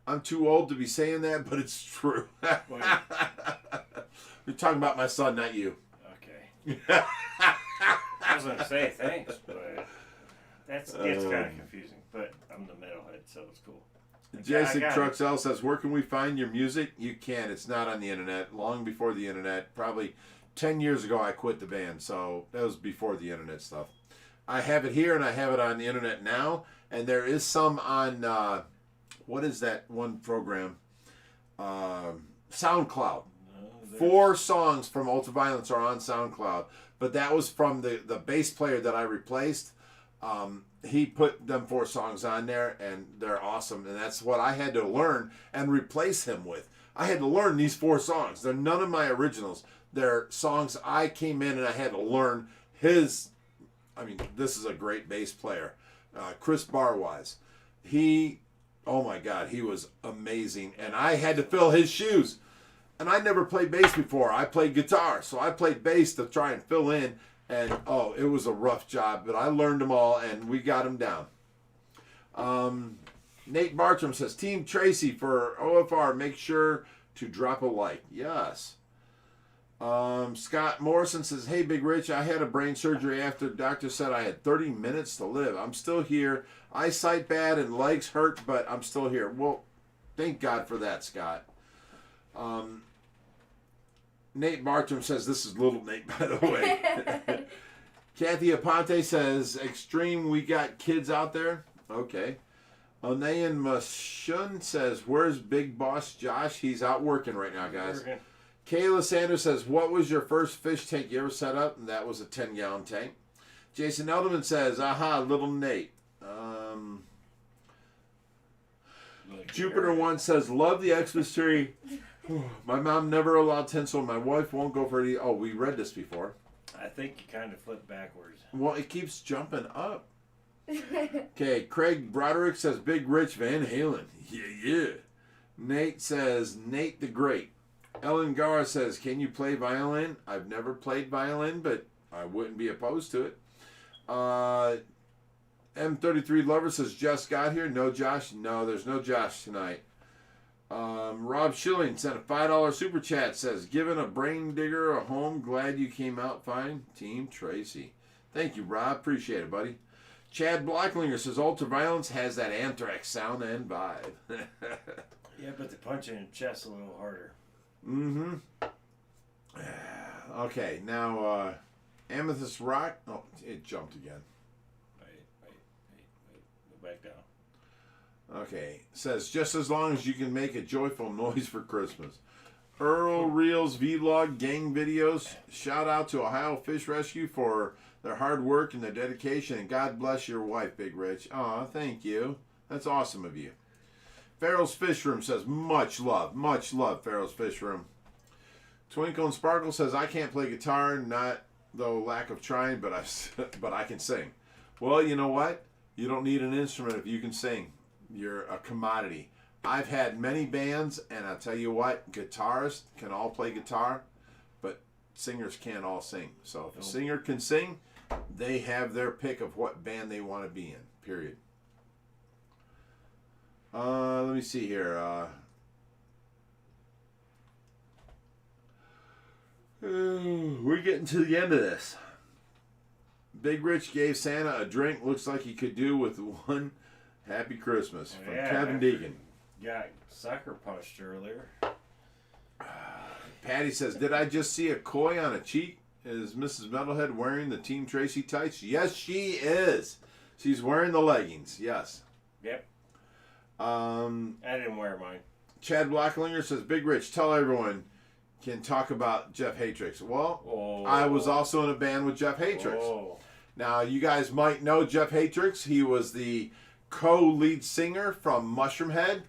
I'm too old to be saying that, but it's true. You're talking about my son, not you. Okay. I was going to say thanks, but it's kind of confusing. But I'm the metalhead, so it's cool. Jason Truxell says, where can we find your music? You can. It's not on the internet. Long before the internet. Probably 10 years ago I quit the band, so that was before the internet stuff. I have it here, and I have it on the internet now. And there is some on, what is that one program? SoundCloud. 4 songs from Ultraviolence are on SoundCloud. But that was from the bass player that I replaced. he put them 4 songs on there, and they're awesome. And that's what I had to learn and replace him with. I had to learn these 4 songs. They're none of my originals. They're songs I came in and I had to learn his. I mean, this is a great bass player. Chris Barwise. Oh my God, he was amazing. And I had to fill his shoes. And I never played bass before. I played guitar. So I played bass to try and fill in. And, it was a rough job. But I learned them all, and we got them down. Nate Bartram says, Team Tracy for OFR, make sure to drop a like. Yes. Scott Morrison says, hey, Big Rich, I had a brain surgery after the doctor said I had 30 minutes to live. I'm still here. Eyesight bad and legs hurt, but I'm still here. Well, thank God for that, Scott. Nate Bartram says, this is little Nate, by the way. Kathy Aponte says, extreme, we got kids out there. Okay. Onayan Mashun says, where's Big Boss Josh? He's out working right now, guys. Kayla Sanders says, what was your first fish tank you ever set up? And that was a 10-gallon tank. Jason Elderman says, aha, little Nate. Jupiter One says, love the Xmas tree. My mom never allowed tinsel. My wife won't go for it. Oh, we read this before. I think you kind of flipped backwards. Well, it keeps jumping up. Okay, Craig Broderick says, Big Rich Van Halen. Yeah. Nate says, Nate the Great. Ellen Gara says, can you play violin? I've never played violin, but I wouldn't be opposed to it. M33 Lover says, just got here. No Josh. No, there's no Josh tonight. Rob Schilling sent a $5 super chat, says, giving a brain digger a home. Glad you came out fine. Team Tracy. Thank you, Rob. Appreciate it, buddy. Chad Blacklinger says, Ultraviolence has that Anthrax sound and vibe. Yeah, but the punch in the chest a little harder. Mm-hmm. Okay, now, Amethyst Rock. Oh, it jumped again. Wait. Go back down. Okay, says, just as long as you can make a joyful noise for Christmas. Earl Reels Vlog Gang Videos. Shout out to Ohio Fish Rescue for their hard work and their dedication, and God bless your wife, Big Rich. Aw, thank you. That's awesome of you. Farrell's Fish Room says, much love, Farrell's Fish Room. Twinkle and Sparkle says, I can't play guitar, not though lack of trying, but I can sing. Well, you know what? You don't need an instrument if you can sing. You're a commodity. I've had many bands, and I'll tell you what, guitarists can all play guitar, but singers can't all sing. So if a singer can sing, they have their pick of what band they want to be in, period. Let me see here. We're getting to the end of this. Big Rich gave Santa a drink. Looks like he could do with one. Happy Christmas from Kevin Deegan. Got sucker punched earlier. Patty says, did I just see a koi on a cheek? Is Mrs. Metalhead wearing the Team Tracy tights? Yes, she is. She's wearing the leggings. Yes. Yep. I didn't wear mine. Chad Blacklinger says, Big Rich, tell everyone can talk about Jeff Hatrix. Well, I was also in a band with Jeff Hatrix. Now, you guys might know Jeff Hatrix. He was the co-lead singer from Mushroomhead.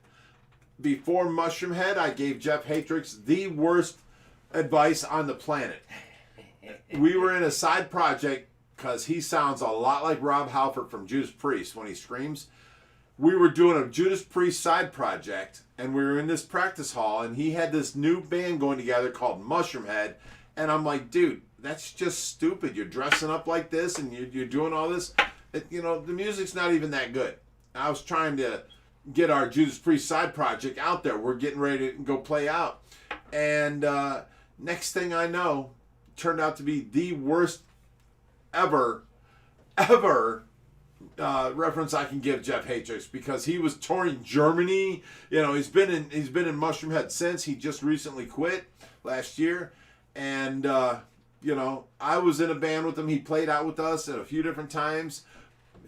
Before Mushroomhead, I gave Jeff Hatrix the worst advice on the planet. We were in a side project because he sounds a lot like Rob Halford from Judas Priest when he screams. We were doing a Judas Priest side project, and we were in this practice hall, and he had this new band going together called Mushroomhead, and I'm like, dude, that's just stupid. You're dressing up like this, and you're doing all this. The music's not even that good. I was trying to get our Judas Priest side project out there. We're getting ready to go play out. And next thing I know, turned out to be the worst ever reference I can give Jeff Hatrix, because he was touring Germany. He's been in Mushroomhead since. He just recently quit last year. And, I was in a band with him. He played out with us at a few different times.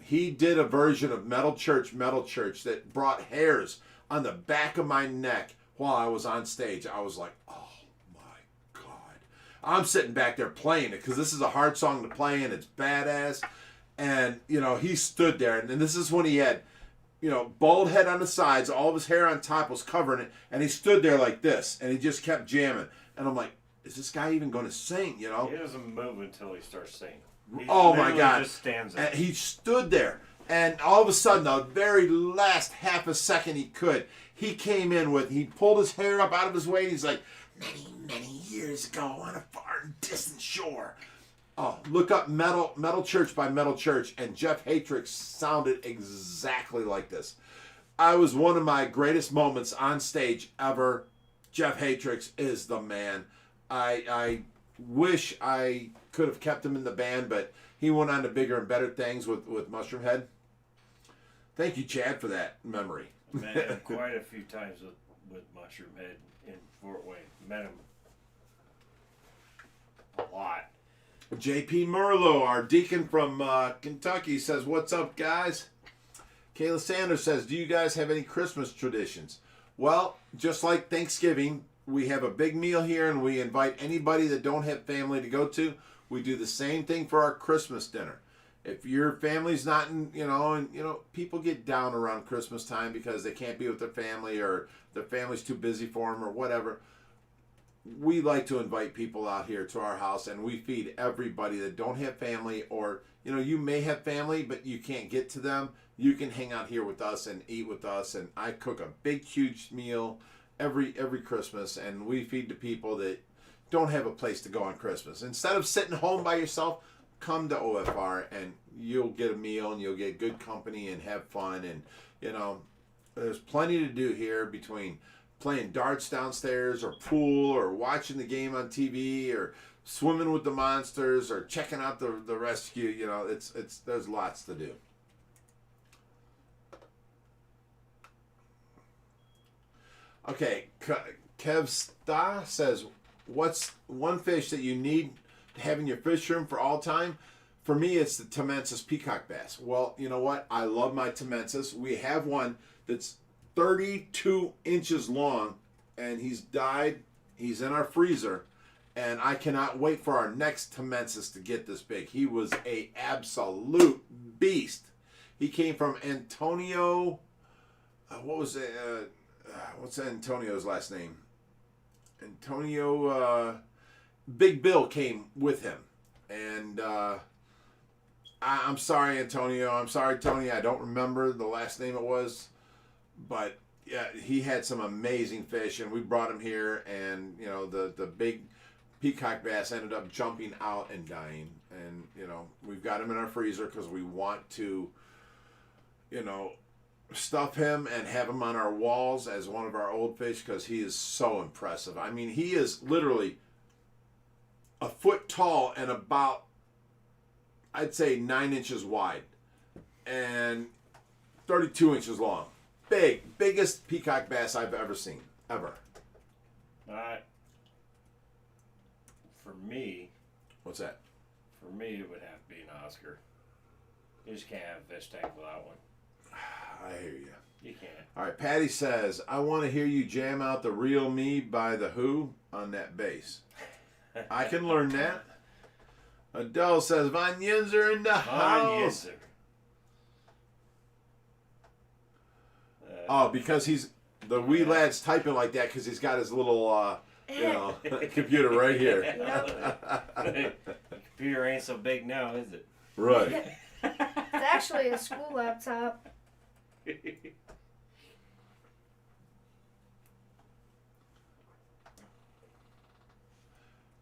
He did a version of Metal Church that brought hairs on the back of my neck while I was on stage. I was like, oh my God. I'm sitting back there playing it because this is a hard song to play and it's badass. And, you know, he stood there, and this is when he had, you know, bald head on the sides, all of his hair on top was covering it, and he stood there like this, and he just kept jamming. And I'm like, is this guy even going to sing, you know? He doesn't move until he starts singing. He Oh, my literally God. just stands there. And he stood there, and all of a sudden, the very last half a second he could, he came in with, he pulled his hair up out of his way, and he's like, many, many years ago on a far and distant shore. Oh, look up Metal Church by Metal Church, and Jeff Hatrix sounded exactly like this. I was one of my greatest moments on stage ever. Jeff Hatrix is the man. I wish I could have kept him in the band, but he went on to bigger and better things with Mushroom Head. Thank you, Chad, for that memory. Met him quite a few times with Mushroom Head in Fort Wayne. Met him a lot. JP Merlo, our deacon from Kentucky, says, what's up, guys? Kayla Sanders says, do you guys have any Christmas traditions? Well, just like Thanksgiving, we have a big meal here, and we invite anybody that don't have family to go to. We do the same thing for our Christmas dinner. If your family's not in, people get down around Christmas time because they can't be with their family or their family's too busy for them or whatever. We like to invite people out here to our house, and we feed everybody that don't have family, or you may have family but you can't get to them. You can hang out here with us and eat with us, and I cook a big huge meal every Christmas, and we feed the people that don't have a place to go on Christmas. Instead of sitting home by yourself, come to OFR and you'll get a meal and you'll get good company and have fun. And there's plenty to do here between playing darts downstairs or pool or watching the game on TV or swimming with the monsters or checking out the rescue. There's lots to do. Okay, Kev Sta says, what's one fish that you need to have in your fish room for all time? For me, it's the Temensis peacock bass. Well, you know what? I love my Temensis. We have one that's 32 inches long, and he's died. He's in our freezer, and I cannot wait for our next Temensis to get this big. He was a absolute beast. He came from Antonio. What's Antonio's last name? Antonio. Big Bill came with him, and I'm sorry, Antonio. I'm sorry, Tony. I don't remember the last name it was. But yeah, he had some amazing fish, and we brought him here, and the big peacock bass ended up jumping out and dying, and we've got him in our freezer because we want to stuff him and have him on our walls as one of our old fish because he is so impressive. I mean, he is literally a foot tall and about, I'd say, 9 inches wide and 32 inches long. Biggest peacock bass I've ever seen, ever. For me, what's that? For me, it would have to be an Oscar. You just can't have a fish tank without one. I hear you. You can't. All right, Patty says, I want to hear you jam out the Real Me by The Who on that bass. I can learn that. Adele says, Von Yinzer in the house. Yes, Oh, because the wee lad's typing like that because he's got his little, computer right here. The computer ain't so big now, is it? Right. It's actually a school laptop.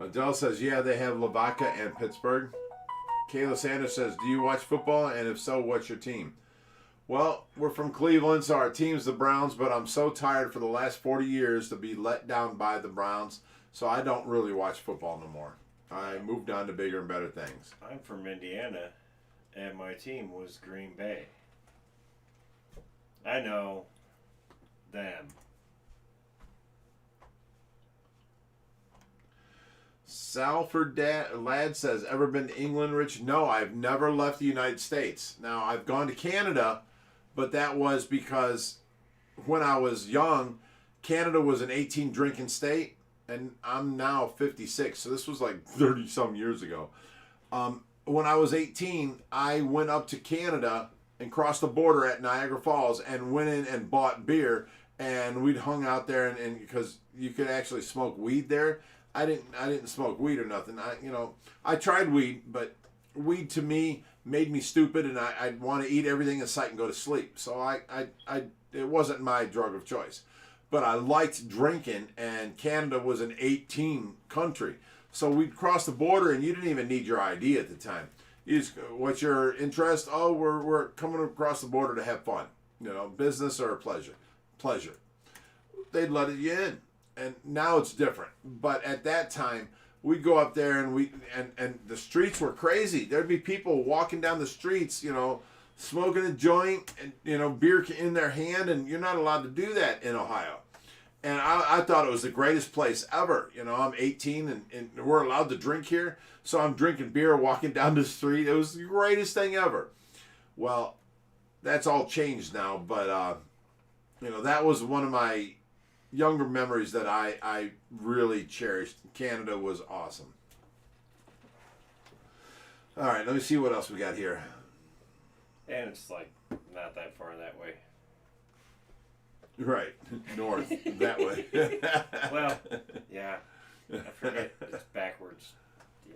Adele says, yeah, they have Lavaca and Pittsburgh. Kayla Sanders says, do you watch football? And if so, what's your team? Well, we're from Cleveland, so our team's the Browns, but I'm so tired for the last 40 years to be let down by the Browns, so I don't really watch football no more. I moved on to bigger and better things. I'm from Indiana, and my team was Green Bay. I know them. Salford Lad says, ever been to England, Rich? No, I've never left the United States. Now, I've gone to Canada, but that was because when I was young, Canada was an 18 drinking state, and I'm now 56, so this was like 30-some years ago. when I was 18, I went up to Canada and crossed the border at Niagara Falls and went in and bought beer, and we'd hung out there, and because you could actually smoke weed there. I didn't smoke weed or nothing. I tried weed, but weed to me made me stupid, and I'd want to eat everything in sight and go to sleep. So it wasn't my drug of choice. But I liked drinking, and Canada was an 18 country. So we'd cross the border, and you didn't even need your ID at the time. You just, what's your interest? Oh, we're coming across the border to have fun. Business or pleasure. Pleasure. They'd let you in. And now it's different. But at that time, we'd go up there, and the streets were crazy. There'd be people walking down the streets, smoking a joint and, beer in their hand, and you're not allowed to do that in Ohio. And I thought it was the greatest place ever. I'm 18 and we're allowed to drink here. So I'm drinking beer, walking down the street. It was the greatest thing ever. Well, that's all changed now. But, that was one of my younger memories that I really cherished. Canada was awesome. All right, let me see what else we got here. And it's like not that far that way. Right, north, that way. Well, yeah. I forget it's backwards. Yeah.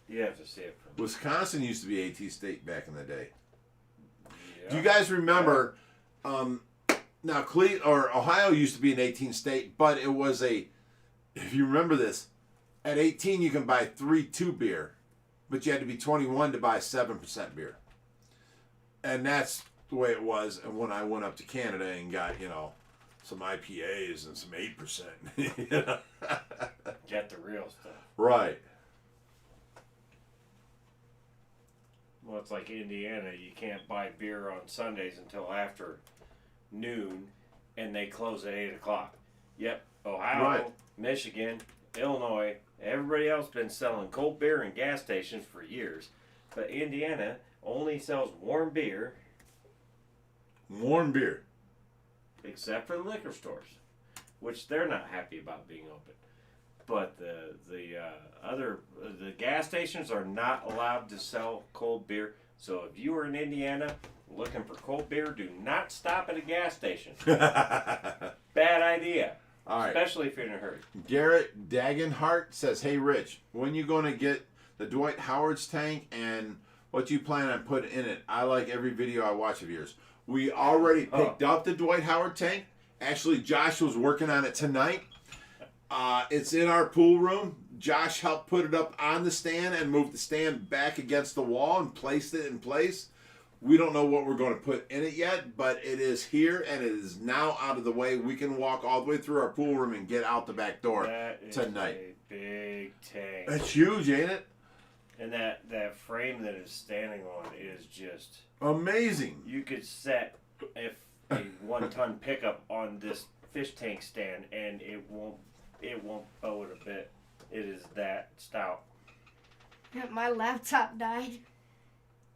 You have to see it from Wisconsin used to be AT State back in the day. Yeah. Do you guys remember? Now, Ohio used to be an 18 state, but it was if you remember this, at 18 you can buy 3.2 beer, but you had to be 21 to buy 7% beer. And that's the way it was. And when I went up to Canada and got, some IPAs and some 8%. Get the real stuff. Right. Well, it's like Indiana. You can't buy beer on Sundays until after noon, and they close at 8 o'clock. Yep. Ohio, Right. Michigan, Illinois, everybody else been selling cold beer in gas stations for years. But Indiana only sells warm beer. Warm beer. Except for the liquor stores, which they're not happy about being open. But the gas stations are not allowed to sell cold beer. So if you are in Indiana looking for cold beer, do not stop at a gas station. Bad idea. All right. Especially if you're in a hurry. Garrett Dagenhart says, "Hey Rich, when you going to get the Dwight Howard's tank and what you plan on putting in it? I like every video I watch of yours." We already picked up the Dwight Howard tank. Actually, Josh was working on it tonight. It's in our pool room. Josh helped put it up on the stand and moved the stand back against the wall and placed it in place. We don't know what we're going to put in it yet, but it is here and it is now out of the way. We can walk all the way through our pool room and get out the back door tonight. A big tank. That's huge, ain't it? And that frame that it's standing on is just amazing. You could set a 1-ton pickup on this fish tank stand and it won't bow it a bit. It is that stout. My laptop died.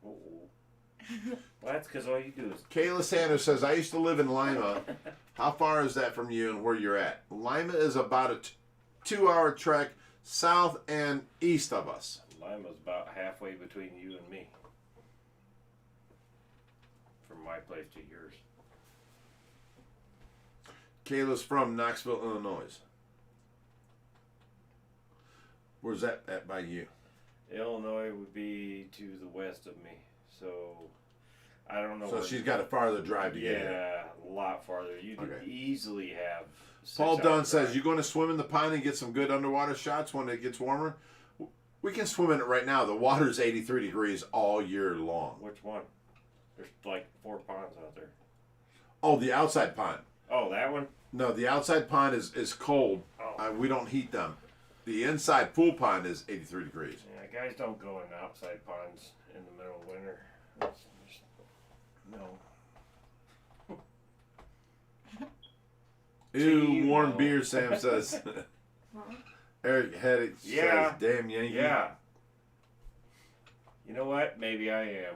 Uh-oh. Well, that's because all you do is... Kayla Sanders says, "I used to live in Lima. How far is that from you and where you're at?" Lima is about a 2-hour trek south and east of us. Lima's about halfway between you and me. From my place to yours. Kayla's from Knoxville, Illinois. Where's that at by you? Illinois would be to the west of me. So, I don't know. So she's got a farther drive to get here. Yeah, a lot farther. You could easily have... Paul Dunn says, "You going to swim in the pond and get some good underwater shots when it gets warmer?" We can swim in it right now. The water's 83 degrees all year long. Which one? There's like 4 ponds out there. Oh, the outside pond. Oh, that one? No, the outside pond is cold. Oh. We don't heat them. The inside pool pond is 83 degrees. Yeah, guys don't go in outside ponds in the middle of winter. No. Ew, warm beer, Sam says. Eric Heddick says, "Damn Yankee." Yeah. You know what? Maybe I am.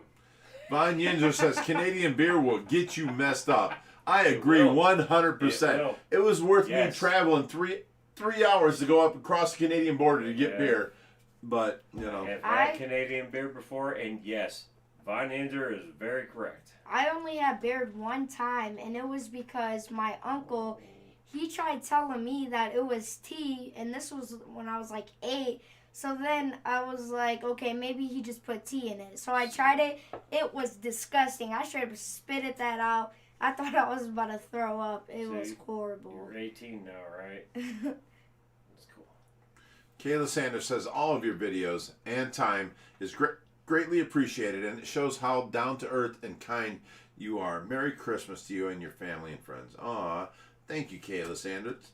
Von Yinzer says, "Canadian beer will get you messed up." I agree 100%. It was worth me traveling three hours to go up across the Canadian border to get beer. But, you know. I have had Canadian beer before, and yes, Von Inzer is very correct. I only had beer one time, and it was because my uncle, he tried telling me that it was tea, and this was when I was like 8. So then I was like, okay, maybe he just put tea in it. So I tried it. It was disgusting. I straight up spit that out. I thought I was about to throw up. It was horrible. You're 18 now, right? That's cool. Kayla Sanders says all of your videos and time is greatly appreciated, and it shows how down to earth and kind you are. Merry Christmas to you and your family and friends. Aw, thank you, Kayla Sanders.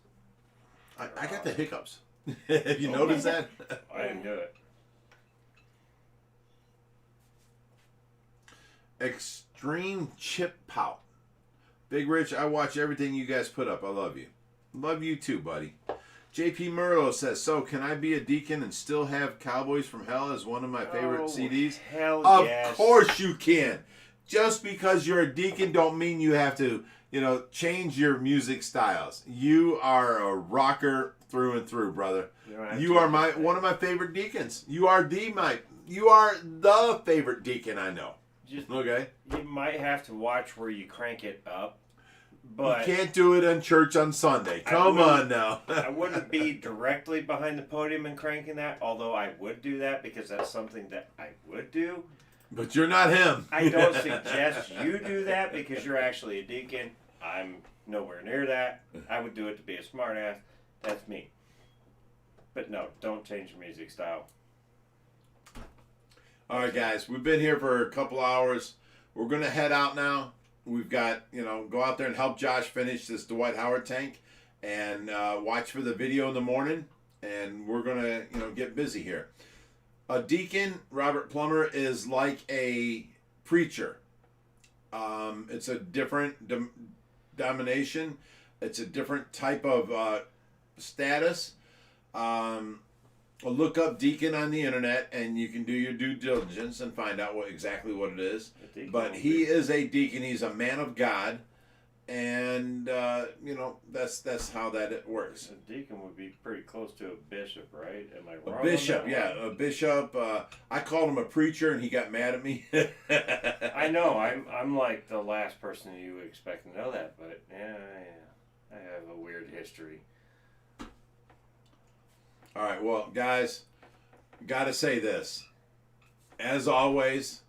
I got the hiccups. Have you noticed that? I didn't do it. Extreme Chip Pout. Big Rich, I watch everything you guys put up. I love you. Love you too, buddy. JP Merlo says, so can I be a deacon and still have Cowboys from Hell as one of my favorite CDs? Hell of yes. course you can. Just because you're a deacon don't mean you have to, change your music styles. You are a rocker through and through, brother. You are one of my favorite deacons. You are the favorite deacon I know. Okay? You might have to watch where you crank it up. But you can't do it in church on Sunday. Come on now. I wouldn't be directly behind the podium and cranking that, although I would do that because that's something that I would do. But you're not him. I don't suggest you do that because you're actually a deacon. I'm nowhere near that. I would do it to be a smart ass. That's me. But no, don't change your music style. All right, guys. We've been here for a couple hours. We're going to head out now. We've got, go out there and help Josh finish this Dwight Howard tank and watch for the video in the morning. And we're going to, get busy here. A deacon, Robert Plummer, is like a preacher. It's a different domination. It's a different type of status. Look up deacon on the internet, and you can do your due diligence and find out exactly what it is. But he is a deacon. He's a man of God, and that's how that works. A deacon would be pretty close to a bishop, right? Am I wrong? A bishop, yeah, a bishop. I called him a preacher, and he got mad at me. I know. I'm like the last person you would expect to know that, but yeah, I have a weird history. All right, well, guys, got to say this. As always,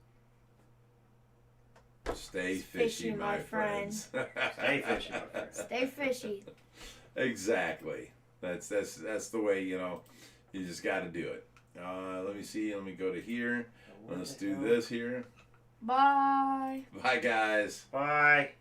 stay fishy, my friends. Stay fishy, my friends. Stay fishy. Exactly. That's the way, you just got to do it. Let me see. Let me go to here. Let's do this here. Bye. Bye, guys. Bye.